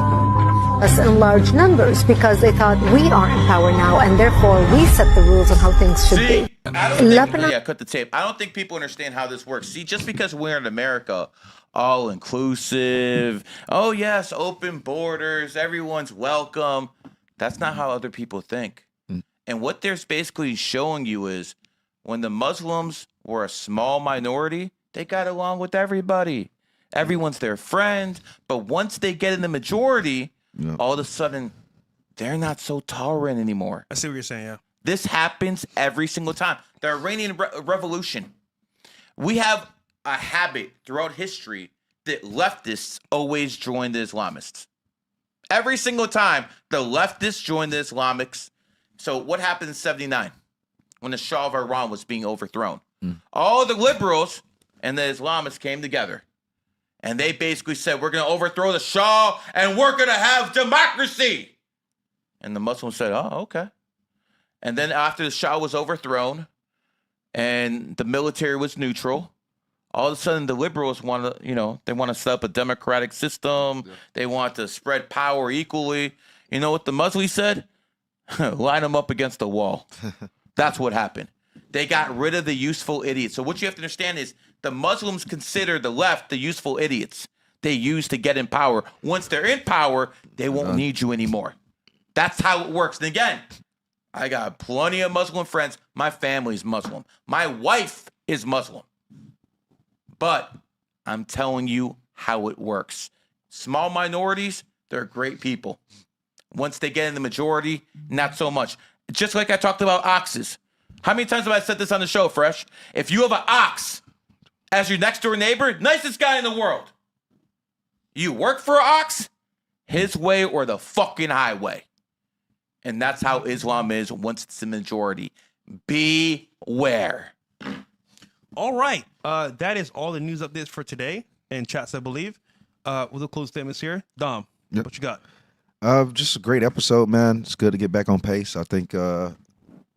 us in large numbers because they thought we are in power now and therefore we set the rules on how things should be. Yeah, cut the tape. I don't think people understand how this works. See, just because we're in America, all inclusive, oh yes, open borders, everyone's welcome. That's not how other people think. And what they're basically showing you is when the Muslims were a small minority, they got along with everybody. Everyone's their friend. But once they get in the majority, all of a sudden, they're not so tolerant anymore. I see what you're saying, yeah. This happens every single time. The Iranian Revolution. We have a habit throughout history that leftists always join the Islamists. Every single time, the leftists join the Islamics. So what happened in 79 when the Shah of Iran was being overthrown? All the liberals and the Islamists came together. And they basically said, we're going to overthrow the Shah and we're going to have democracy. And the Muslims said, oh, okay. And then after the Shah was overthrown and the military was neutral, all of a sudden the liberals want to, they want to set up a democratic system. Yeah. They want to spread power equally. You know what the Muslims said? Line them up against the wall. That's what happened. They got rid of the useful idiots. So what you have to understand is the Muslims consider the left the useful idiots they use to get in power. Once they're in power, they won't need you anymore. That's how it works. And again, I got plenty of Muslim friends. My family's Muslim. My wife is Muslim. But I'm telling you how it works. Small minorities, they're great people. Once they get in the majority, not so much. Just like I talked about oxes. How many times have I said this on the show, Fresh? If you have an ox as your next door neighbor, nicest guy in the world. You work for an ox, his way or the fucking highway. And that's how Islam is once it's the majority. Beware. All right. That is all the news updates for today and chats, I believe. With the close statements here. Dom, what you got? Just a great episode, man. It's good to get back on pace. I think I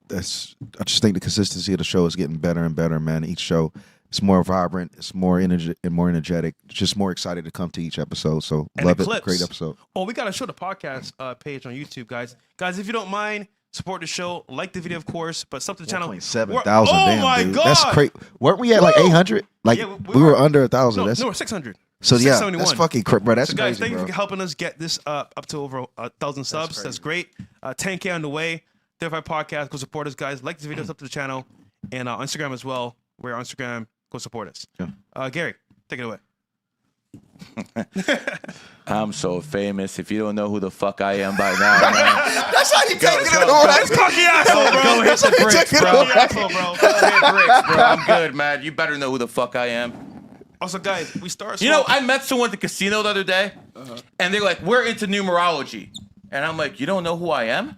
just think the consistency of the show is getting better and better, man. Each show it's more vibrant, it's more energetic, just more excited to come to each episode. So and love clips. it. Great episode. Oh, we gotta show the podcast page on YouTube, guys. Guys, if you don't mind, support the show, like the video, of course, but sub to the channel. 7,000. Oh damn, my dude. God. That's crazy. Weren't we at like 800? Like Yeah, we were under 1,000. No, we're 600. So yeah, 671. that's fucking bro. That's so guys, crazy, thank bro. you for helping us get this up to over 1,000 subs. That's great. 10K on the way. 35 podcast. Go support us, guys. Like the videos up to the channel and on Instagram as well. We're on Instagram. Go support us. Yeah. Gary, take it away. I'm so famous. If you don't know who the fuck I am by now, man, that's how you take it. That's cocky asshole, bro. Go hit the bricks, bro. Asshole, bro. Go hit bricks, bro. I'm good, man. You better know who the fuck I am. Also, guys, we start. You know, I met someone at the casino the other day, and they're like, "We're into numerology," and I'm like, "You don't know who I am?"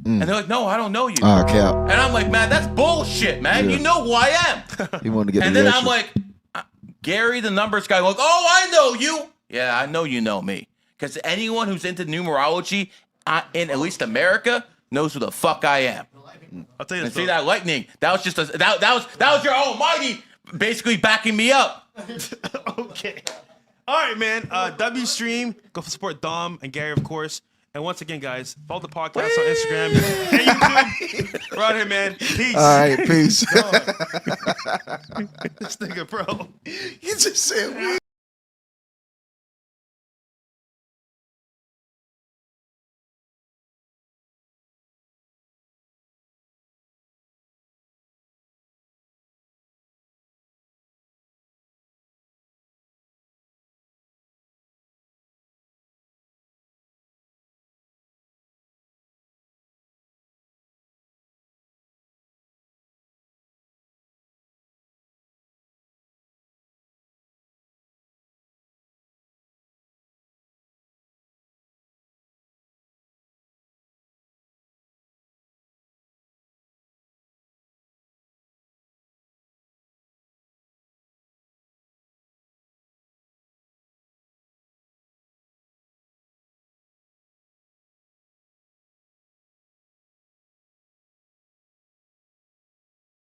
And they're like, "No, I don't know you." Cap. And I'm like, "Man, that's bullshit, man. Yeah. You know who I am." He wanted to get. And the then reaction. I'm like, Gary, the numbers guy, like, "Oh, I know you." Yeah, I know you know me, because anyone who's into numerology in at least America knows who the fuck I am. I'll tell you. And see that lightning? That was just that was your almighty basically backing me up. Okay. All right, man. W stream. Go support Dom and Gary, of course. And once again, guys, follow the podcast on Instagram and YouTube. We're out here, man. Peace. All right, peace. This nigga, bro. You just said we.